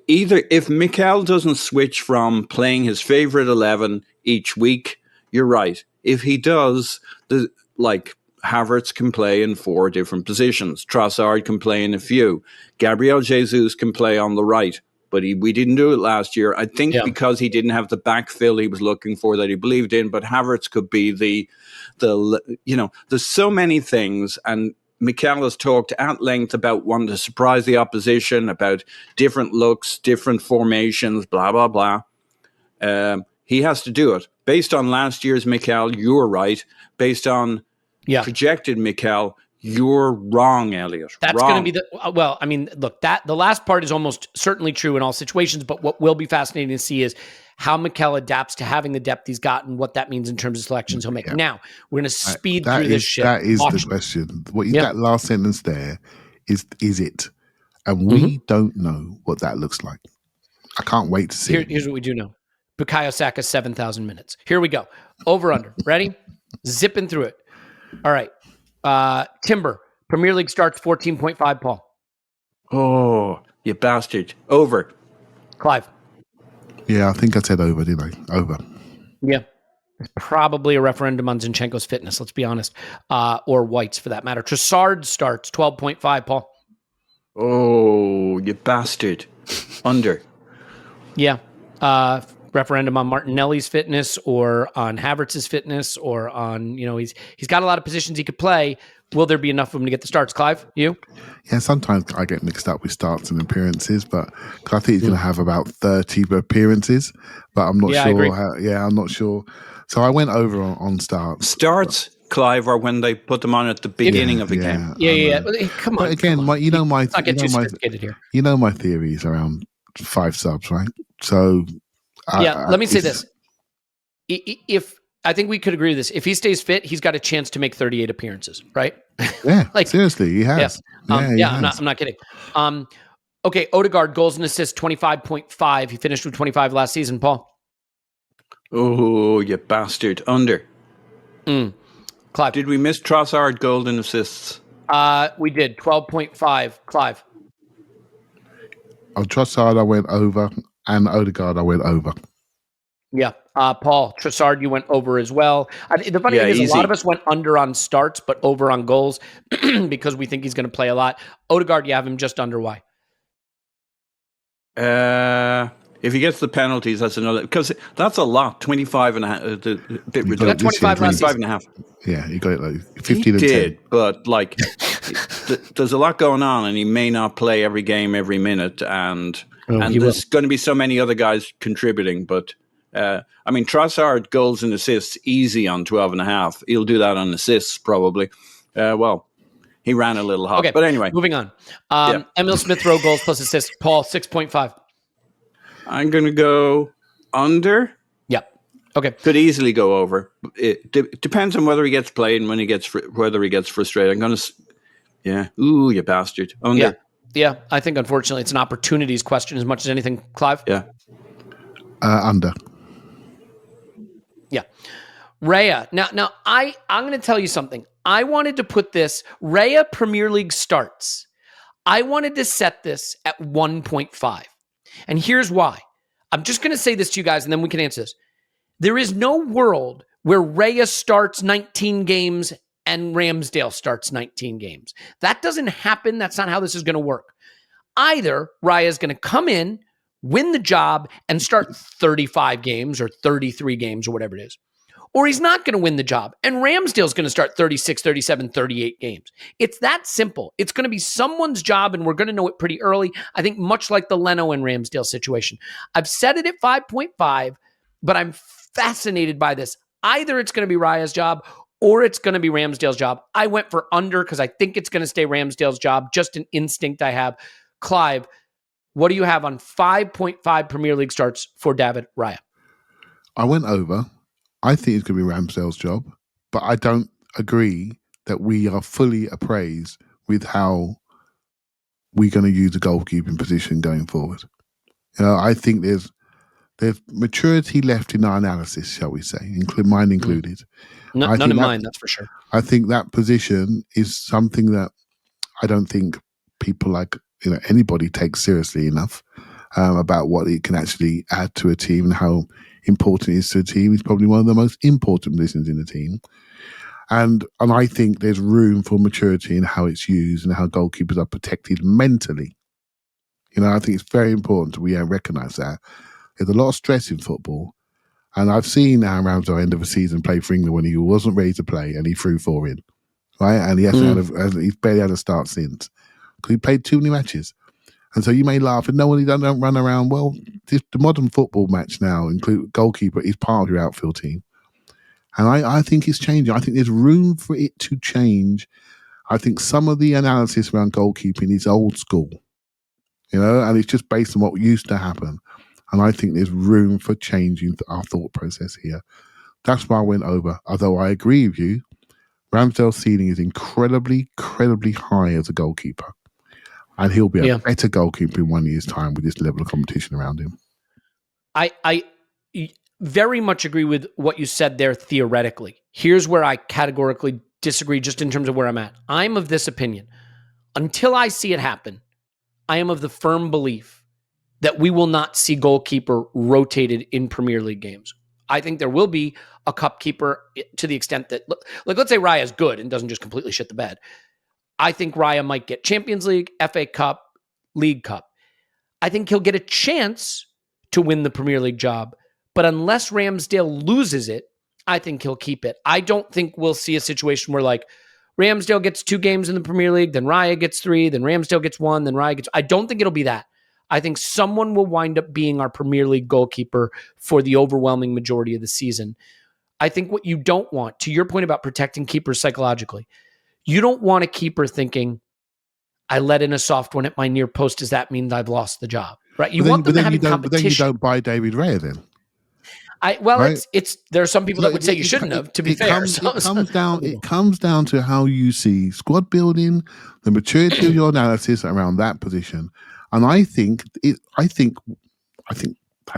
either if Mikel doesn't switch from playing his favorite 11 each week, you're right. If he does, Havertz can play in 4 different positions. Trossard can play in a few. Gabriel Jesus can play on the right, but we didn't do it last year. I think because he didn't have the backfill he was looking for that he believed in. But Havertz could be there's so many things, and Mikel has talked at length about wanting to surprise the opposition, about different looks, different formations, blah, blah, blah. He has to do it. Based on last year's Mikel, you're right. Based on projected Mikel, you're wrong, Elliot. That's going to be well, I mean, look, the last part is almost certainly true in all situations, but what will be fascinating to see is how Mikel adapts to having the depth he's got and what that means in terms of selections he'll make. Yeah. Now, we're going to speed through this shit. That is the question. That last sentence there is it? And we don't know what that looks like. I can't wait to see. Here's what we do know. Bukayo Saka, 7,000 minutes. Here we go. Over, under. Ready? Zipping through it. All right. Timber. Premier League starts 14.5, Paul. Oh, you bastard. Over. Clive. Yeah, I think I said over, didn't I? Over. Yeah. It's probably a referendum on Zinchenko's fitness, let's be honest. Or White's, for that matter. Trossard starts 12.5, Paul. Oh, you bastard. Under. Yeah. Referendum on Martinelli's fitness or on Havertz's fitness or on, he's got a lot of positions he could play. Will there be enough of him to get the starts? Clive, you? Yeah, sometimes I get mixed up with starts and appearances, but I think he's going to have about 30 appearances, but I'm not sure. I'm not sure. So I went over on starts. Starts, Clive, are when they put them on at the beginning of a game. Yeah. Come on. But again, here. My theories around 5 subs, right? So let me say this. If I think we could agree with this. If he stays fit, he's got a chance to make 38 appearances, right? Yeah, seriously, he has. Yeah. I'm not kidding. Okay, Odegaard, goals and assists, 25.5. He finished with 25 last season, Paul. Oh, you bastard. Under. Clive. Did we miss Trossard, goals and assists? We did, 12.5. Clive. On Trossard, I went over, and Odegaard, I went over. Yeah. Paul, Trossard, you went over as well. The funny thing is, a lot of us went under on starts, but over on goals because we think he's going to play a lot. Odegaard, you have him just under. Why? If he gets the penalties, that's another, because that's a lot. 25 and a half. A bit ridiculous. 25 and a half. Yeah, he got it like 15 he and did, 10. But like, there's a lot going on, and he may not play every game, every minute, and there's going to be so many other guys contributing. But I mean, Trossard, goals and assists, easy on 12 and a half. He'll do that on assists probably. He ran a little hot. Okay, but anyway. Moving on. Emil Smith-Rowe, goals plus assists. Paul, 6.5. I'm going to go under. Yeah. Okay. Could easily go over. It depends on whether he gets played and whether he gets frustrated. I'm going to, ooh, you bastard. Under. Yeah. I think unfortunately it's an opportunities question as much as anything. Clive? Yeah. Under. Yeah. Raya. Now I'm going to tell you something. I wanted to put this Raya Premier League starts. I wanted to set this at 1.5. And here's why. I'm just going to say this to you guys, and then we can answer this. There is no world where Raya starts 19 games and Ramsdale starts 19 games. That doesn't happen. That's not how this is going to work. Either Raya is going to come in, win the job, and start 35 games or 33 games or whatever it is. Or he's not going to win the job, and Ramsdale's going to start 36, 37, 38 games. It's that simple. It's going to be someone's job, and we're going to know it pretty early. I think much like the Leno and Ramsdale situation. I've set it at 5.5, but I'm fascinated by this. Either it's going to be Raya's job or it's going to be Ramsdale's job. I went for under because I think it's going to stay Ramsdale's job, just an instinct I have. Clive, what do you have on 5.5 Premier League starts for David Raya? I went over. I think it's going to be Ramsdale's job, but I don't agree that we are fully appraised with how we're going to use the goalkeeping position going forward. I think there's maturity left in our analysis, shall we say, mine included. None of mine, that's for sure. I think that position is something that I don't think people like anybody takes seriously enough about what it can actually add to a team and how important it is to a team. It's probably one of the most important positions in the team. And I think there's room for maturity in how it's used and how goalkeepers are protected mentally. I think it's very important we recognise that. There's a lot of stress in football. And I've seen Aaron Ramsdale end of a season play for England when he wasn't ready to play and he threw 4 in. right? And he hasn't he's barely had a start since because he played too many matches. And so you may laugh, and no one don't run around. Well, the modern football match now include goalkeeper is part of your outfield team. And I think it's changing. I think there's room for it to change. I think some of the analysis around goalkeeping is old school, and it's just based on what used to happen. And I think there's room for changing our thought process here. That's why I went over. Although I agree with you, Ramsdale's ceiling is incredibly, incredibly high as a goalkeeper. And he'll be a better goalkeeper in 1 year's time with this level of competition around him. I very much agree with what you said there theoretically. Here's where I categorically disagree just in terms of where I'm at. I'm of this opinion. Until I see it happen, I am of the firm belief that we will not see goalkeeper rotated in Premier League games. I think there will be a cup keeper to the extent that, like, let's say Raya's good and doesn't just completely shit the bed. I think Raya might get Champions League, FA Cup, League Cup. I think he'll get a chance to win the Premier League job, but unless Ramsdale loses it, I think he'll keep it. I don't think we'll see a situation where, like, Ramsdale gets 2 games in the Premier League, then Raya gets 3, then Ramsdale gets 1, then Raya gets... I don't think it'll be that. I think someone will wind up being our Premier League goalkeeper for the overwhelming majority of the season. I think what you don't want, to your point about protecting keepers psychologically, you don't want a keeper thinking, I let in a soft one at my near post. Does that mean I've lost the job? Right? You want them to have competition. But then you don't buy David Raya then. Right? It's there are some people that would say you shouldn't have, to be fair. It comes down to how you see squad building, the maturity of your analysis around that position. And I think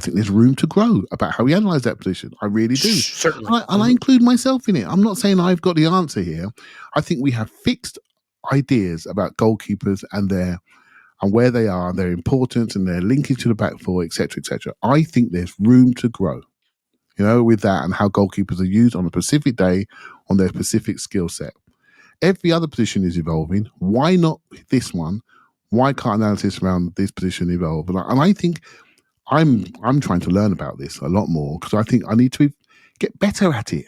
there's room to grow about how we analyze that position. I really do. Certainly. And I include myself in it. I'm not saying I've got the answer here. I think we have fixed ideas about goalkeepers and where they are, their importance and their linkage to the back four, etc., etc. I think there's room to grow, with that and how goalkeepers are used on a specific day on their specific skill set. Every other position is evolving. Why not this one? Why can't analysis around this position evolve? And I think I'm trying to learn about this a lot more because I think I need to get better at it.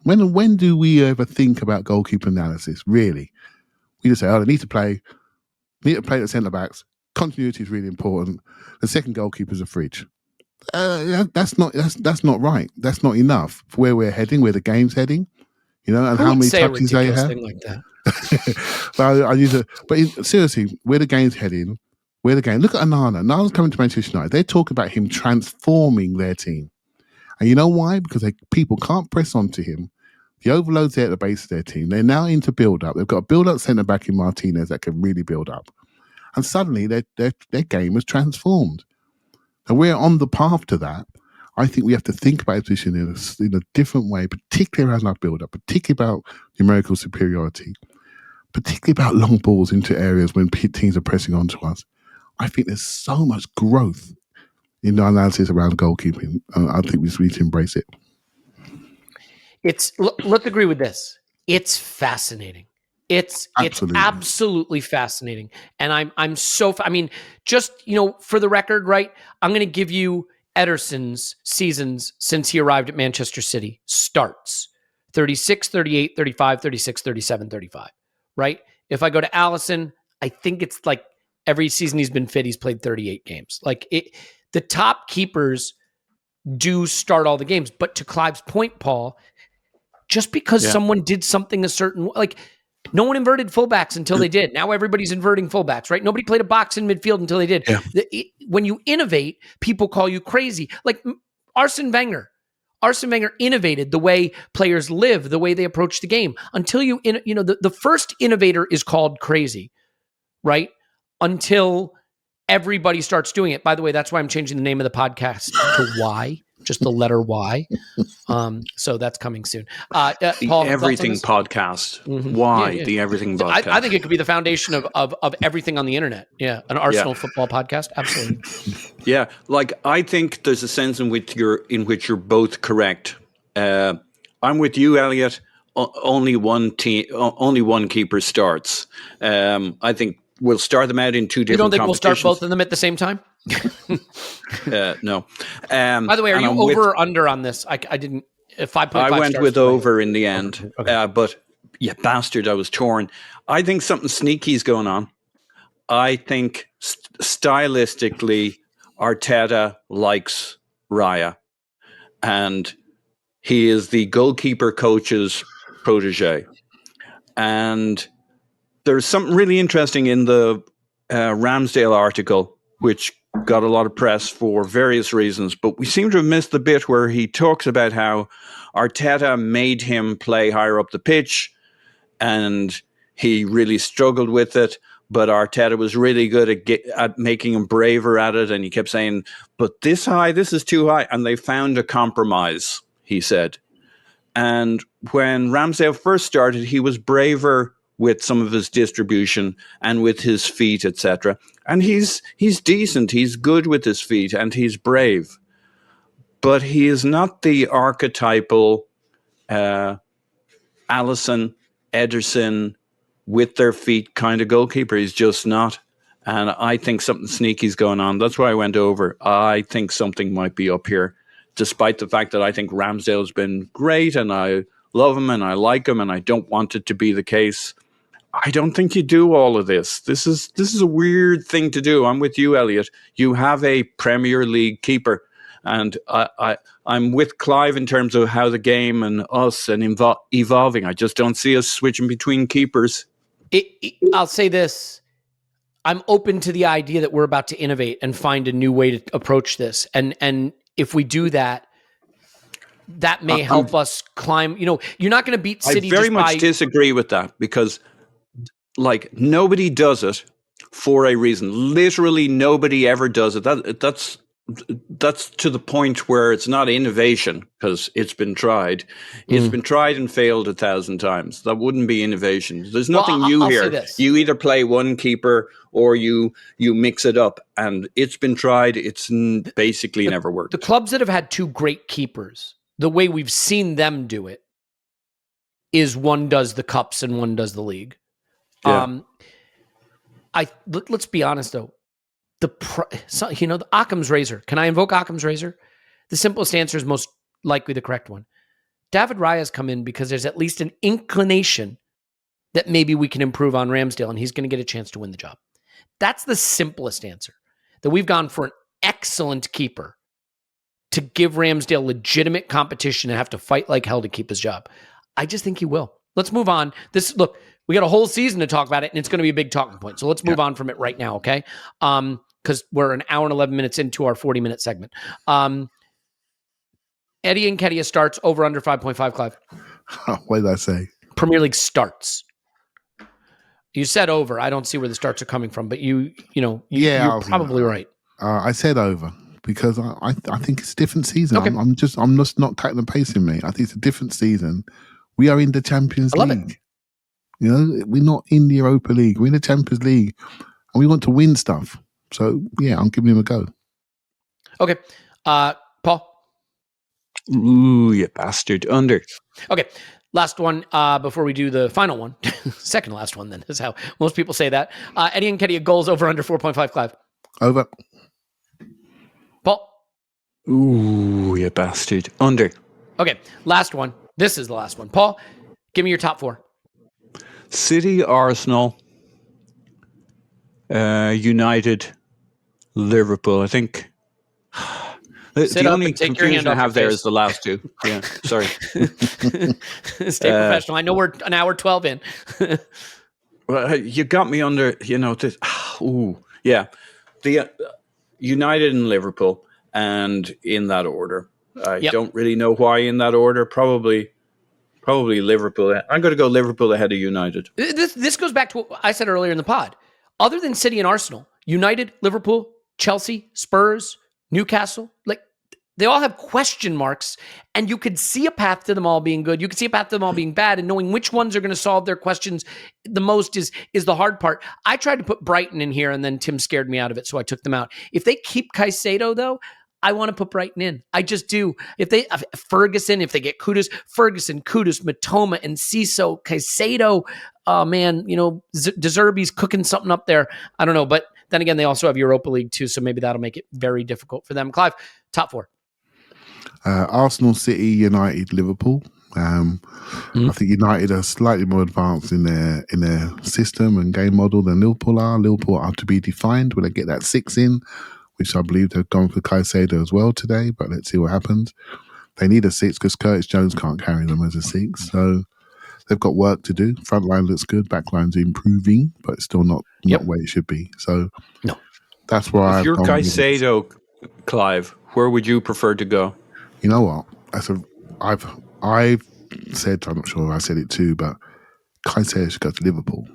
When do we ever think about goalkeeper analysis? Really, we just say, "Oh, they need to play the centre backs. Continuity is really important. The second goalkeeper's a fridge." That's not right. That's not enough for where we're heading, where the game's heading. And how many touches they have. Like that? But seriously, where the game's heading. Look at Onana. Onana's coming to Manchester United. They're talking about him transforming their team. And you know why? Because people can't press onto him. The overload's there at the base of their team. They're now into build-up. They've got a build-up centre-back in Martinez that can really build up. And suddenly their game has transformed. And we're on the path to that. I think we have to think about position in a different way, particularly around our build-up, particularly about numerical superiority, particularly about long balls into areas when teams are pressing onto us. I think there's so much growth in the analysis around goalkeeping. I think we just need to embrace it. Let's agree with this. It's fascinating. It's absolutely fascinating. And I'm so, just, for the record, right? I'm going to give you Ederson's seasons since he arrived at Manchester City. Starts 36, 38, 35, 36, 37, 35, right? If I go to Alisson, I think it's like every season he's been fit, he's played 38 games. The top keepers do start all the games. But to Clive's point, Paul, just because someone did something a certain way, no one inverted fullbacks until they did. Now everybody's inverting fullbacks, right? Nobody played a box in midfield until they did. Yeah. When you innovate, people call you crazy. Like Arsene Wenger. Arsene Wenger innovated the way players live, the way they approach the game. Until the first innovator is called crazy, right? Until everybody starts doing it. By the way, that's why I'm changing the name of the podcast to Y, just the letter Y. So that's coming soon. Paul, the Everything Podcast. Mm-hmm. Why the Everything Podcast? I think it could be the foundation of everything on the internet. Yeah, an Arsenal football podcast. Absolutely. Yeah, I think there's a sense in which you're both correct. I'm with you, Elliot. Only one keeper starts. I think we'll start them out in two different. You don't think we'll start both of them at the same time? No. By the way, are you over or under on this? I didn't. 5.5. I went with over in the end. Okay. you bastard, I was torn. I think something sneaky is going on. I think stylistically, Arteta likes Raya, and he is the goalkeeper coach's protege. And there's something really interesting in the Ramsdale article, which got a lot of press for various reasons, but we seem to have missed the bit where he talks about how Arteta made him play higher up the pitch, and he really struggled with it. But Arteta was really good at making him braver at it, and he kept saying, "But this high, this is too high," and they found a compromise, he said. And when Ramsdale first started, he was braver with some of his distribution and with his feet, etc. And he's decent. He's good with his feet and he's brave. But he is not the archetypal Alisson, Ederson, with their feet kind of goalkeeper. He's just not. And I think something sneaky is going on. That's why I went over. I think something might be up here, despite the fact that I think Ramsdale's been great and I love him and I like him and I don't want it to be the case. I don't think you do all of this. This is a weird thing to do. I'm with you, Elliot. You have a Premier League keeper. And I'm with Clive in terms of how the game and us and evolving. I just don't see us switching between keepers. I'll say this. I'm open to the idea that we're about to innovate and find a new way to approach this. And if we do that, that may help us climb. You're not going to beat City. I very much disagree with that because, like, nobody does it for a reason. Literally, nobody ever does it. That's to the point where it's not innovation because it's been tried. It's been tried and failed 1,000 times. That wouldn't be innovation. There's nothing new here. You either play one keeper or you mix it up, and it's been tried. It's basically never worked. The clubs that have had two great keepers, the way we've seen them do it is one does the cups and one does the league. Yeah. Let's be honest though. The Occam's razor. Can I invoke Occam's razor? The simplest answer is most likely the correct one. David Raya's come in because there's at least an inclination that maybe we can improve on Ramsdale and he's going to get a chance to win the job. That's the simplest answer. That we've gone for an excellent keeper to give Ramsdale legitimate competition and have to fight like hell to keep his job. I just think he will. Let's move on. Look, we got a whole season to talk about it, and it's going to be a big talking point. So let's move on from it right now, okay? Because we're an hour and 11 minutes into our 40-minute segment. Eddie Nketiah starts over under 5.5, Clive. What did I say? Premier League starts. You said over. I don't see where the starts are coming from, but you're probably right. I said over because I think it's a different season. Okay. I'm just not cutting and pasting, mate. I think it's a different season. We are in the Champions League. We're not in the Europa League. We're in the Champions League, and we want to win stuff. So, yeah, I'm giving him a go. Okay. Paul? Ooh, you bastard. Under. Okay. Last one before we do the final one. Second last one, then, is how most people say that. Eddie Nketiah goals over under 4.5, Clive. Over. Paul? Ooh, you bastard. Under. Okay. Last one. This is the last one. Paul, give me your top four. City, Arsenal, United, Liverpool. I think the only confusion I have there is the last two. Yeah, sorry. Stay professional. I know we're an hour 12 in. Well, you got me under. This. Ooh, yeah. The United and Liverpool, and in that order. I don't really know why in that order. Probably Liverpool. I'm going to go Liverpool ahead of United. This goes back to what I said earlier in the pod. Other than City and Arsenal, United, Liverpool, Chelsea, Spurs, Newcastle, they all have question marks, and you could see a path to them all being good. You could see a path to them all being bad, and knowing which ones are going to solve their questions the most is the hard part. I tried to put Brighton in here, and then Tim scared me out of it, so I took them out. If they keep Caicedo, though, I want to put Brighton in. I just do. If they Ferguson, if they get Kudus, Matoma, and Ciso, Caicedo, man, De Zerbi's cooking something up there. I don't know, but then again, they also have Europa League too, so maybe that'll make it very difficult for them. Clive, top four. Arsenal, City, United, Liverpool. I think United are slightly more advanced in their system and game model than Liverpool are. Liverpool are to be defined when they get that 6 in, which I believe they've gone for Caicedo as well today, but let's see what happens. They need a 6 because Curtis Jones can't carry them as a 6. So they've got work to do. Front line looks good. Back line's improving, but it's still not where it should be. So that's why if you're Caicedo, Clive, where would you prefer to go? You know what? I've said, I'm not sure if I said it too, but Caicedo should go to Liverpool.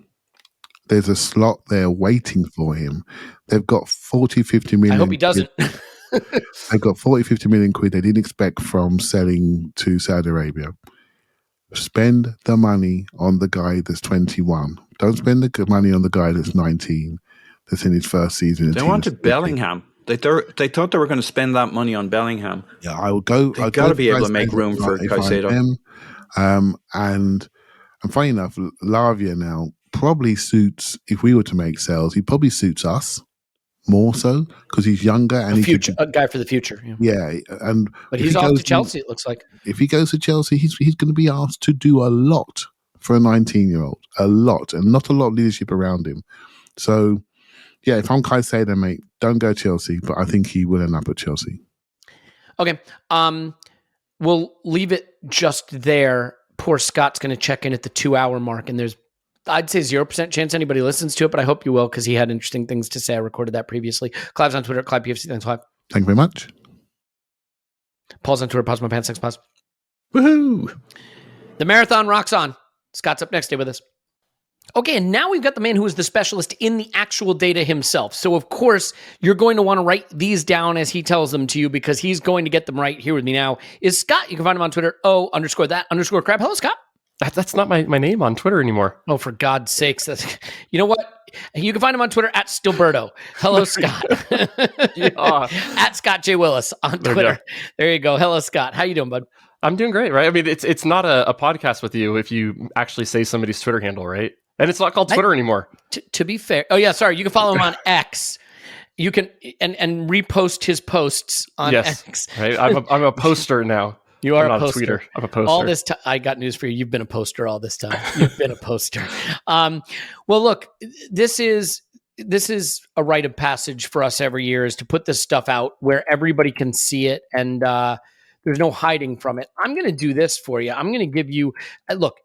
There's a slot there waiting for him. They've got 40, 50 million. I hope he doesn't. They've got 40, 50 million quid they didn't expect from selling to Saudi Arabia. Spend the money on the guy that's 21. Don't spend the money on the guy that's 19, that's in his first season. They wanted Bellingham. They thought they were going to spend that money on Bellingham. Yeah, I will go. They've got to be able to make room for Caicedo. And funny enough, Lavia now probably suits, if we were to make sales, he probably suits us more so because he's younger and a guy for the future. Yeah, but he's off to Chelsea. It looks like if he goes to Chelsea, he's going to be asked to do a lot for a 19-year-old, a lot, and not a lot of leadership around him. So, yeah, if I'm Caicedo, mate, don't go Chelsea, but I think he will end up at Chelsea. Okay, we'll leave it just there. Poor Scott's going to check in at the 2-hour mark, and there's, I'd say, 0% chance anybody listens to it, but I hope you will because he had interesting things to say. I recorded that previously. Clive's on Twitter, ClivePFC. Thanks, Clive. Thank you very much. Paul's on Twitter, Pause My Pants. Thanks, Pause. Woohoo! The marathon rocks on. Scott's up next. Stay with us. Okay, and now we've got the man who is the specialist in the actual data himself. So, of course, you're going to want to write these down as he tells them to you because he's going to get them right. Here with me now is Scott. You can find him on Twitter, _that_crab. Hello, Scott. That's not my name on Twitter anymore. Oh, for God's sakes. You know what? You can find him on Twitter at Stilberto. Hello, Scott. At Scott J. Willis on Twitter. There you go. Hello, Scott. How you doing, bud? I'm doing great, right? I mean, it's not a podcast with you if you actually say somebody's Twitter handle, right? And it's not called Twitter anymore. To be fair. Oh, yeah, sorry. You can follow him on X. You can and repost his posts on X. Right? I'm a poster now. You are I'm a not poster. A tweeter. I'm a poster. All this time, I got news for you. You've been a poster all this time. You've been a poster. Well, look, this is a rite of passage for us every year is to put this stuff out where everybody can see it and there's no hiding from it. I'm going to do this for you. I'm going to give you look.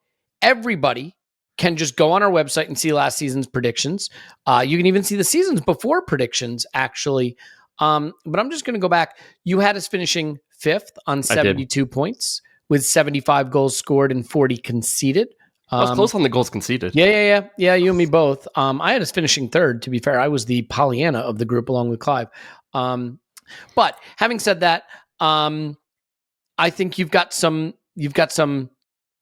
Everybody can just go on our website and see last season's predictions. You can even see the seasons before predictions, actually. But I'm just going to go back. You had us finishing 5th on 72 points with 75 goals scored and 40 conceded. I was close on the goals conceded. Yeah, you and me both. I had us finishing 3rd, to be fair. I was the Pollyanna of the group along with Clive. But having said that, I think you've got some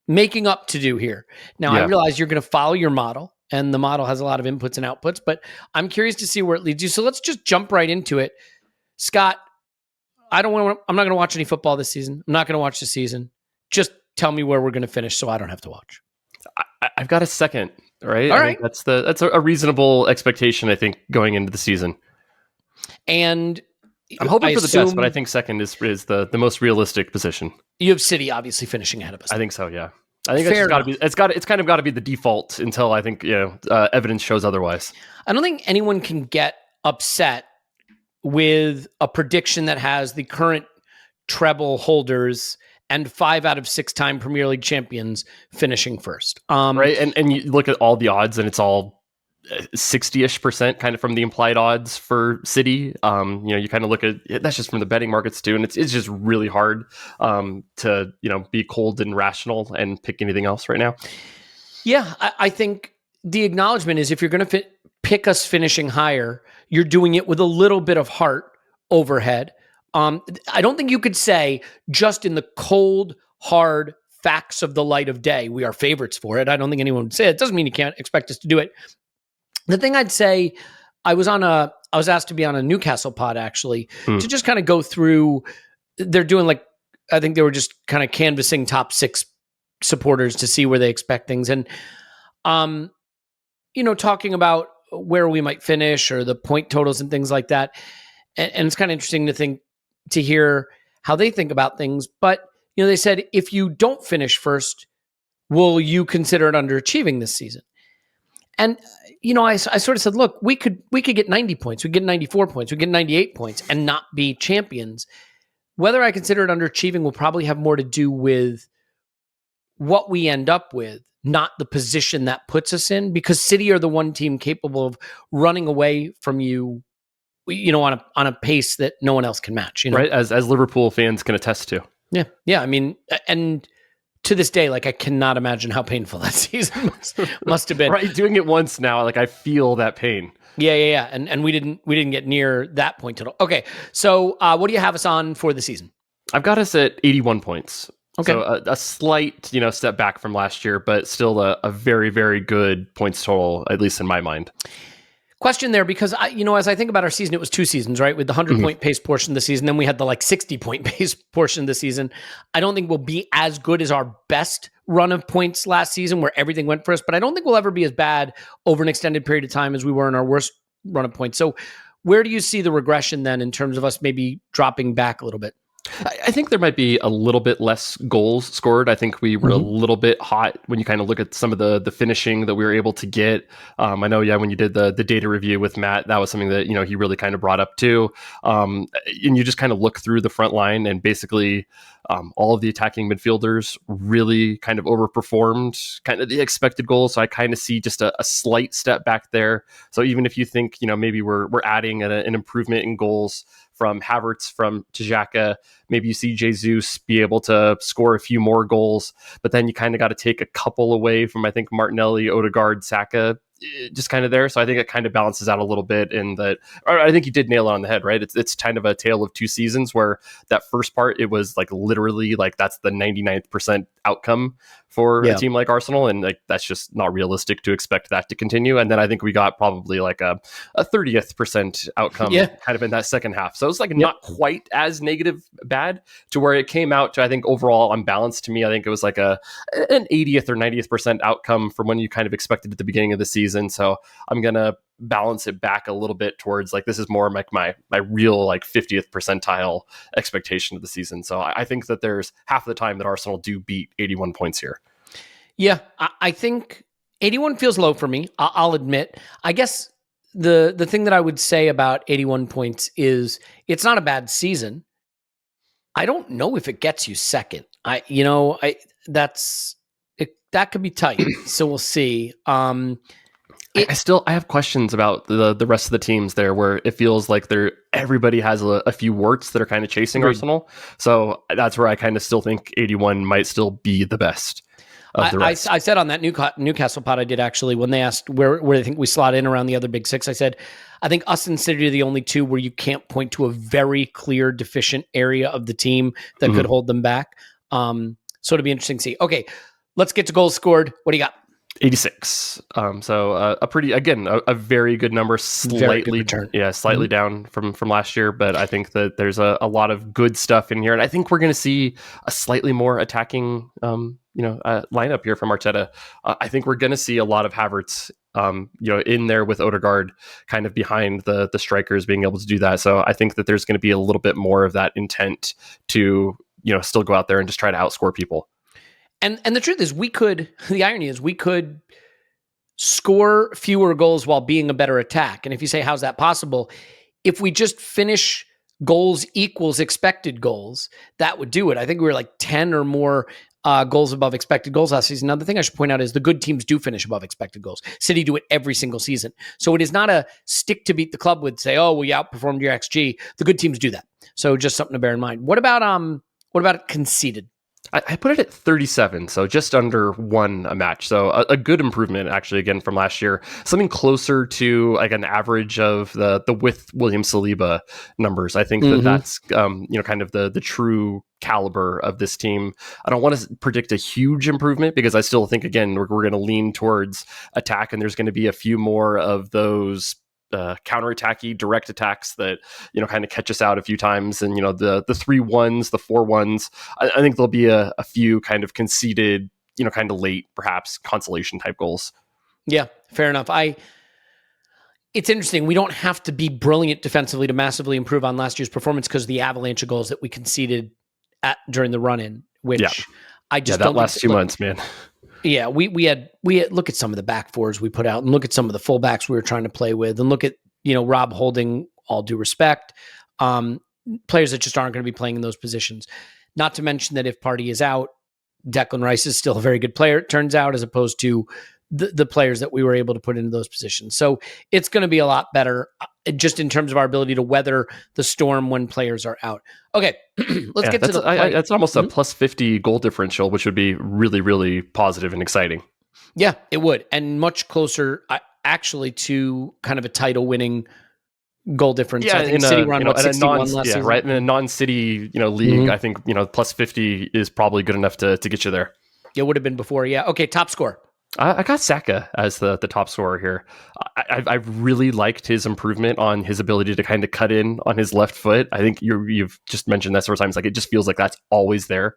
making up to do here. Now, I realize you're going to follow your model, and the model has a lot of inputs and outputs, but I'm curious to see where it leads you. So let's just jump right into it. Scott, I'm not going to watch any football this season. I'm not going to watch the season. Just tell me where we're going to finish so I don't have to watch. I've got a 2nd, right? All right. That's a reasonable expectation, I think, going into the season. And I'm hoping for the best, but I think 2nd is the most realistic position. You have City obviously finishing ahead of us. I think so, yeah. I think it's kind of got to be the default until I think evidence shows otherwise. I don't think anyone can get upset with a prediction that has the current treble holders and 5 out of 6 time Premier League champions finishing first. Right, and you look at all the odds, and it's all 60-ish% kind of from the implied odds for City. You kind of look at that's just from the betting markets too, and it's just really hard to be cold and rational and pick anything else right now. Yeah, I think the acknowledgement is if you're going to pick us finishing higher, you're doing it with a little bit of heart overhead. I don't think you could say just in the cold, hard facts of the light of day, we are favorites for it. I don't think anyone would say it. It doesn't mean you can't expect us to do it. The thing I'd say, I was asked to be on a Newcastle pod actually to just kind of go through. They're doing I think they were just kind of canvassing top 6 supporters to see where they expect things, and talking about where we might finish or the point totals and things like that. And it's kind of interesting to hear how they think about things. But they said, if you don't finish first, will you consider it underachieving this season? And, I sort of said, look, we could get 90 points, we get 94 points, we get 98 points and not be champions. Whether I consider it underachieving will probably have more to do with what we end up with, not the position that puts us in, because City are the one team capable of running away from you, on a pace that no one else can match. Right, as Liverpool fans can attest to. Yeah. I mean, and to this day, I cannot imagine how painful that season must have been. Right, doing it once now, I feel that pain. Yeah. And we didn't get near that point at all. Okay, so what do you have us on for the season? I've got us at 81 points. Okay. So a slight, step back from last year, but still a very, very good points total, at least in my mind. Question there, because as I think about our season, it was 2 seasons, right? With the 100-point pace portion of the season, then we had the 60-point pace portion of the season. I don't think we'll be as good as our best run of points last season, where everything went for us. But I don't think we'll ever be as bad over an extended period of time as we were in our worst run of points. So, where do you see the regression then in terms of us maybe dropping back a little bit? I think there might be a little bit less goals scored. I think we were a little bit hot when you kind of look at some of the finishing that we were able to get. I know, when you did the data review with Matt, that was something that, he really kind of brought up too. And you just kind of look through the front line, and basically all of the attacking midfielders really kind of overperformed kind of the expected goals. So I kind of see just a slight step back there. So even if you think, maybe we're adding an improvement in goals from Havertz, from Xhaka, maybe you see Jesus be able to score a few more goals, but then you kind of got to take a couple away from, I think, Martinelli, Odegaard, Saka, just kind of there. So I think it kind of balances out a little bit in that. Or I think you did nail it on the head, right? It's kind of a tale of 2 seasons, where that first part, it was literally that's the 99th percent outcome for a team like Arsenal, and that's just not realistic to expect that to continue. And then I think we got probably a 30th percent outcome kind of in that second half. So it's not quite as negative bad, to where it came out to, I think, overall on balance, to me, I think it was an 80th or 90th percent outcome from when you kind of expected at the beginning of the season. So I'm gonna balance it back a little bit towards this is more my real 50th percentile expectation of the season. So I think that there's half of the time that Arsenal do beat 81 points here. Yeah, I think 81 feels low for me. I'll admit. I guess the thing that I would say about 81 points is it's not a bad season. I don't know if it gets you second. That could be tight. So we'll see. I have questions about the rest of the teams there, where it feels like everybody has a few warts that are kind of chasing Arsenal. So that's where I kind of still think 81 might still be the best of the rest. I said on that Newcastle pod I did, actually, when they asked where they think we slot in around the other big 6, I said, I think us and City are the only 2 where you can't point to a very clear deficient area of the team that could hold them back. So it'll be interesting to see. Okay, let's get to goals scored. What do you got? 86. So a pretty, again, a very good number, slightly down from last year, but I think that there's a lot of good stuff in here, and I think we're going to see a slightly more attacking lineup here from Arteta. I think we're going to see a lot of Havertz in there with Odegaard kind of behind the strikers, being able to do that. So I think that there's going to be a little bit more of that intent to still go out there and just try to outscore people. And the truth is, the irony is we could score fewer goals while being a better attack. And if you say, how's that possible? If we just finish goals equals expected goals, that would do it. I think we were 10 or more goals above expected goals last season. Now, the thing I should point out is the good teams do finish above expected goals. City do it every single season. So it is not a stick to beat the club with, say, oh, well, you outperformed your XG. The good teams do that. So just something to bear in mind. What about conceded? I put it at 37, so just under 1 a match. So a good improvement, actually, again, from last year. Something closer to an average of the with William Saliba numbers. I think that's kind of the true caliber of this team. I don't want to predict a huge improvement, because I still think, again, we're going to lean towards attack, and there's going to be a few more of those counterattacky direct attacks that kind of catch us out a few times, and the 3-1s, the 4-1s. I think there'll be a few kind of conceded, kind of late, perhaps consolation type goals. Yeah, fair enough. It's interesting. We don't have to be brilliant defensively to massively improve on last year's performance, because of the avalanche of goals that we conceded during the run-in, which I just that don't last 2 months, man. Yeah, we had look at some of the back fours we put out, and look at some of the fullbacks we were trying to play with, and look at Rob Holding, all due respect, players that just aren't going to be playing in those positions. Not to mention that if Partey is out, Declan Rice is still a very good player, it turns out, as opposed to the players that we were able to put into those positions. So it's going to be a lot better just in terms of our ability to weather the storm when players are out. Okay, let's get to the play. It's almost a plus 50 goal differential, which would be really, really positive and exciting. Yeah, it would. And much closer actually to kind of a title winning goal difference. Yeah, I think City run 61 last season. Right, in a non-city league, I think plus 50 is probably good enough to get you there. It would have been before. Yeah. Okay, top score. I got Saka as the top scorer here. I've really liked his improvement on his ability to kind of cut in on his left foot. I think you've just mentioned that several times. Like, it just feels like that's always there,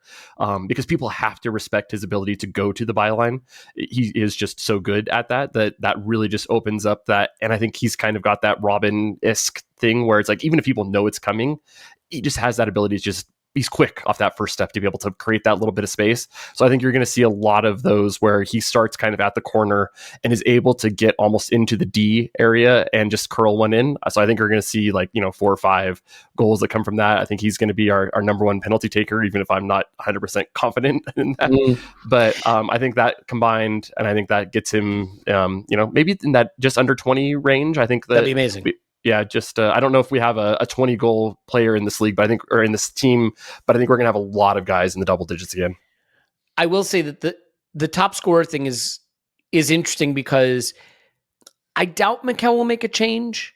because people have to respect his ability to go to the byline. He is just so good at that really just opens up that. And I think he's kind of got that Robin-esque thing where it's like, even if people know it's coming, he just has that ability to just, he's quick off that first step to be able to create that little bit of space. So I think you're going to see a lot of those where he starts kind of at the corner and is able to get almost into the D area and just curl one in. So I think you're going to see 4 or 5 goals that come from that. I think he's going to be our number one penalty taker, even if I'm not 100% confident in that. But I think that combined, and I think that gets him, maybe in that just under 20 range. I think that'd be amazing. Yeah, just I don't know if we have a 20 goal player in this league, but or in this team, but I think we're going to have a lot of guys in the double digits again. I will say that the top scorer thing is interesting because I doubt Mikel will make a change,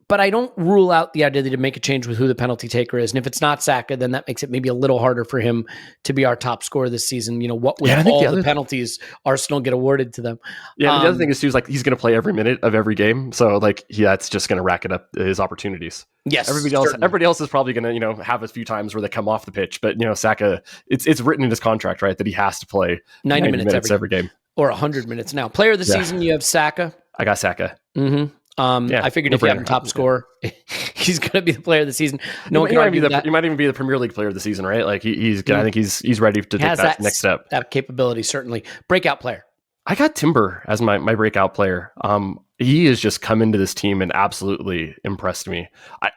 but I don't rule out the idea to make a change with who the penalty taker is. And if it's not Saka, then that makes it maybe a little harder for him to be our top scorer this season. What with all the penalties Arsenal get awarded to them. Yeah, the other thing is too, he's going to play every minute of every game. So that's just going to rack it up his opportunities. Yes. Everybody else is probably going to, have a few times where they come off the pitch, but Saka, it's written in his contract, right, that he has to play 90 minutes every game. Or 100 minutes now. Player of the season, you have Saka. I got Saka. Mm-hmm. I figured if you have a top scorer, he's going to be the player of the season. No one can argue that. He might even be the Premier League player of the season, right? I think he's ready to take that next step. That capability, certainly. Breakout player. I got Timber as my breakout player. He has just come into this team and absolutely impressed me.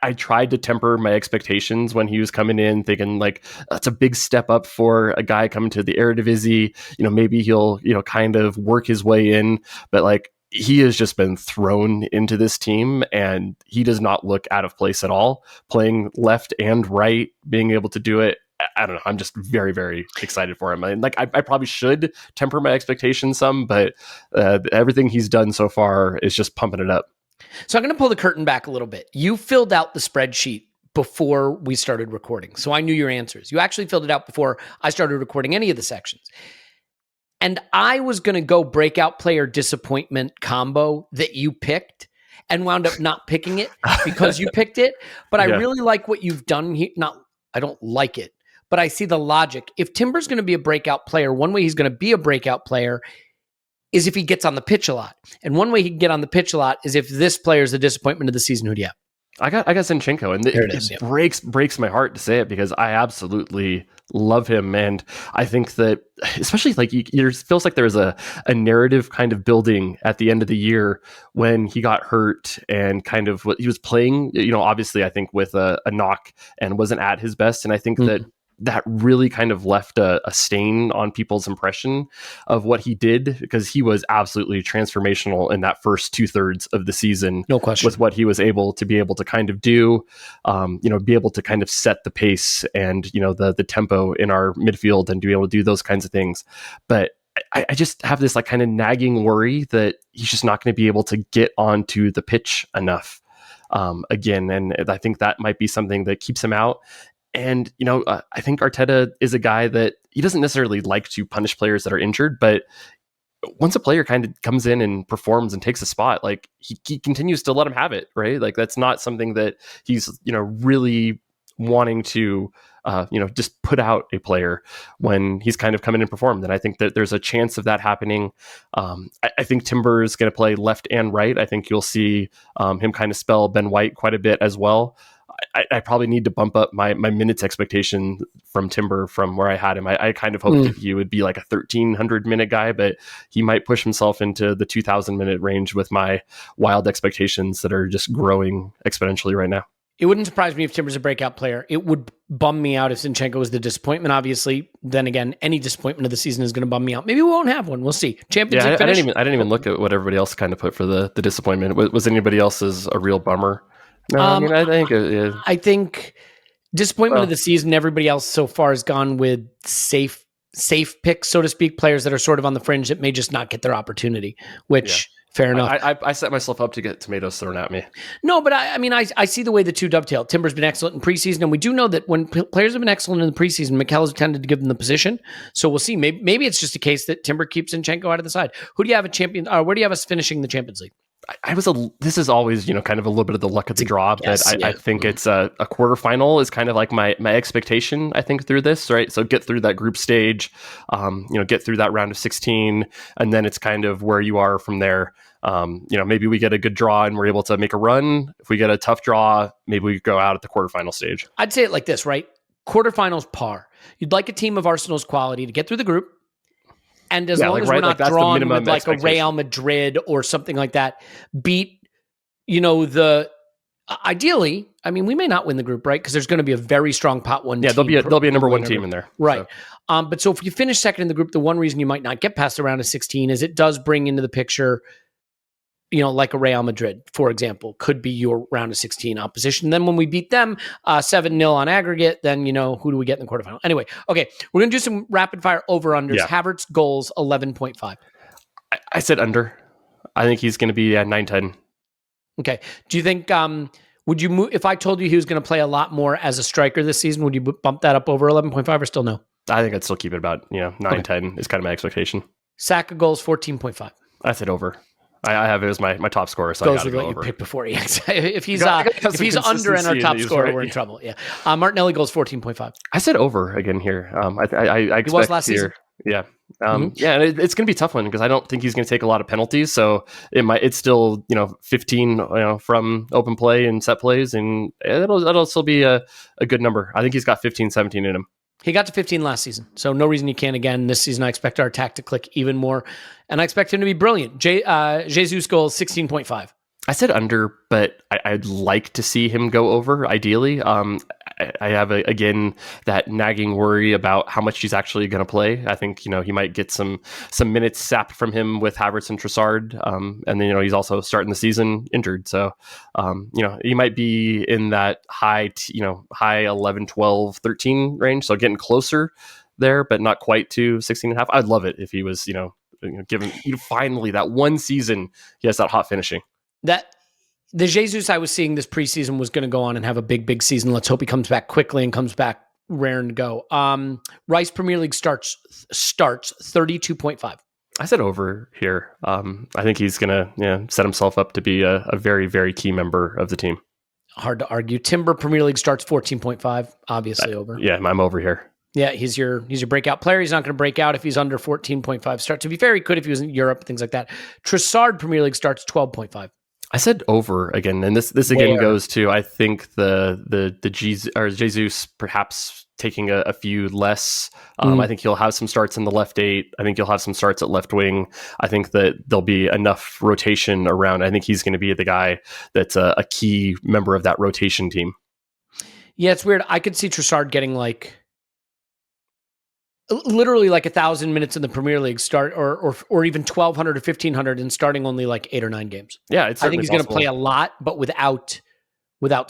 I tried to temper my expectations when he was coming in, thinking that's a big step up for a guy coming to the Eredivisie. Maybe he'll kind of work his way in, but he has just been thrown into this team and he does not look out of place at all, playing left and right, being able to do it. I don't know. I'm just very, very excited for him. I probably should temper my expectations some, but everything he's done so far is just pumping it up. So I'm going to pull the curtain back a little bit. You filled out the spreadsheet before we started recording, so I knew your answers. You actually filled it out before I started recording any of the sections. And I was going to go breakout player disappointment combo that you picked and wound up not picking it because you picked it. But I really like what you've done here. I don't like it, but I see the logic. If Timber's going to be a breakout player, one way he's going to be a breakout player is if he gets on the pitch a lot. And one way he can get on the pitch a lot is if this player is the disappointment of the season. Who do you have? I got Zinchenko, and it breaks my heart to say it because I absolutely love him, and I think that especially it feels like there's a narrative kind of building at the end of the year when he got hurt and kind of what he was playing. Obviously, I think with a knock and wasn't at his best, and I think that really kind of left a stain on people's impression of what he did because he was absolutely transformational in that first 2/3 of the season. No question. With what he was able to kind of do, be able to kind of set the pace and, the tempo in our midfield and to be able to do those kinds of things. But I just have this kind of nagging worry that he's just not going to be able to get onto the pitch enough again. And I think that might be something that keeps him out. And, I think Arteta is a guy that he doesn't necessarily like to punish players that are injured, but once a player kind of comes in and performs and takes a spot, he continues to let him have it, right? That's not something that he's, really wanting to, just put out a player when he's kind of come in and performed. And I think that there's a chance of that happening. I think Timber is going to play left and right. I think you'll see him kind of spell Ben White quite a bit as well. I probably need to bump up my minutes expectation from Timber from where I had him. I kind of hoped that he would be like a 1,300 minute guy, but he might push himself into the 2,000 minute range with my wild expectations that are just growing exponentially right now. It wouldn't surprise me if Timber's a breakout player. It would bum me out if Zinchenko was the disappointment, obviously. Then again, any disappointment of the season is going to bum me out. Maybe we won't have one. We'll see. Champions League finish. I didn't even look at what everybody else kind of put for the disappointment. Was anybody else's a real bummer? No, I think disappointment of the season, everybody else so far has gone with safe picks, so to speak, players that are sort of on the fringe that may just not get their opportunity, which... Fair enough. I set myself up to get tomatoes thrown at me. No, but I see the way the two dovetail. Timber's been excellent in preseason, and we do know that when players have been excellent in the preseason, Mikel's tended to give them the position. So we'll see. Maybe it's just a case that Timber keeps Zinchenko out of the side. Who do you have a champion? Where do you have us finishing the Champions League? This is always, kind of a little bit of the luck of the draw, but I think it's a quarterfinal is kind of like my expectation, I think, through this, right? So get through that group stage, get through that round of 16, and then it's kind of where you are from there. Maybe we get a good draw and we're able to make a run. If we get a tough draw, maybe we go out at the quarterfinal stage. I'd say it like this, right? Quarterfinals par. You'd like a team of Arsenal's quality to get through the group. And as long as we're not drawn with like a Real Madrid or something like that, beat, ideally, we may not win the group, right? Because there's going to be a very strong pot one. Yeah, there'll be a number one team in there. Right. So if you finish second in the group, the one reason you might not get past the round of 16 is it does bring into the picture, like a Real Madrid, for example, could be your round of 16 opposition. Then when we beat them 7-0 on aggregate, then, who do we get in the quarterfinal? Anyway, okay, we're going to do some rapid fire over-unders. Yeah. Havertz goals, 11.5. I said under. I think he's going to be at 9-10. Okay. Do you think, would you move, if I told you he was going to play a lot more as a striker this season, would you bump that up over 11.5 or still no? I think I'd still keep it about, 9-10 is kind of my expectation. Saka goals, 14.5. I said over. I have it as my top scorer, so goes I got to go over. You picked before. If he's under and our top scorer, we're in trouble. Yeah. Martinelli goals 14.5. I said over again here. I expect he was last season. Yeah. Yeah, and it's going to be a tough one because I don't think he's going to take a lot of penalties. So it's still 15 from open play and set plays, and that'll still be a good number. I think he's got 15, 17 in him. He got to 15 last season, so no reason he can't again. This season, I expect our attack to click even more, and I expect him to be brilliant. Jesus goals 16.5. I said under, but I'd like to see him go over, ideally. I have, again, that nagging worry about how much he's actually going to play. I think, he might get some minutes sapped from him with Havertz and Trossard. And then, he's also starting the season injured. So, he might be in that high 11, 12, 13 range. So getting closer there, but not quite to 16 and a half. I'd love it if he was, given finally that one season, he has that hot finishing. That the Jesus I was seeing this preseason was going to go on and have a big season. Let's hope he comes back quickly and comes back raring to go. Rice Premier League starts 32.5. I said over here. I think he's going to set himself up to be a very, very key member of the team. Hard to argue. Timber Premier League starts 14.5. Obviously over. Yeah, I'm over here. Yeah, he's your breakout player. He's not going to break out if he's under 14.5 start. To be fair, he could if he was in Europe, things like that. Trossard Premier League starts 12.5. I said over again, and this again goes to, I think the Jesus perhaps taking a few less. I think he'll have some starts in the left 8. I think he'll have some starts at left wing. I think that there'll be enough rotation around. I think he's going to be the guy that's a key member of that rotation team. Yeah, it's weird. I could see Trossard getting literally 1,000 minutes in the Premier League start, or even 1,200 or 1,500, and starting only 8 or 9 games. Yeah, I think he's going to play a lot, but without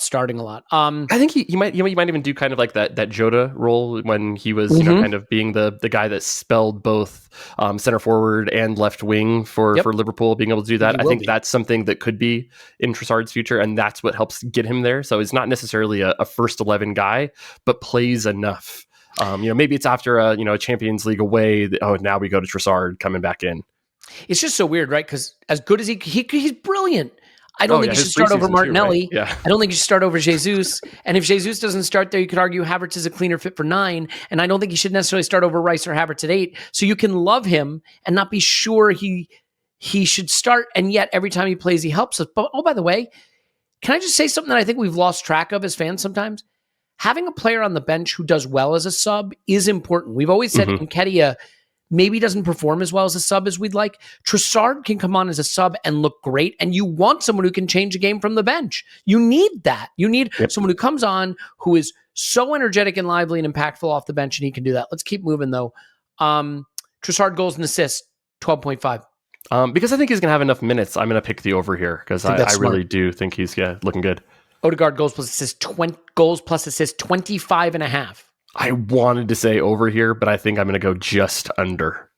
starting a lot. I think he might even do kind of like that Jota role when he was kind of being the guy that spelled both center forward and left wing for Liverpool, being able to do that. I think that's something that could be in Trossard's future, and that's what helps get him there. So it's not necessarily a first 11 guy, but plays enough. Maybe it's after a Champions League away. Now we go to Trossard coming back in. It's just so weird, right? Because as good as he's brilliant. I don't think you should start over Martinelli. Too, right? Yeah. I don't think you should start over Jesus. And if Jesus doesn't start there, you could argue Havertz is a cleaner fit for 9. And I don't think you should necessarily start over Rice or Havertz at 8. So you can love him and not be sure he should start. And yet every time he plays, he helps us. But by the way, Can I just say something that I think we've lost track of as fans sometimes? Having a player on the bench who does well as a sub is important. We've always said Nketiah maybe doesn't perform as well as a sub as we'd like. Trossard can come on as a sub and look great, and you want someone who can change a game from the bench. You need that. You need someone who comes on who is so energetic and lively and impactful off the bench, and he can do that. Let's keep moving, though. Trossard goals and assists, 12.5. Because I think he's going to have enough minutes, I'm going to pick the over here because I really do think he's looking good. Odegaard goals plus assists, 25.5. I wanted to say over here, but I think I'm going to go just under.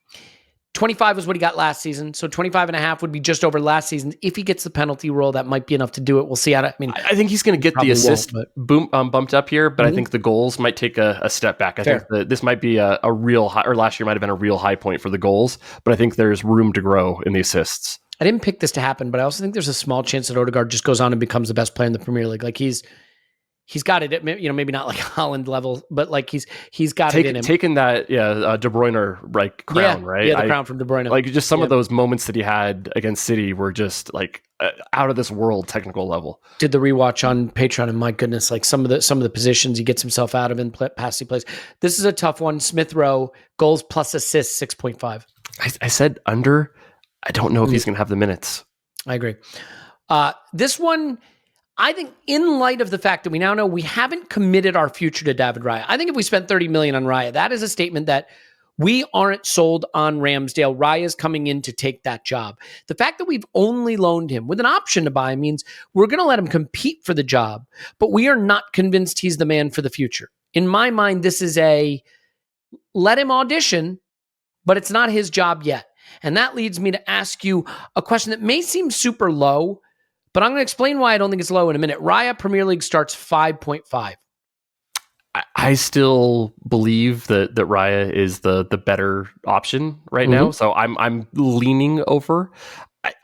25 was what he got last season. So 25.5 would be just over last season. If he gets the penalty rule, that might be enough to do it. We'll see how I think he's going to get the assist bumped up here, but I think the goals might take a step back. I think that this might be a real high, or last year might have been a real high point for the goals, but I think there's room to grow in the assists. I didn't pick this to happen, but I also think there's a small chance that Odegaard just goes on and becomes the best player in the Premier League. Like he's got it at, maybe not like Holland level, but like he's got it in him. Taking that, De Bruyne crown, right? Yeah, the crown from De Bruyne. Like just some of those moments that he had against City were just like out of this world technical level. Did the rewatch on Patreon, and my goodness, like some of the positions he gets himself out of and pass he plays. This is a tough one. Smith Rowe, goals plus assists, 6.5. I said under. I don't know if he's going to have the minutes. I agree. This one, I think in light of the fact that we now know we haven't committed our future to David Raya. I think if we spent $30 million on Raya, that is a statement that we aren't sold on Ramsdale. Raya's coming in to take that job. The fact that we've only loaned him with an option to buy means we're going to let him compete for the job, but we are not convinced he's the man for the future. In my mind, this is let him audition, but it's not his job yet. And that leads me to ask you a question that may seem super low, but I'm going to explain why I don't think it's low in a minute. Raya Premier League starts 5.5. I still believe that Raya is the better option right now. So I'm leaning over.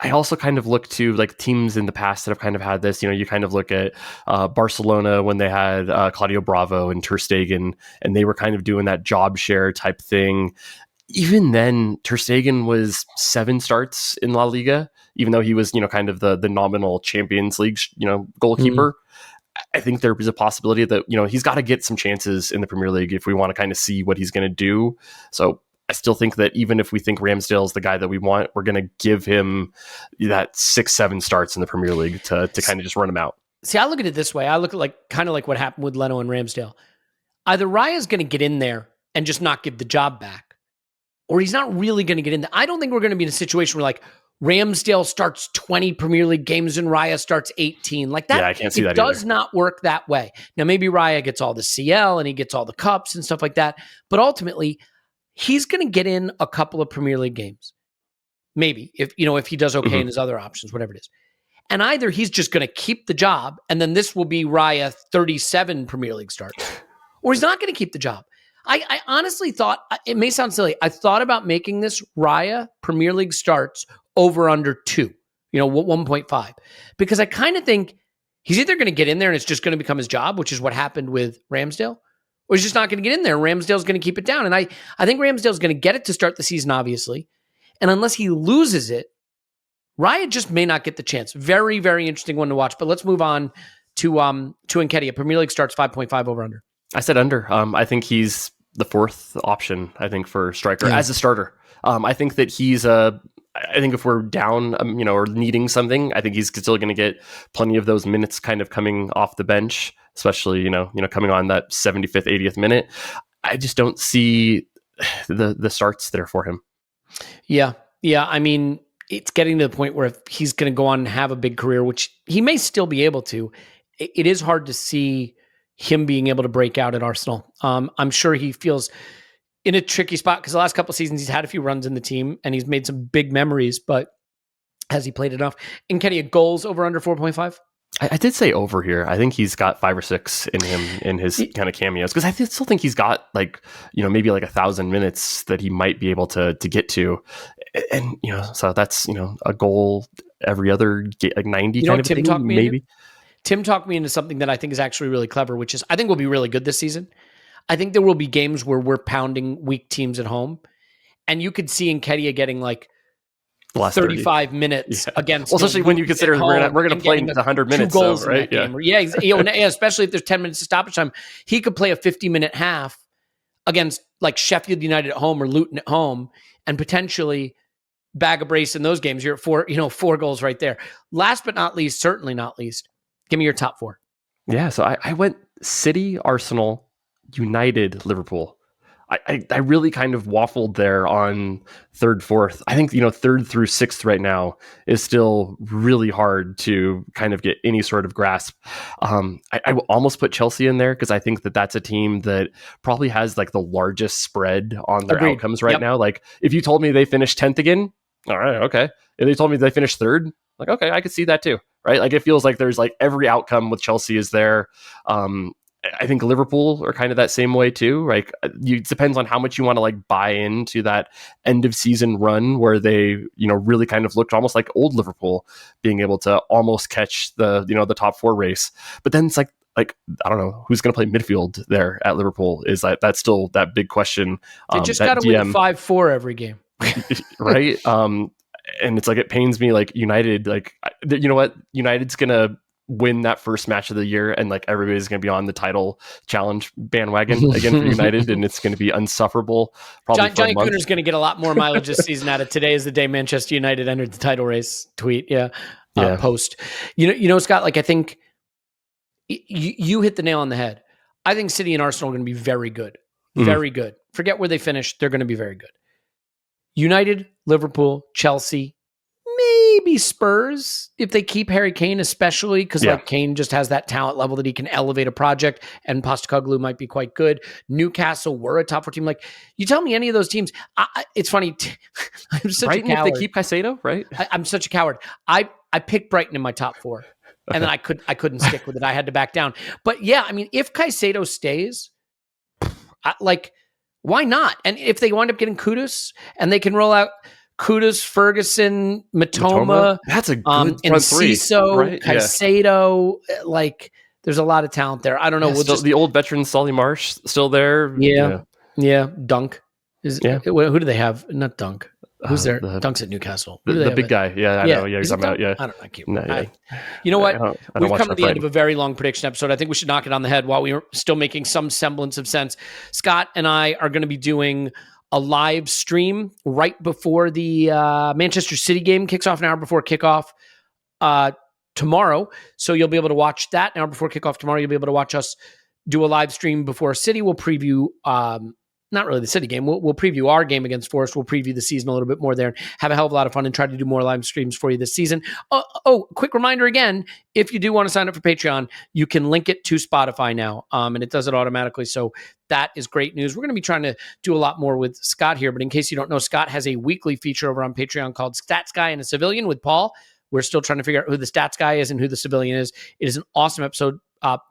I also kind of look to like teams in the past that have kind of had this, you kind of look at Barcelona when they had Claudio Bravo and Ter Stegen, and they were kind of doing that job share type thing. Even then, Ter Stegen was 7 starts in La Liga, even though he was, kind of the nominal Champions League, goalkeeper. I think there is a possibility that, he's got to get some chances in the Premier League if we want to kind of see what he's going to do. So I still think that even if we think Ramsdale's the guy that we want, we're going to give him that 6-7 starts in the Premier League to kind of just run him out. See, I look at it this way. I look at kind of like what happened with Leno and Ramsdale. Either Raya's going to get in there and just not give the job back, or he's not really going to get in there. I don't think we're going to be in a situation where like Ramsdale starts 20 Premier League games and Raya starts 18. Like that, I can't see that does either. not work that way. Now, maybe Raya gets all the CL and he gets all the cups and stuff like that, but ultimately, he's going to get in a couple of Premier League games. Maybe, if he does okay in his other options, whatever it is. And either he's just going to keep the job, and then this will be Raya 37 Premier League starts, or he's not going to keep the job. I honestly thought, it may sound silly, I thought about making this Raya Premier League starts over under 2, 1.5. Because I kind of think he's either going to get in there and it's just going to become his job, which is what happened with Ramsdale, or he's just not going to get in there. Ramsdale's going to keep it down. And I think Ramsdale's going to get it to start the season, obviously. And unless he loses it, Raya just may not get the chance. Very, very interesting one to watch. But let's move on to Nketiah. Premier League starts 5.5 over under. I said under. I think he's the 4th option, I think, for striker as a starter. I think that I think if we're down, or needing something, I think he's still going to get plenty of those minutes kind of coming off the bench, especially, coming on that 75th, 80th minute. I just don't see the starts there for him. Yeah. I mean, it's getting to the point where if he's going to go on and have a big career, which he may still be able to, it is hard to see him being able to break out at Arsenal. I'm sure he feels in a tricky spot because the last couple of seasons he's had a few runs in the team and he's made some big memories, but has he played enough? Nketiah, goals over under 4.5? I did say over here. I think he's got 5 or 6 in him in his kind of cameos because I still think he's got maybe 1,000 minutes that he might be able to get to, and so that's a goal every other 90 kind of thing, maybe. Tim talked me into something that I think is actually really clever, which is I think we'll be really good this season. I think there will be games where we're pounding weak teams at home, and you could see Nketiah getting The last 35 minutes against. Well, especially when you consider we're going to play 100 minutes, 2 goals right? in that game. Yeah, especially if there's 10 minutes of stoppage time. He could play a 50-minute half against like Sheffield United at home or Luton at home, and potentially bag a brace in those games. You're at 4 goals right there. Last but not least, certainly not least, give me your top 4. Yeah, so I went City, Arsenal, United, Liverpool. I really kind of waffled there on 3rd, 4th. I think, 3rd through 6th right now is still really hard to kind of get any sort of grasp. I will almost put Chelsea in there because I think that that's a team that probably has like the largest spread on their outcomes right now. Like if you told me they finished 10th again, all right, okay. If they told me they finished 3rd, like, okay, I could see that too, right? Like it feels like there's like every outcome with Chelsea is there. I think Liverpool are kind of that same way too. Like it depends on how much you want to like buy into that end of season run where they, really kind of looked almost like old Liverpool being able to almost catch the, the top 4 race. But then it's like, I don't know who's going to play midfield there at Liverpool. Is that's still that big question. They just got to win 5-4 every game. Right. And it's like, it pains me like United, like, you know what? United's going to win that first match of the year and like everybody's going to be on the title challenge bandwagon again for United and it's going to be unsufferable. Probably Johnny Cooner's going to get a lot more mileage this season out of today is the day Manchester United entered the title race tweet. Post. Scott, like I think you hit the nail on the head. I think City and Arsenal are going to be very good. Very good. Forget where they finish. They're going to be very good. United, Liverpool, Chelsea, maybe Spurs if they keep Harry Kane, especially because like Kane just has that talent level that he can elevate a project, and Postecoglou might be quite good. Newcastle were a top 4 team. Like you tell me any of those teams, it's funny. I'm such a coward. If they keep Caicedo, right? I'm such a coward. I picked Brighton in my top 4, and then I couldn't stick with it. I had to back down. But yeah, I mean, if Caicedo stays, why not? And if they wind up getting Kudus and they can roll out Kudus, Ferguson, Matoma, that's a good and Ciso, right? Caicedo, like there's a lot of talent there. I don't know. The old veteran Solly Marsh still there. Yeah. Dunk who do they have? Not Dunk. Who's there? Dunk's at Newcastle. The big guy. Yeah, I know. Yeah, he's talking about. Yeah, I don't know. You know what? We've come to the end of a very long prediction episode. I think we should knock it on the head while we are still making some semblance of sense. Scott and I are going to be doing a live stream right before the Manchester City game kicks off, an hour before kickoff tomorrow. So you'll be able to watch that an hour before kickoff tomorrow. You'll be able to watch us do a live stream before City. We'll preview not really the City game. We'll preview our game against Forest. We'll preview the season a little bit more there and have a hell of a lot of fun and try to do more live streams for you this season. Quick reminder again, if you do want to sign up for Patreon, you can link it to Spotify now, and it does it automatically. So that is great news. We're going to be trying to do a lot more with Scott here, but in case you don't know, Scott has a weekly feature over on Patreon called Stats Guy and a Civilian with Paul. We're still trying to figure out who the stats guy is and who the civilian is. It is an awesome episode.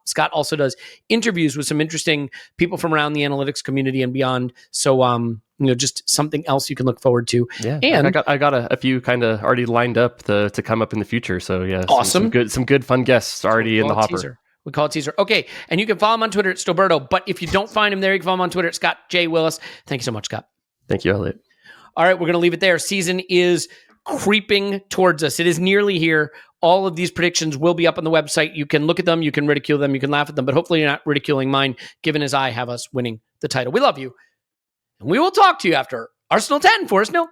Scott also does interviews with some interesting people from around the analytics community and beyond. So, just something else you can look forward to. Yeah, and I got a few kind of already lined up to come up in the future. So yeah, awesome. Some good fun guests already in the hopper. Teaser. We call it teaser. Okay, and you can follow him on Twitter at Stoberto. But if you don't find him there, you can follow him on Twitter at Scott J. Willis. Thank you so much, Scott. Thank you, Elliot. All right, we're going to leave it there. Season is creeping towards us. It is nearly here. All of these predictions will be up on the website. You can look at them, you can ridicule them, you can laugh at them, but hopefully you're not ridiculing mine, given as I have us winning the title. We love you, and we will talk to you after Arsenal 10, Forest 0.